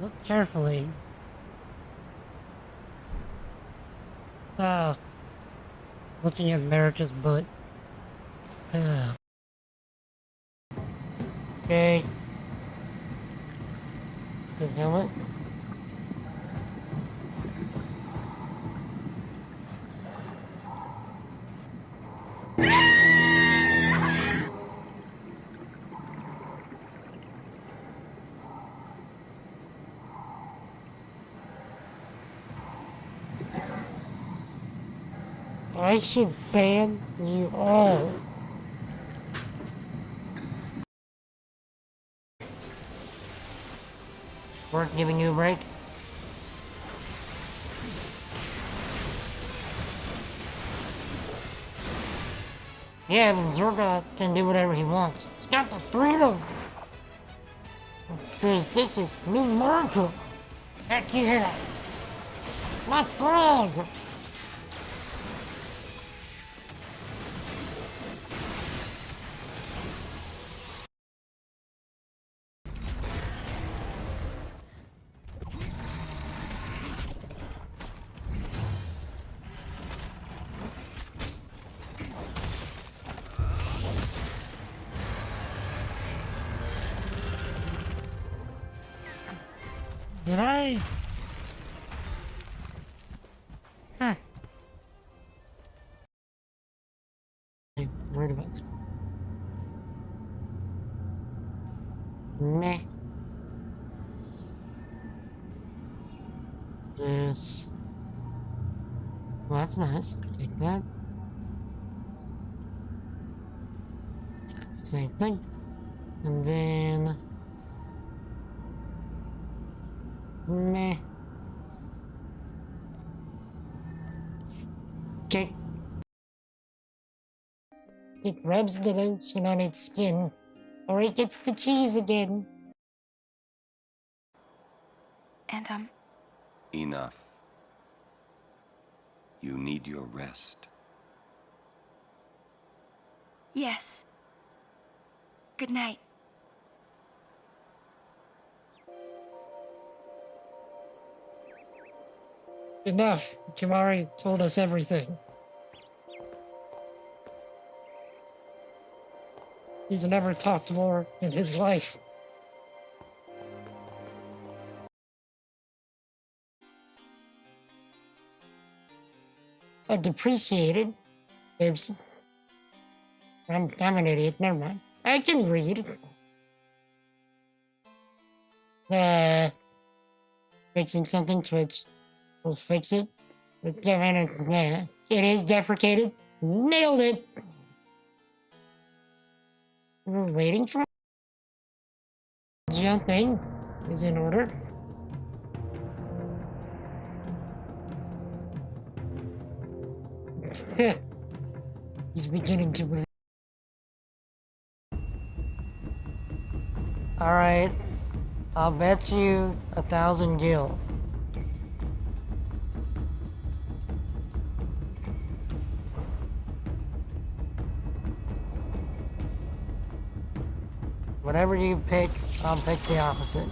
Look carefully. Looking at America's butt. Okay. His helmet. I should ban you all. Worth giving you a break? Yeah, but Zorgoth can do whatever he wants. He's got the freedom! Because this is New America! Heck yeah! My frog! Did I? Huh. I'm worried about that. Meh. This. Well, that's nice. Take that. That's the same thing. And then. Meh. Okay. It rubs the lotion on its skin, or it gets the cheese again. And, Enough. You need your rest. yes. Good night. Enough. Kimari told us everything. He's never talked more in his life. I depreciated. Oops. I'm an idiot. Never mind. I can read. Fixing something, Twitch. We'll fix it. It is deprecated. Nailed it. We're waiting for John thing is in order. He's beginning to Alright. I'll bet you 1,000 gil. Whatever you pick, I'll pick the opposite.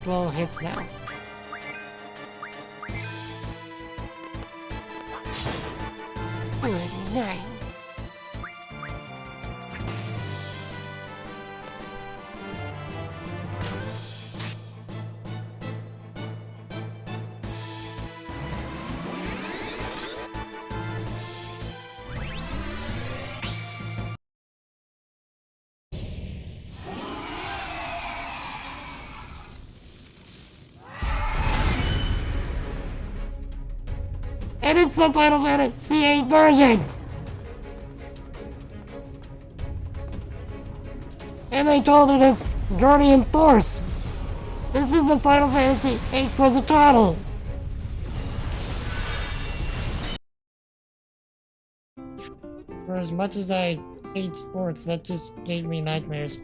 Well, hits now. Good night. And it's subtitles in it, C8 version! And they called it a Guardian Force! This is the Final Fantasy VIII Quetzalcoatl! For as much as I hate sports, that just gave me nightmares.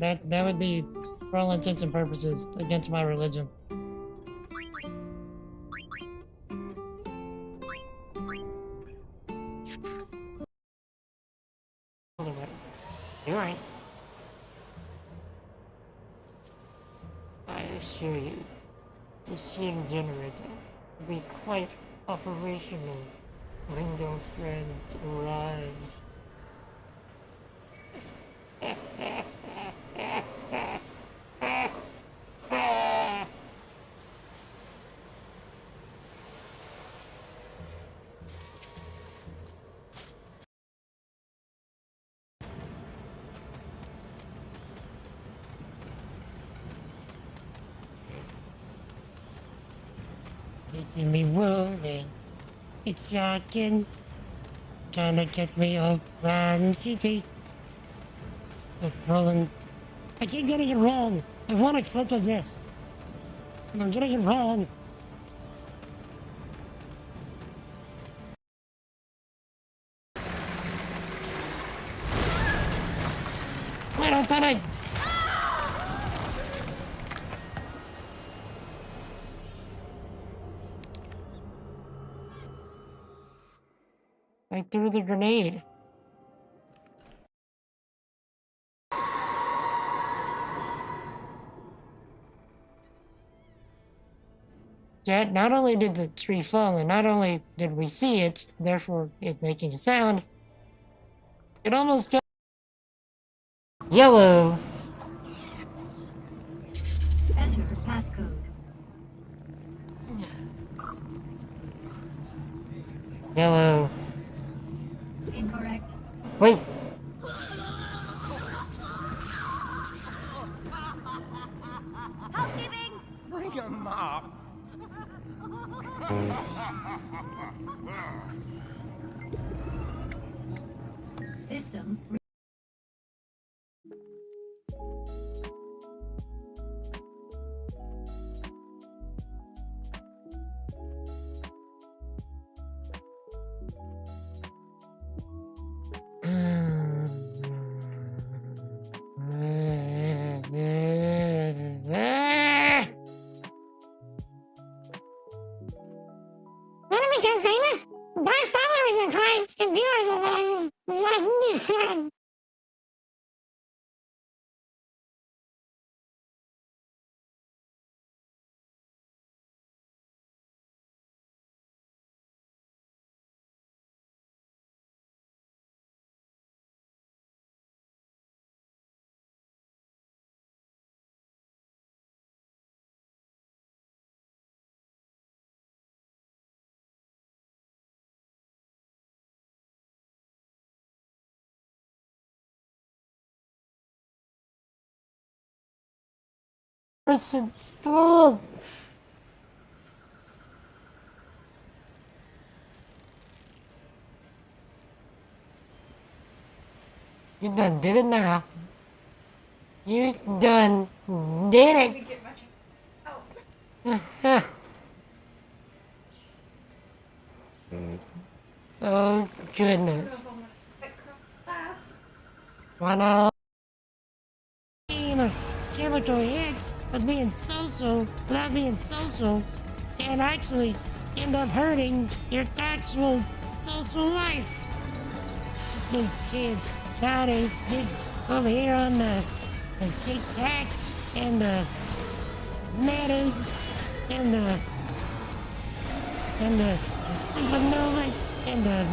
That would be, for all intents and purposes, against my religion. You're right. I assure you, the shield generator will be quite operational when your friends arrive. You see me rolling, it's shocking, trying to catch me up on CP. Rolling. I keep getting it wrong. I want to clip with this, and I'm getting it wrong. Wait, I thought I... I threw the grenade. That not only did the tree fall, and not only did we see it, therefore it making a sound, it almost got yellow. Enter passcode. Yellow. Incorrect. Wait. Housekeeping! Bring a mop. System. Want to become famous? Buy followers and crimes and viewers of that. Stop. You done did it now. You done did it. Oh goodness. Why not? Chemical hits of being social without being social and actually end up hurting your actual social life. The kids nowadays get over here on the Tic Tacs and the Metas and the Supernovas and the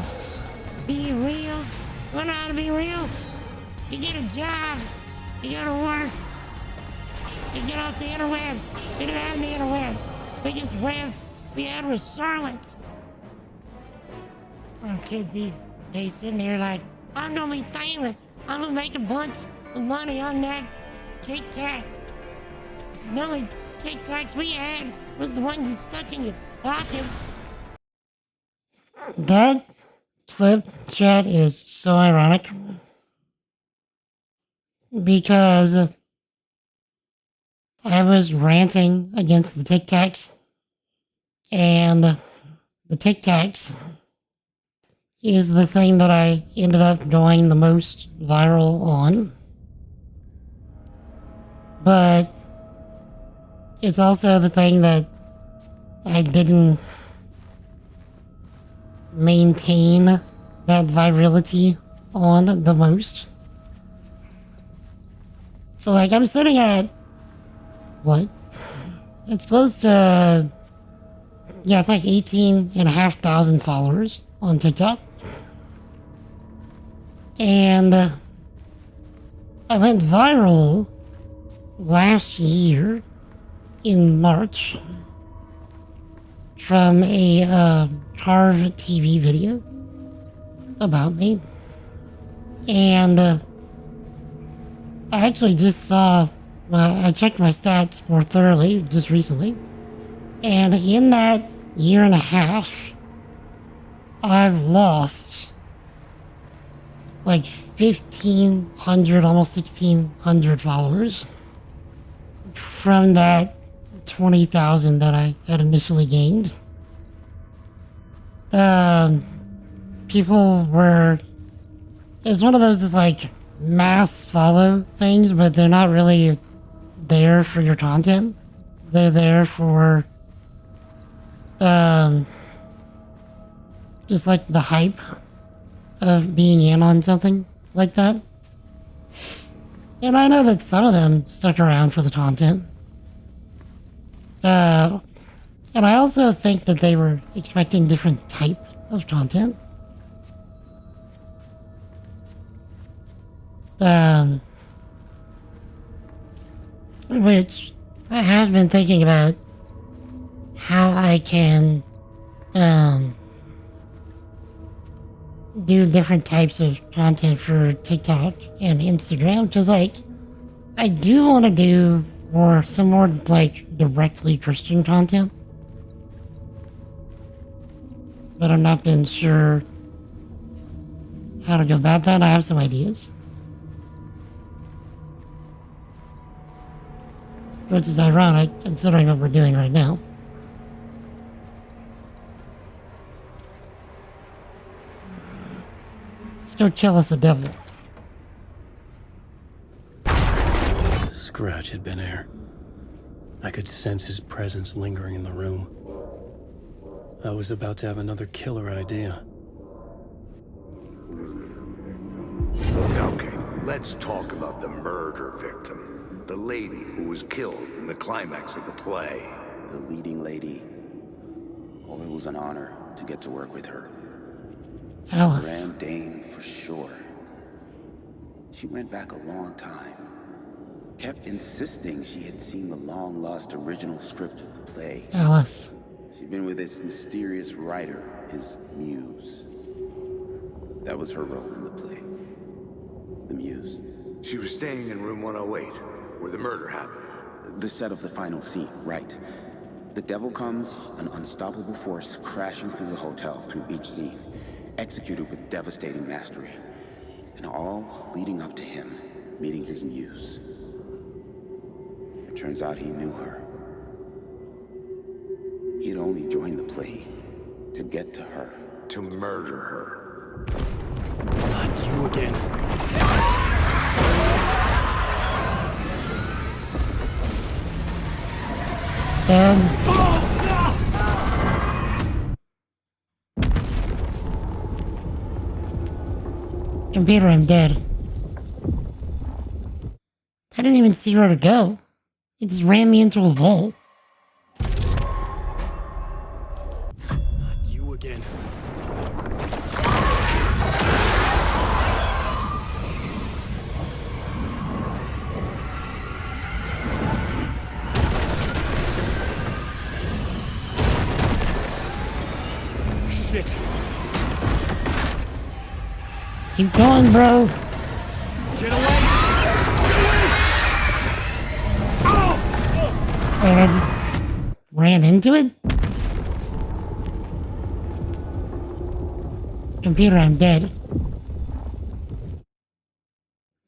Be Reals. You wanna know how to be real? You get a job, you go to work, you get off the interwebs. We didn't have the interwebs. Biggest web we had was Charlotte's. Oh, kids these days sitting here like, I'm gonna be famous. I'm gonna make a bunch of money on that Tic Tac. The only Tic Tacs we had was the one you stuck in your pocket. That clip chat is so ironic because I was ranting against the Tic Tacs, and the Tic Tacs is the thing that I ended up going the most viral on. But it's also the thing that I didn't maintain that virality on the most. So like I'm sitting at what? It's close to, yeah, it's like 18,500 followers on TikTok. And I went viral last year in March from a Carve TV video about me. And I actually just saw, I checked my stats more thoroughly just recently. And in that year and a half, I've lost like 1,500, almost 1,600 followers from that 20,000 that I had initially gained. People were, it's one of those just like mass follow things, but they're not really there for your content. They're there for just like the hype of being in on something like that. And I know that some of them stuck around for the content. And I also think that they were expecting different type of content. Which I have been thinking about how I can do different types of content for TikTok and Instagram, because like I do want to do some more like directly Christian content, but I've not been sure how to go about that. I have some ideas, which is ironic considering what we're doing right now. Let's go kill us a devil. Scratch had been here. I could sense his presence lingering in the room. I was about to have another killer idea. Okay, let's talk about the murder victim. The lady who was killed in the climax of the play. The leading lady. Oh, it was an honor to get to work with her. Alice. Grand Dame for sure. She went back a long time. Kept insisting she had seen the long-lost original script of the play. Alice. She'd been with this mysterious writer, his muse. That was her role in the play. The muse. She was staying in room 108, where the murder happened. The set of the final scene, right. The devil comes, an unstoppable force crashing through the hotel through each scene, executed with devastating mastery. And all leading up to him meeting his muse. It turns out he knew her. He'd only joined the play to get to her. To murder her. Not you again. Computer, I'm dead. I didn't even see where to go. It just ran me into a wall. Not you again. Shit. Keep going, bro. Get away! Wait, I just ran into it? Computer, I'm dead.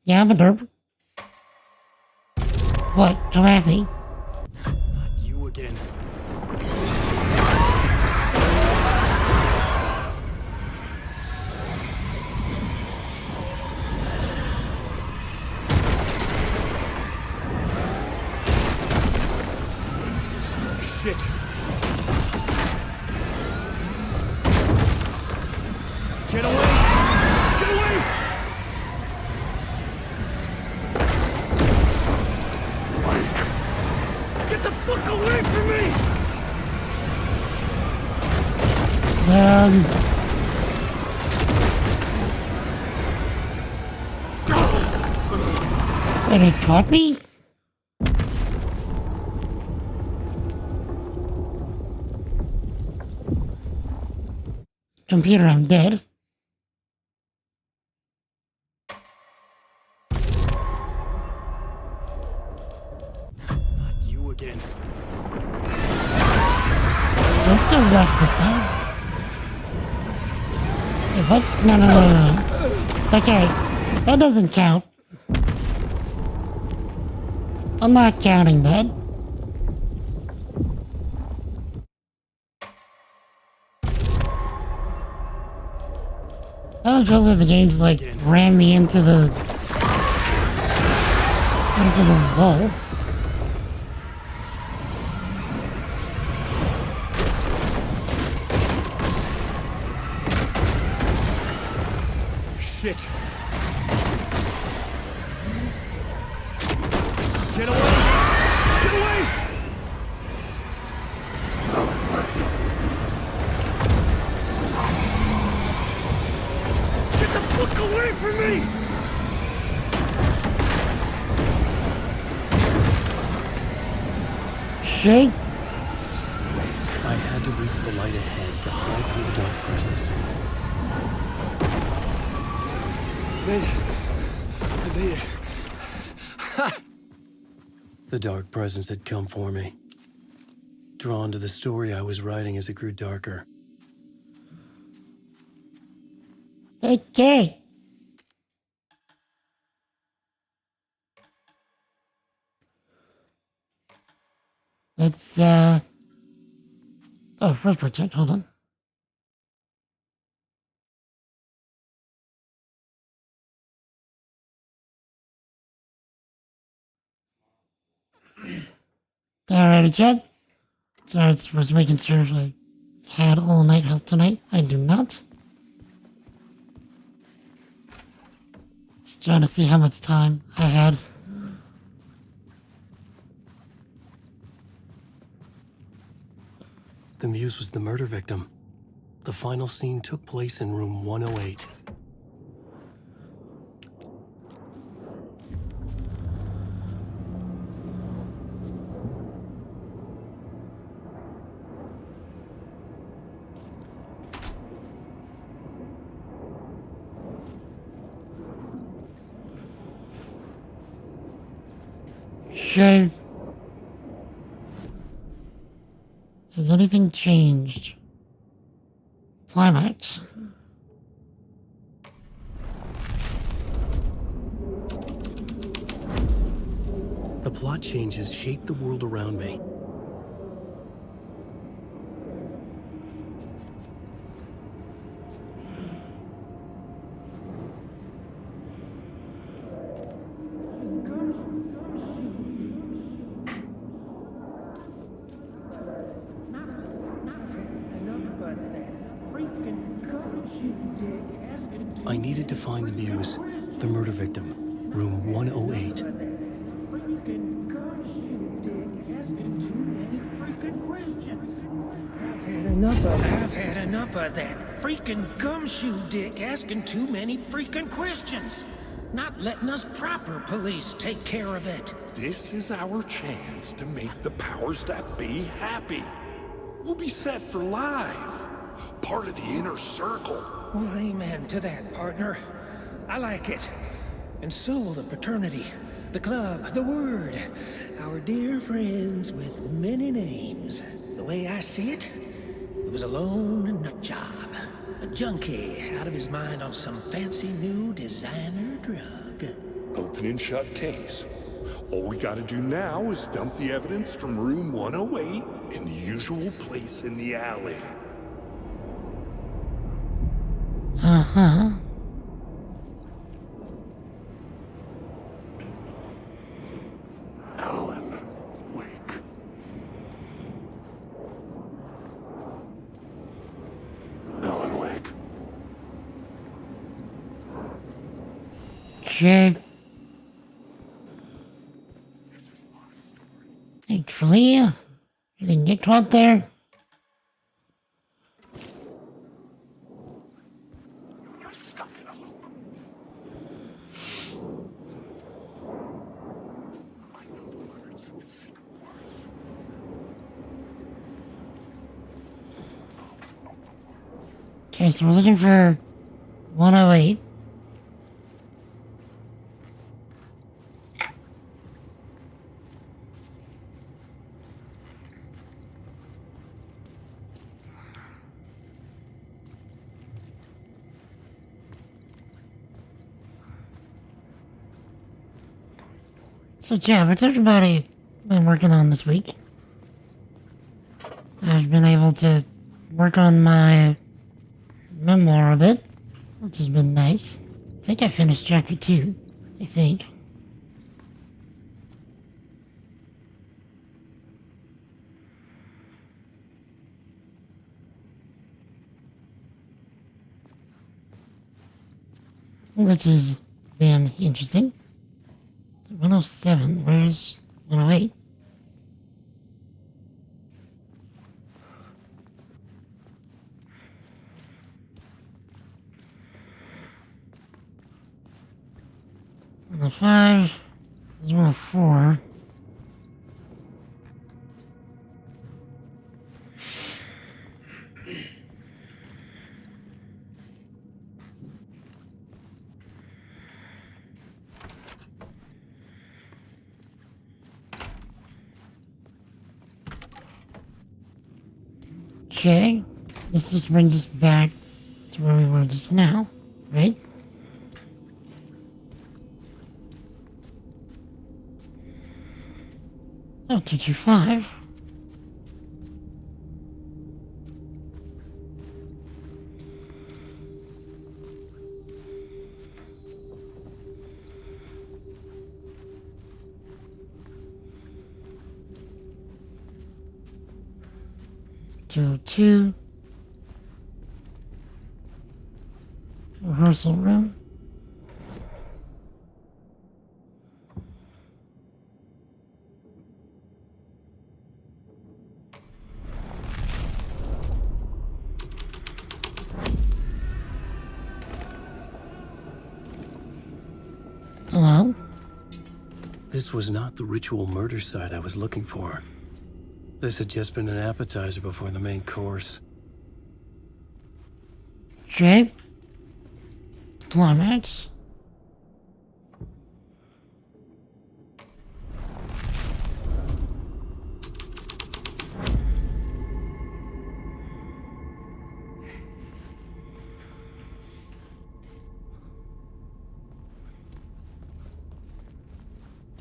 Yeah, I'm a derp. What? Come at me. Not you again. Shit. Get away! Get away! Get the fuck away from me! Wait, it caught me? Computer, I'm dead. Not you again. Let's go left this time. Wait, what? No. Okay, that doesn't count. I'm not counting that. That was really the game just like ran me into the wall. Shit. Get away! Get away! Get the fuck away from me! Shit. I had to reach the light ahead to hide from the dark presence. I made it. The dark presence had come for me. Drawn to the story I was writing as it grew darker. Okay. Let's, oh, first project, hold on. Alrighty, Chad. Sorry, I was making sure I had all night help tonight. I do not. Just trying to see how much time I had. The Muse was the murder victim. The final scene took place in room 108. So, has anything changed? Climax. The plot changes shaped the world around me. I needed to find the Muse, the murder victim, room 108. I've had enough of that freaking gumshoe dick asking too many freaking questions. Not letting us proper police take care of it. This is our chance to make the powers that be happy. We'll be set for life. Part of the inner circle. Well, amen to that, partner. I like it. And so will the fraternity, the club, the word. Our dear friends with many names. The way I see it, it was a lone nut job. A junkie out of his mind on some fancy new designer drug. Open and shut case. All we gotta do now is dump the evidence from room 108 in the usual place in the alley. Uh-huh. Alan Wake. Alan Wake. Okay. Thankfully, I didn't get caught there. You're stuck in a loop. I know the words and secret words. Okay, so we're looking for 108. So, yeah, what's everybody been working on this week? I've been able to work on my memoir a bit, which has been nice. I think I finished chapter 2, I think. Which has been interesting. 107, where's 108? On the 5, there's 104. Okay, this just brings us back to where we were just now, right? Oh, 225. Two. Rehearsal room. Hello? This was not the ritual murder site I was looking for. This had just been an appetizer before the main course. Okay. Climax.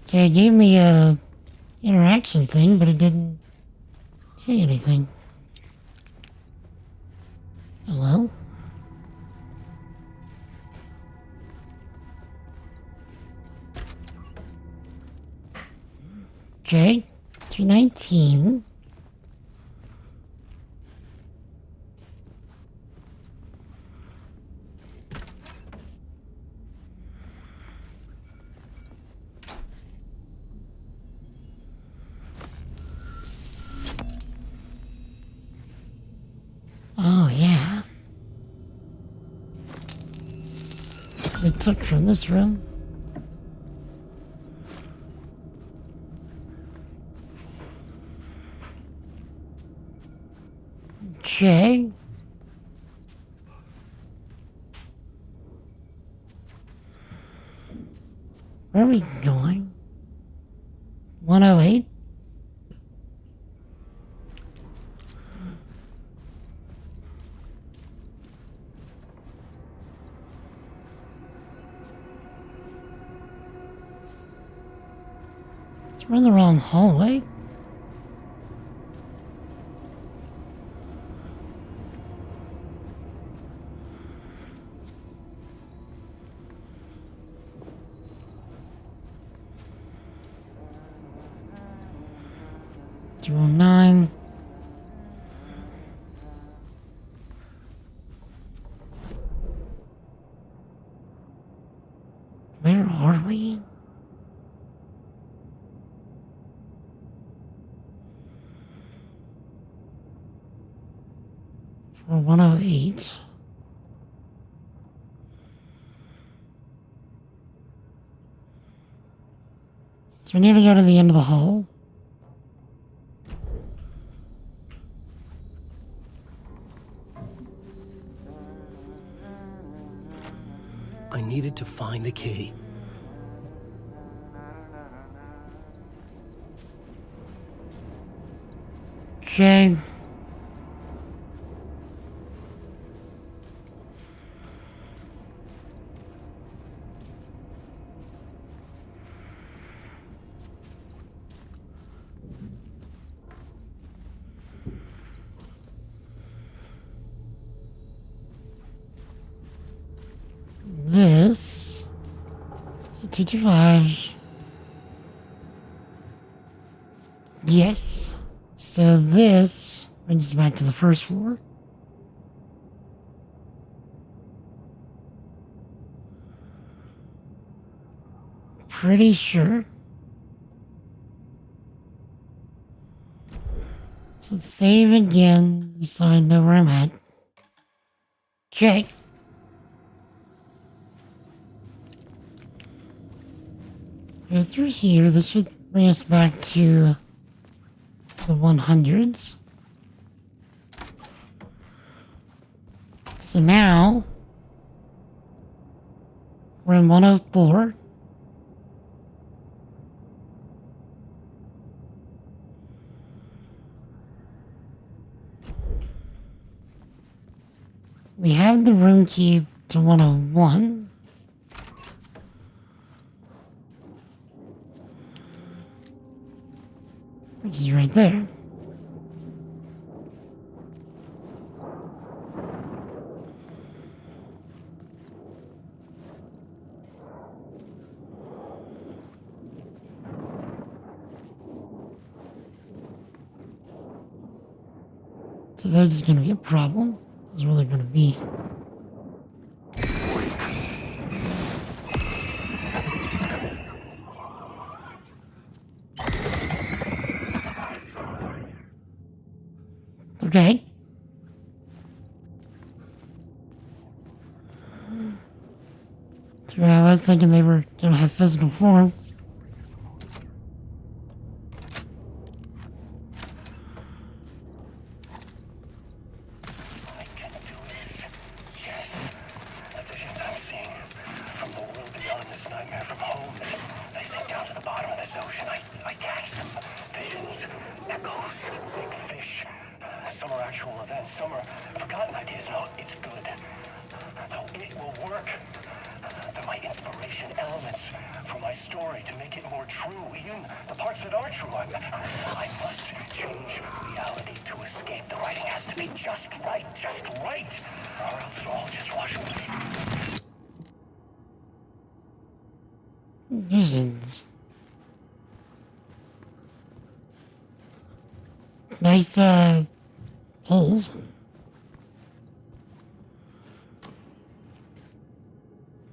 Okay, it gave me a interaction thing, but it didn't say anything. Hello? Okay, 219. Oh, yeah. They took from this room. Okay. Where are we going? 108? We're in the wrong hallway. Two 09. Where are we? For 108. So we need to go to the end of the hall. I needed to find the key. Okay. This 225. Yes. So this brings us back to the first floor. Pretty sure. So let's save again so I know where I'm at. Okay. Go through here. This should bring us back to the 100s. So now we're in 104. We have the room key to 101. Which is right there. So there's going to be a problem. There's really going to be. Okay. So I was thinking they were going to have physical form. Elements from my story in the parts that are true. I must change reality to escape. The writing has to be just right, or else it'll all just wash away. Visions. Nice, holes.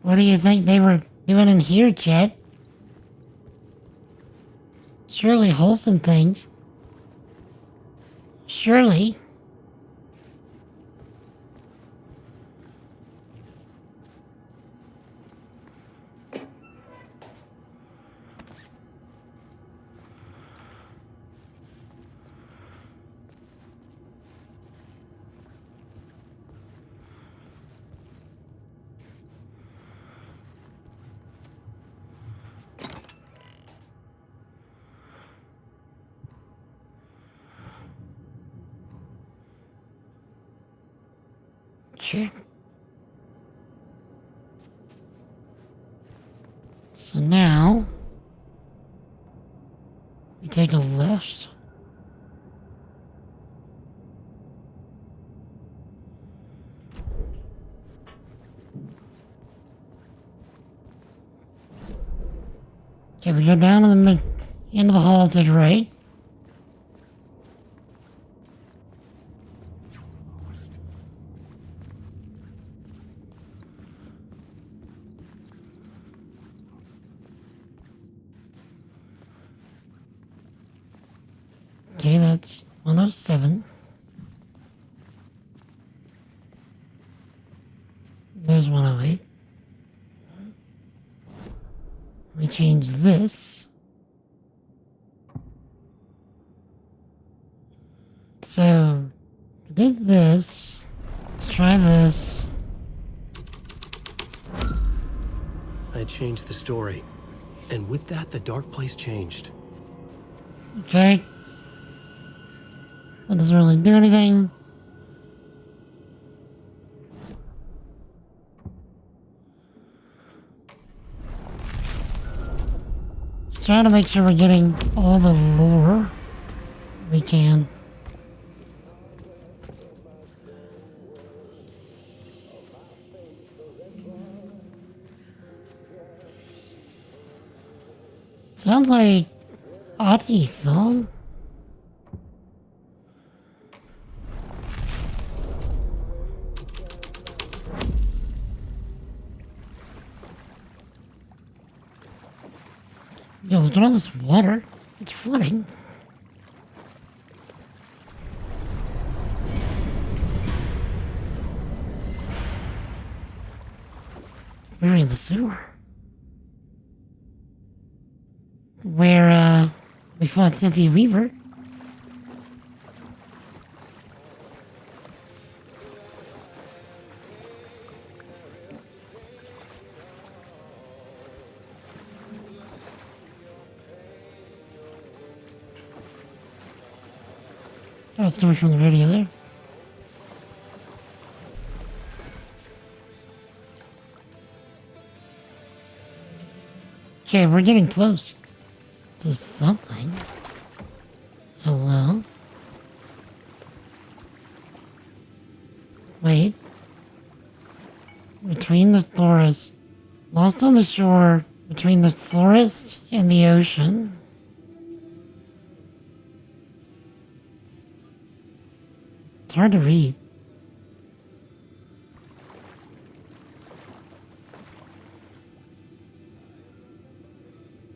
What do you think they were doing in here, Chet? Surely wholesome things. Surely. Sure. So now we take a left. Okay, we go down to the end of the hall to the right. Okay, that's 107. There's 108. We change this. So, to get this, let's try this. I changed the story. And with that, the dark place changed. Okay. That doesn't really do anything. Let's try to make sure we're getting all the lore we can. Sounds like Ati's song. Yo, look at all this water. It's flooding. We're in the sewer. Where, we fought Cynthia Weaver. Oh, it's coming from the radio there. Okay, we're getting close to something. Hello? Wait. Between the forest. Lost on the shore, between the forest and the ocean. It's hard to read.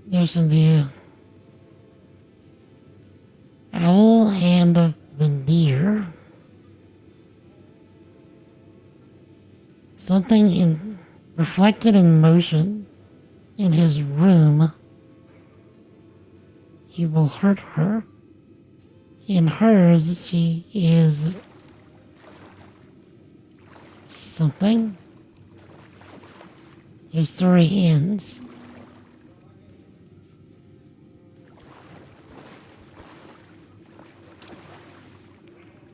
There's the owl and the deer. Something reflected in motion in his room. He will hurt her. In hers, she is something. His story ends.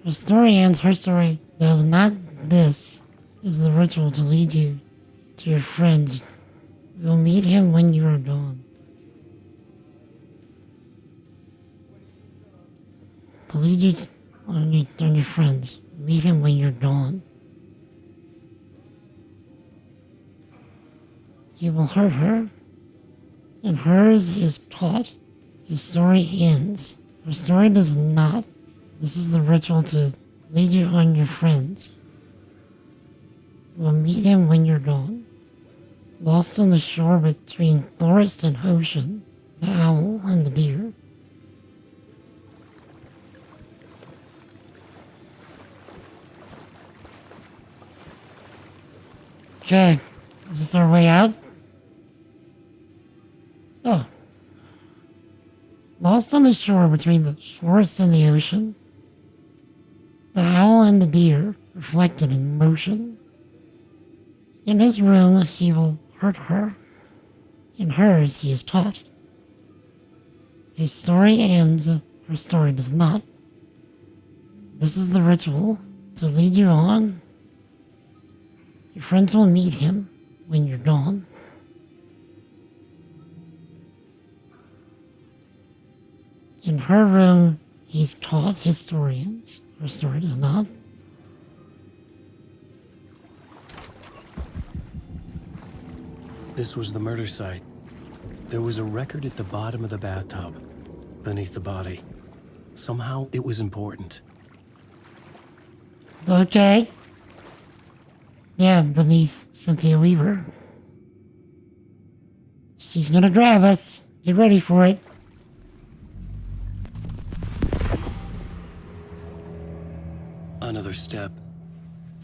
The story ends, her story does not. This is the ritual to lead you to your friends. You'll meet him when you are gone. to lead you on your friends. Meet him when you're gone. He will hurt her, and hers is taught. His story ends. Her story does not. This is the ritual to lead you on your friends. You will meet him when you're gone. Lost on the shore between forest and ocean, the owl and the deer. Okay, is this our way out? Oh. Lost on the shore between the forest and the ocean, the owl and the deer reflected in motion. In his room he will hurt her. In hers he is taught. His story ends, her story does not. This is the ritual to lead you on. Your friends will meet him when you're gone. In her room, he's taught historians. Her story does not. This was the murder site. There was a record at the bottom of the bathtub, beneath the body. Somehow it was important. Okay. Yeah, beneath Cynthia Weaver. She's gonna grab us. Get ready for it. Another step.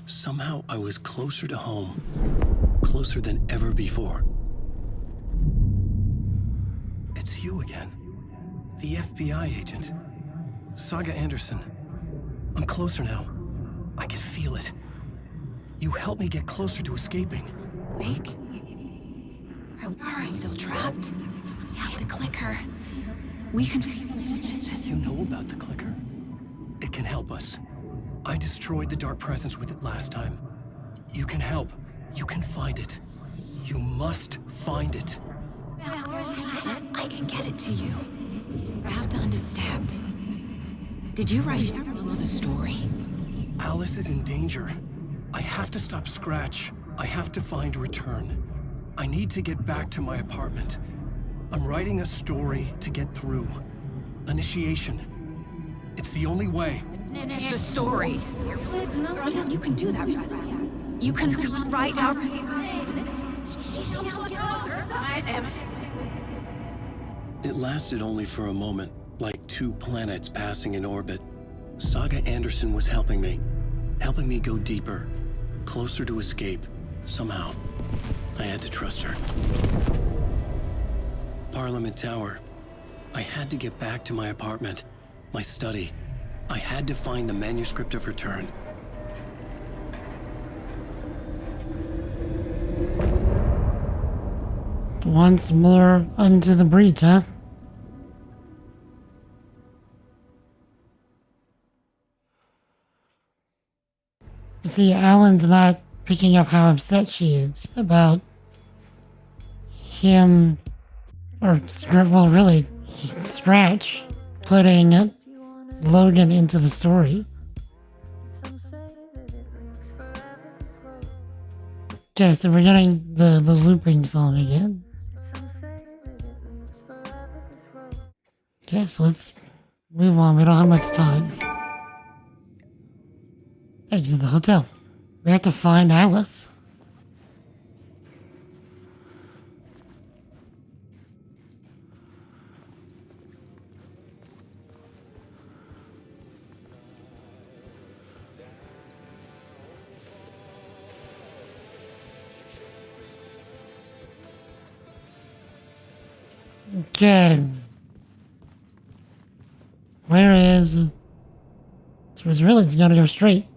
Somehow I was closer to home. Closer than ever before. It's you again. The FBI agent. Saga Anderson. I'm closer now. I can feel it. You helped me get closer to escaping. Wake? Are we still trapped? We have the clicker. We can... You know about the clicker? It can help us. I destroyed the dark presence with it last time. You can help. You can find it. You must find it. I can get it to you. I have to understand. Did you write the story? Alice is in danger. I have to stop Scratch. I have to find Return. I need to get back to my apartment. I'm writing a story to get through. Initiation. It's the only way. The story. You can do that. You can write out... It lasted only for a moment, like two planets passing in orbit. Saga Anderson was helping me go deeper, closer to escape, somehow. I had to trust her. Parliament Tower. I had to get back to my apartment, my study. I had to find the manuscript of Return. Once more unto the breach, huh? See, Alan's not picking up how upset she is about him, or, well, really, Scratch, putting Logan into the story. Okay, so we're getting the looping song again. Okay, so let's move on. We don't have much time. Exit the hotel. We have to find Alice. Okay. Where is it? So it's really just gotta go straight.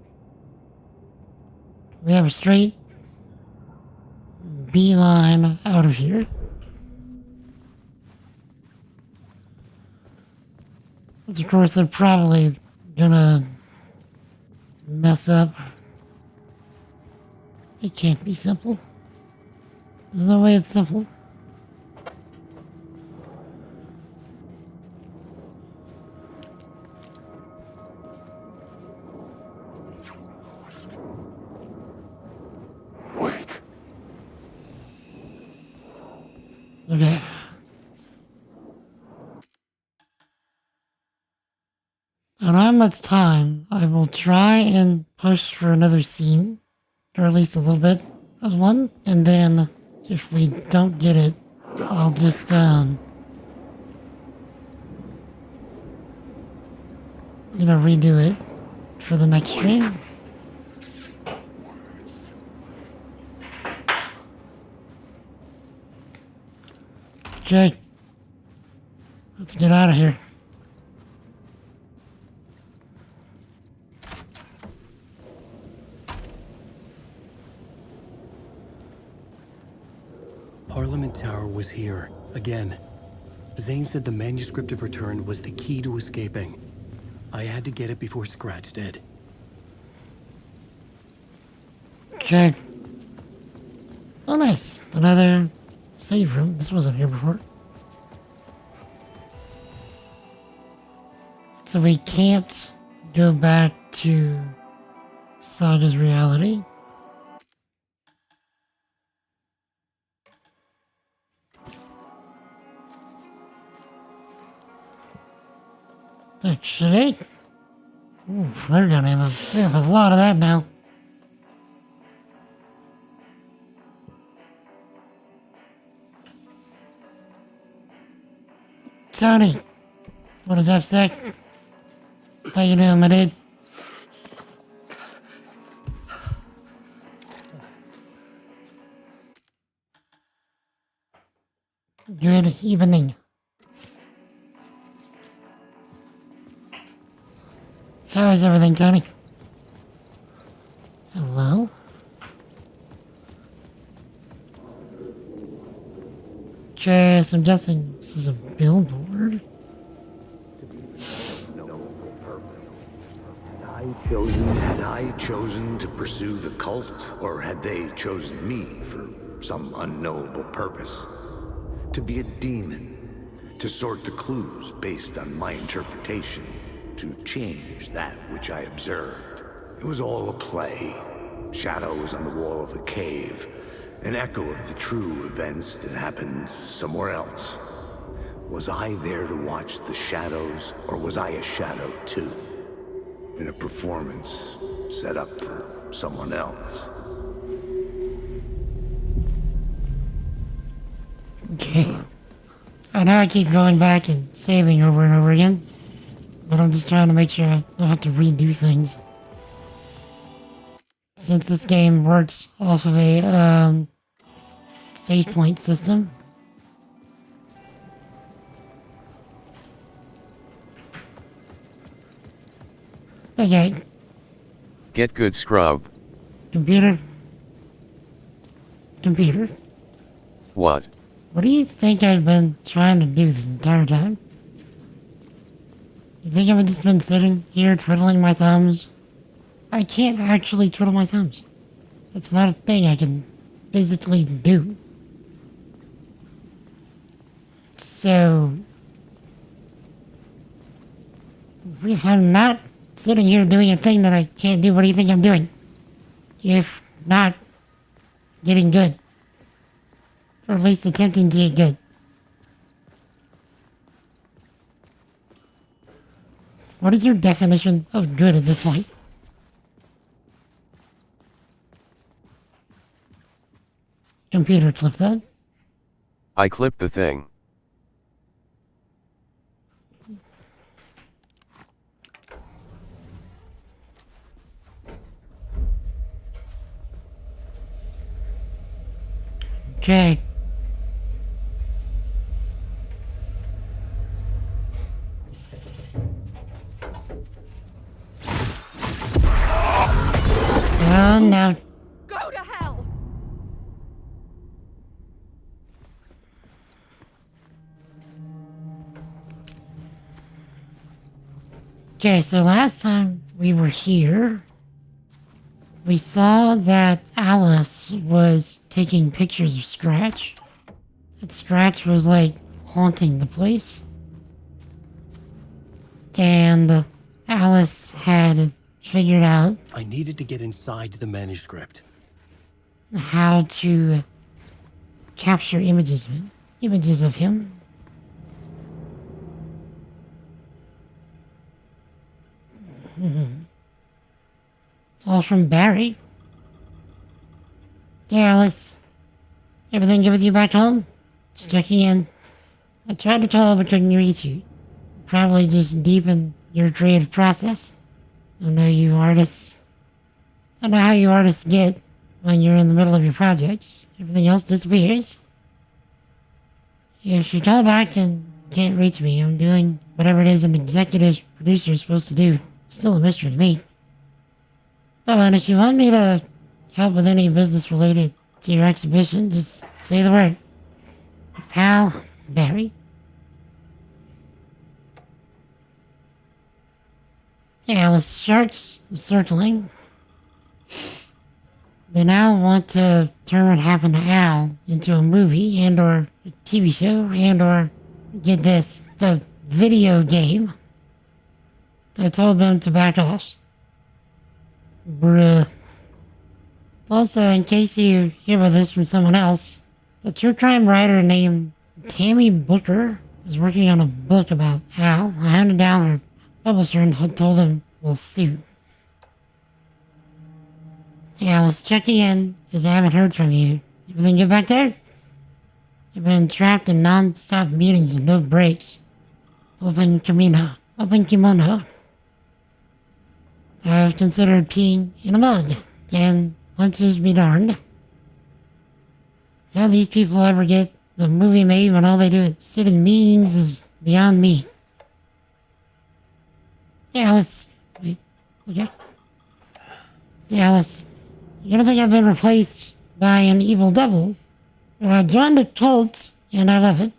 We have a straight beeline out of here. Which of course they're probably gonna mess up. It can't be simple. There's no way it's simple. Okay. I don't have much time. I will try and push for another scene, or at least a little bit of one, and then if we don't get it, I'll just redo it for the next stream. Okay. Let's get out of here. Parliament Tower was here, again. Zane said the manuscript of return was the key to escaping. I had to get it before Scratch did. Okay. Oh, nice. Another save room. This wasn't here before. So we can't go back to Saga's reality. Actually, ooh, flare gun ammo. We have a lot of that now. Tony, what is up, sir? How you doing, my dude? Good evening. How is everything, Tony? Hello? Yes, I'm guessing this is a billboard. Had I chosen to pursue the cult, or had they chosen me for some unknowable purpose? To be a demon, to sort the clues based on my interpretation, to change that which I observed. It was all a play. Shadows on the wall of the cave, an echo of the true events that happened somewhere else. Was I there to watch the shadows, or was I a shadow too? In a performance set up for someone else. Okay. I know I keep going back and saving over and over again, but I'm just trying to make sure I don't have to redo things. Since this game works off of a save point system. Okay. Get good, scrub. Computer. What? What do you think I've been trying to do this entire time? You think I've just been sitting here twiddling my thumbs? I can't actually twiddle my thumbs. It's not a thing I can physically do. So, if I'm not sitting here doing a thing that I can't do, what do you think I'm doing? If not getting good. Or at least attempting to get good. What is your definition of good at this point? Computer, clip that. I clipped the thing. Okay. Oh, no. Go to hell! Okay, so last time we were here, we saw that Alice was taking pictures of Scratch. That Scratch was like haunting the place. And Alice had figured out I needed to get inside the manuscript. how to capture images of it. images of him. It's all from Barry. Yeah, Alice. Everything good with you back home? Just checking in. I tried to call but couldn't reach you. Probably just deep in your creative process. I know you artists. I know how you artists get when you're in the middle of your projects. Everything else disappears. If you call back and can't reach me, I'm doing whatever it is an executive producer is supposed to do. Still a mystery to me. Oh, and if you want me to help with any business related to your exhibition, just say the word. Pal, Barry. Yeah, the sharks circling. They now want to turn what happened to Al into a movie and or a TV show and or, get this, the video game. I told them to back off. Bruh. Also, in case you hear about this from someone else, a true crime writer named Tammy Booker is working on a book about Al. I handed down her publisher and told him we'll sue. Yeah, I was checking in because I haven't heard from you. Everything good back there? I've been trapped in non-stop meetings with no breaks. Open kimono. I've considered peeing in a mug, and lunches be darned. How these people ever get the movie made when all they do is sit in meetings is beyond me. Yeah, let's... Wait, okay. Yeah, let's... You don't think I've been replaced by an evil devil? Well, I joined a cult, and I love it.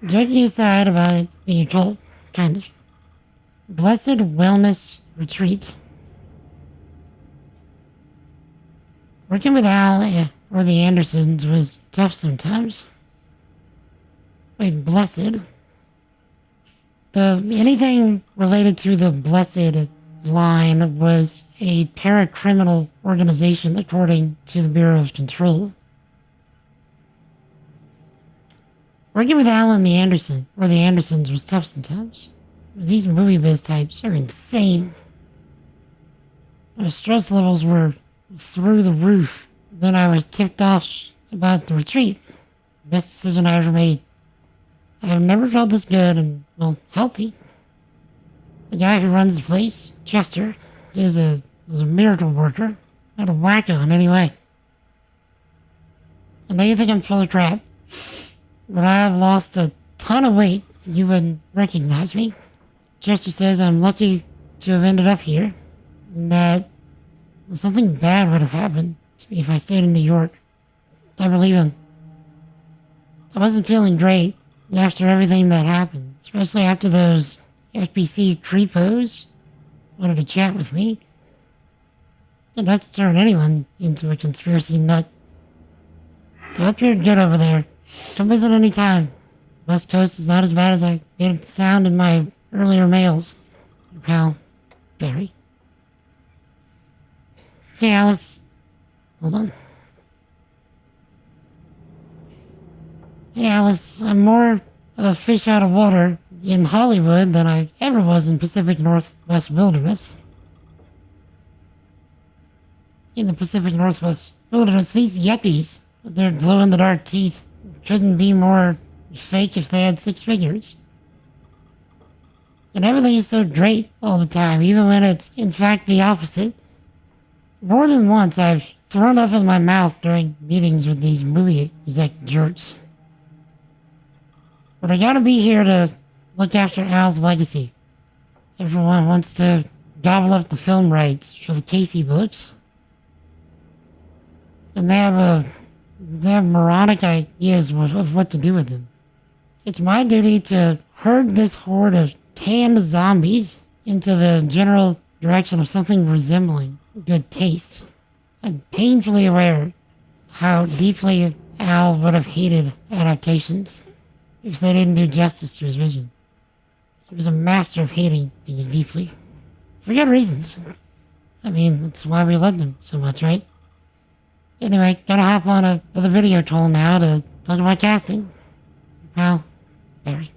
Joking aside about it being a cult, kind of. Blessed Wellness Retreat. Working with Al or the Andersons was tough sometimes. Wait, Blessed? Anything related to the Blessed line was a paracriminal organization according to the Bureau of Control. Working with Al and the Andersons was tough sometimes. These movie biz types are insane. My stress levels were through the roof. Then I was tipped off about the retreat. Best decision I ever made. I've never felt this good and, well, healthy. The guy who runs the place, Chester, is a miracle worker. Not a wacko in any way. I know you think I'm full of crap, but I've lost a ton of weight. You wouldn't recognize me. Chester says I'm lucky to have ended up here, and that something bad would have happened to me if I stayed in New York. I believe him. I wasn't feeling great after everything that happened, especially after those FBC creepos wanted to chat with me. Didn't have to turn anyone into a conspiracy nut. I hope you're good over there. Come visit any time. West Coast is not as bad as I made it sound in my earlier mails. Your pal, Barry. Hey, Alice. Hold on. Hey, Alice. I'm more of a fish out of water in Hollywood than I ever was in Pacific Northwest Wilderness. In the Pacific Northwest Wilderness, these yuppies with their glow-in-the-dark teeth couldn't be more fake if they had 6 figures. And everything is so great all the time, even when it's in fact the opposite. More than once I've thrown up in my mouth during meetings with these movie exec jerks. But I gotta be here to look after Al's legacy. Everyone wants to gobble up the film rights for the Casey books. And they have moronic ideas of what to do with them. It's my duty to herd this horde of tanned zombies into the general direction of something resembling good taste. I'm painfully aware how deeply Al would have hated adaptations if they didn't do justice to his vision. He was a master of hating things deeply. For good reasons. I mean, that's why we loved him so much, right? Anyway, gotta hop on the video toll now to talk about casting. Well, Barry.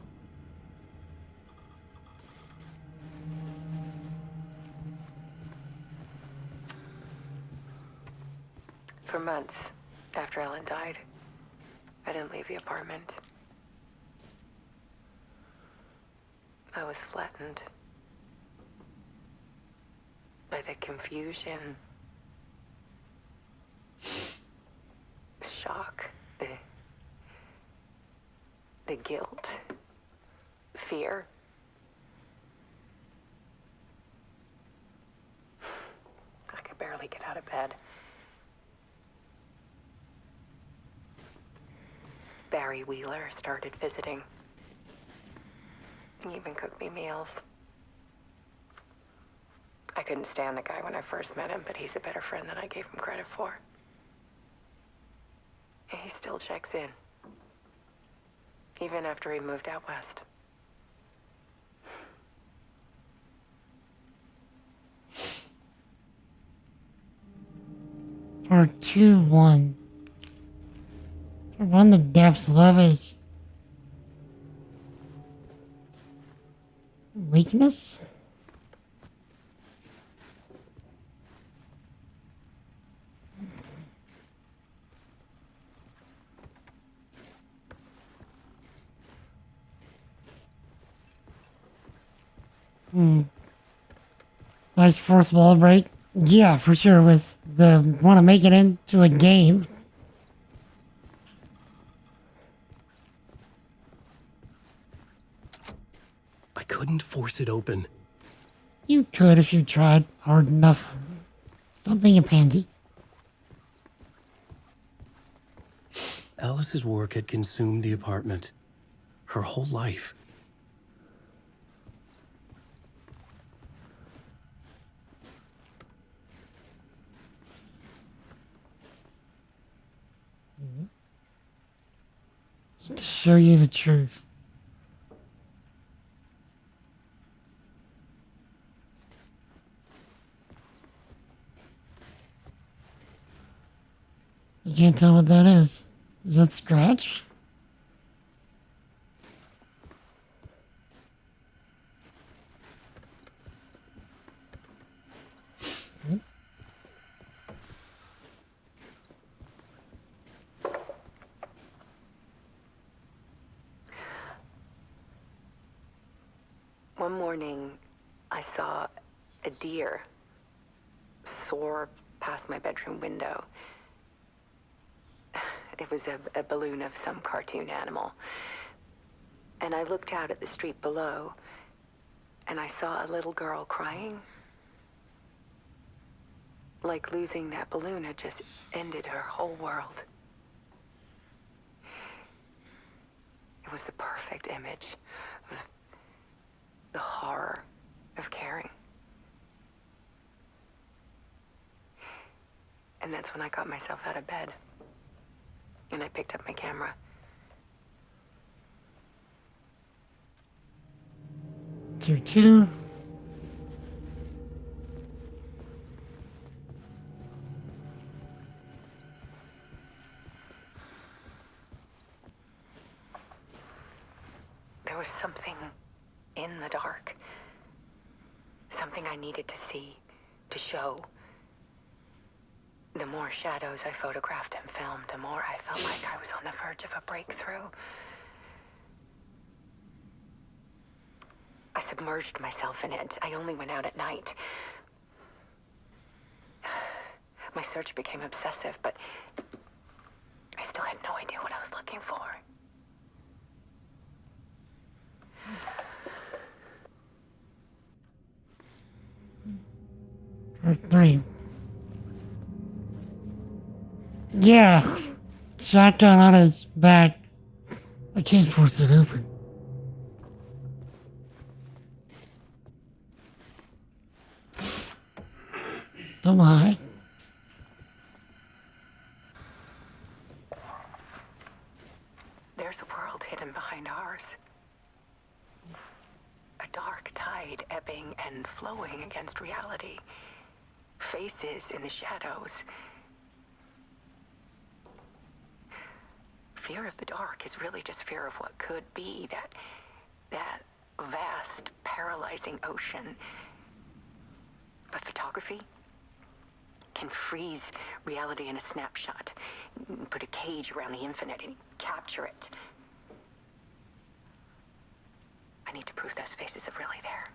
For months after Ellen died, I didn't leave the apartment. I was flattened by the confusion, the shock, the guilt, fear. I could barely get out of bed. Barry Wheeler started visiting. He even cooked me meals. I couldn't stand the guy when I first met him, but he's a better friend than I gave him credit for. And he still checks in. Even after he moved out west. Or 2-1. Run the depths love is weakness? Nice force wall break. Yeah, for sure, with the want to make it into a game. I couldn't force it open. You could if you tried hard enough. Stop being a pansy. Alice's work had consumed the apartment. Her whole life. To show you the truth. You can't tell what that is. Is that scratch? One morning, I saw a deer soar past my bedroom window. It was a balloon of some cartoon animal. And I looked out at the street below, and I saw a little girl crying. Like losing that balloon had just ended her whole world. It was the perfect image of the horror of caring. And that's when I got myself out of bed. And I picked up my camera. Two. There was something in the dark. Something I needed to see, to show. The more shadows I photographed and filmed, the more I felt like I was on the verge of a breakthrough. I submerged myself in it. I only went out at night. My search became obsessive, but I still had no idea what I was looking for. Or 3. Yeah. Shotgun on his back. I can't force it open. Don't lie. There's a world hidden behind ours. A dark tide ebbing and flowing against reality. Faces in the shadows. fear of the dark is really just fear of what could be, that vast, paralyzing ocean. But photography can freeze reality in a snapshot, put a cage around the infinite and capture it. I need to prove those faces are really there.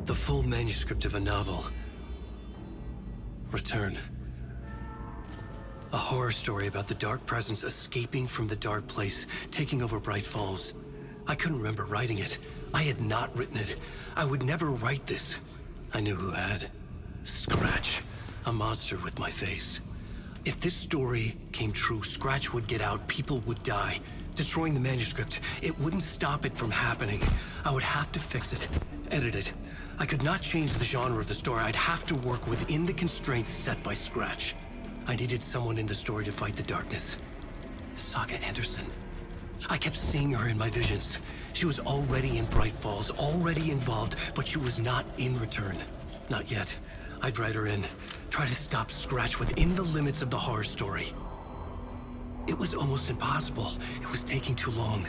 The full manuscript of a novel. Return. A horror story about the dark presence escaping from the dark place, taking over Bright Falls. I couldn't remember writing it. I had not written it. I would never write this. I knew who had. Scratch. A monster with my face. If this story came true, Scratch would get out, people would die. Destroying the manuscript, it wouldn't stop it from happening. I would have to fix it, edit it. I could not change the genre of the story. I'd have to work within the constraints set by Scratch. I needed someone in the story to fight the darkness. Saga Anderson. I kept seeing her in my visions. She was already in Bright Falls, already involved, but she was not in Return. Not yet. I'd write her in, try to stop Scratch within the limits of the horror story. It was almost impossible. It was taking too long.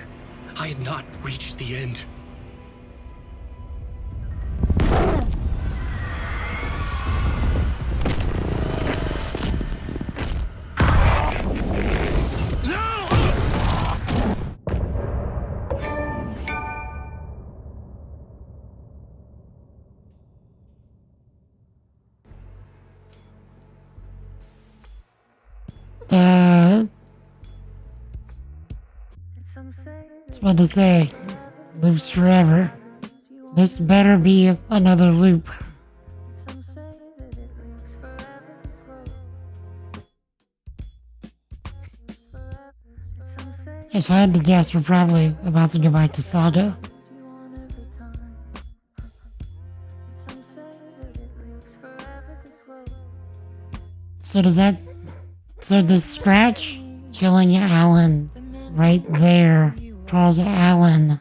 I had not reached the end. It's what to say. Loops forever. This better be another loop. If I had to guess, we're probably about to go back to Saga. So does Scratch killing Alan right there cause Alan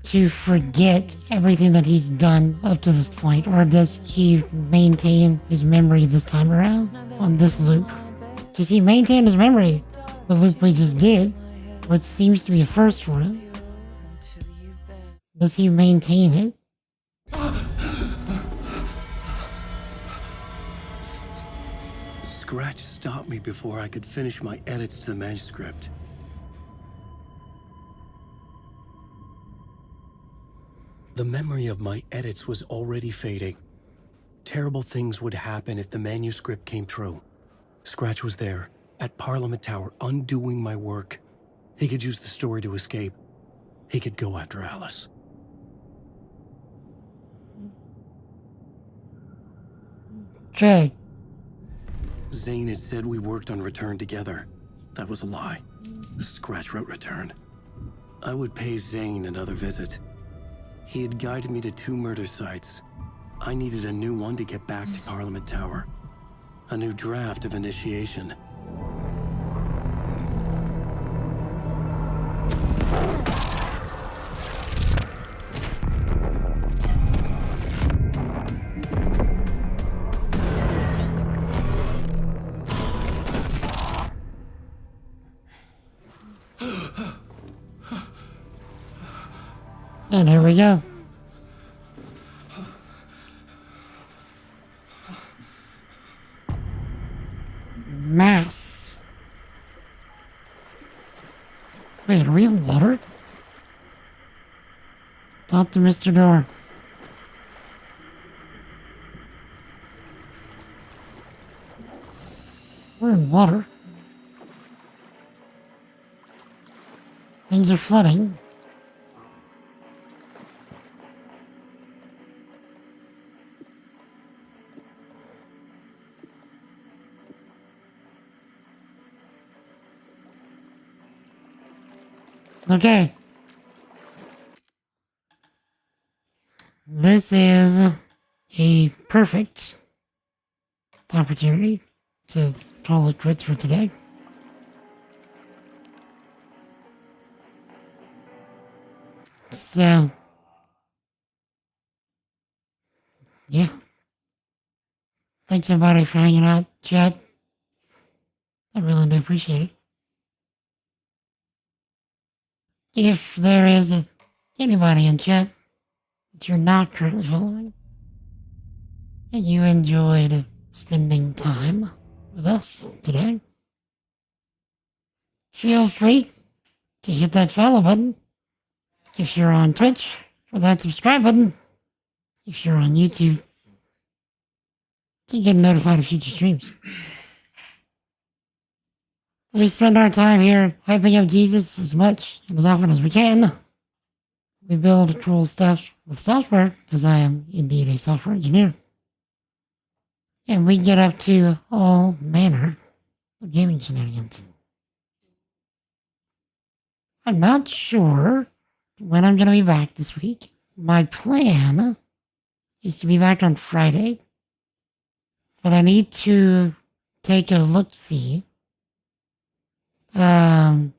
to forget everything that he's done up to this point? Or does he maintain his memory this time around on this loop? Because he maintained his memory, the loop we just did, which seems to be a first for him. Does he maintain it? Scratch stopped me before I could finish my edits to the manuscript. The memory of my edits was already fading. Terrible things would happen if the manuscript came true. Scratch was there, at Parliament Tower, undoing my work. He could use the story to escape. He could go after Alice. Okay. Zane had said we worked on Return together. That was a lie. Scratch wrote Return. I would pay Zane another visit. He had guided me to 2 murder sites. I needed a new one to get back to Parliament Tower. A new draft of initiation. And here we go. Mass. Wait, are we in water? Talk to Mr. Door. We're in water. Things are flooding. Okay. This is a perfect opportunity to call it quits for today. So, yeah. Thanks everybody for hanging out, chat. I really do appreciate it. If there is anybody in chat that you're not currently following, and you enjoyed spending time with us today, feel free to hit that follow button if you're on Twitch, or that subscribe button if you're on YouTube, to get notified of future streams. We spend our time here hyping up Jesus as much and as often as we can. We build cool stuff with software, because I am indeed a software engineer. And we get up to all manner of gaming shenanigans. I'm not sure when I'm going to be back this week. My plan is to be back on Friday, but I need to take a look-see. And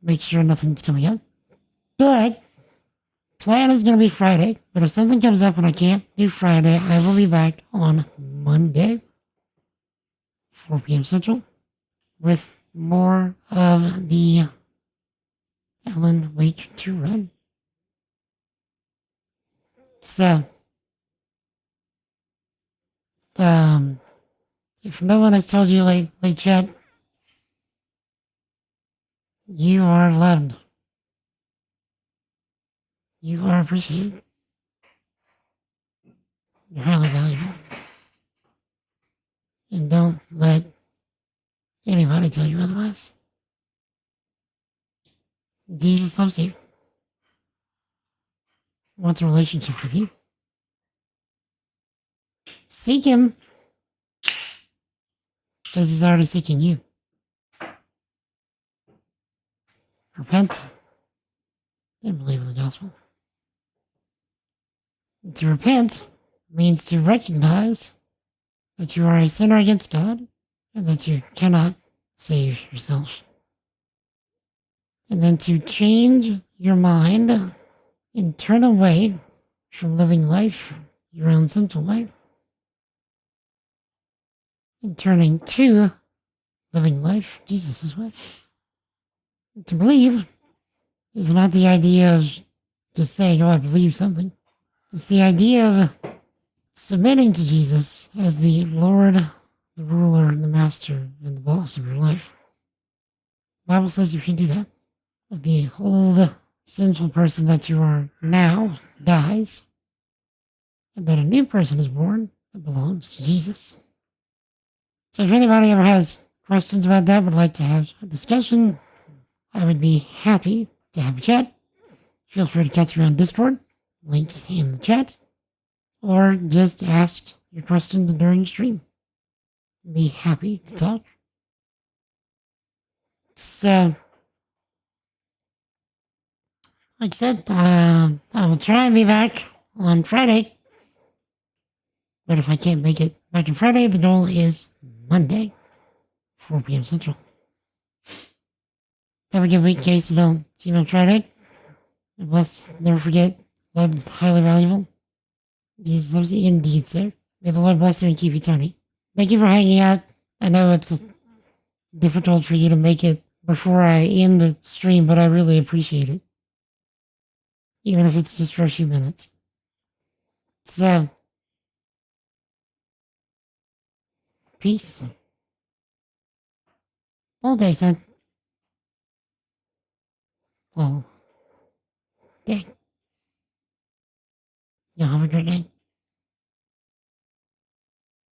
make sure nothing's coming up. But plan is going to be Friday, but if something comes up and I can't do Friday, I will be back on Monday, 4 p.m. Central, with more of the Alan Wake 2 run. So, if no one has told you lately, chat, you are loved. You are appreciated. You're highly valuable. And don't let anybody tell you otherwise. Jesus loves you. Wants a relationship with you. Seek him, because he's already seeking you. Repent and believe in the gospel. To repent means to recognize that you are a sinner against God and that you cannot save yourself. And then to change your mind and turn away from living life your own sinful way and turning to living life Jesus' way. To believe is not the idea of just saying, oh, I believe something. It's the idea of submitting to Jesus as the Lord, the ruler, the master, and the boss of your life. The Bible says if you do that, that the old sinful person that you are now dies, and that a new person is born that belongs to Jesus. So if anybody ever has questions about that, would like to have a discussion, I would be happy to have a chat. Feel free to catch me on Discord. Links in the chat. Or just ask your questions during the stream. Be happy to talk. So, like I said, I will try and be back on Friday. But if I can't make it back on Friday, the goal is Monday, 4 p.m. Central. Have a good week, in case you don't see me on Friday. God bless, never forget, love is highly valuable. Jesus loves you indeed, sir. May the Lord bless you and keep you, Tony. Thank you for hanging out. I know it's difficult for you to make it before I end the stream, but I really appreciate it. Even if it's just for a few minutes. So, peace. All day, son. Well, yeah. Y'all have a great night.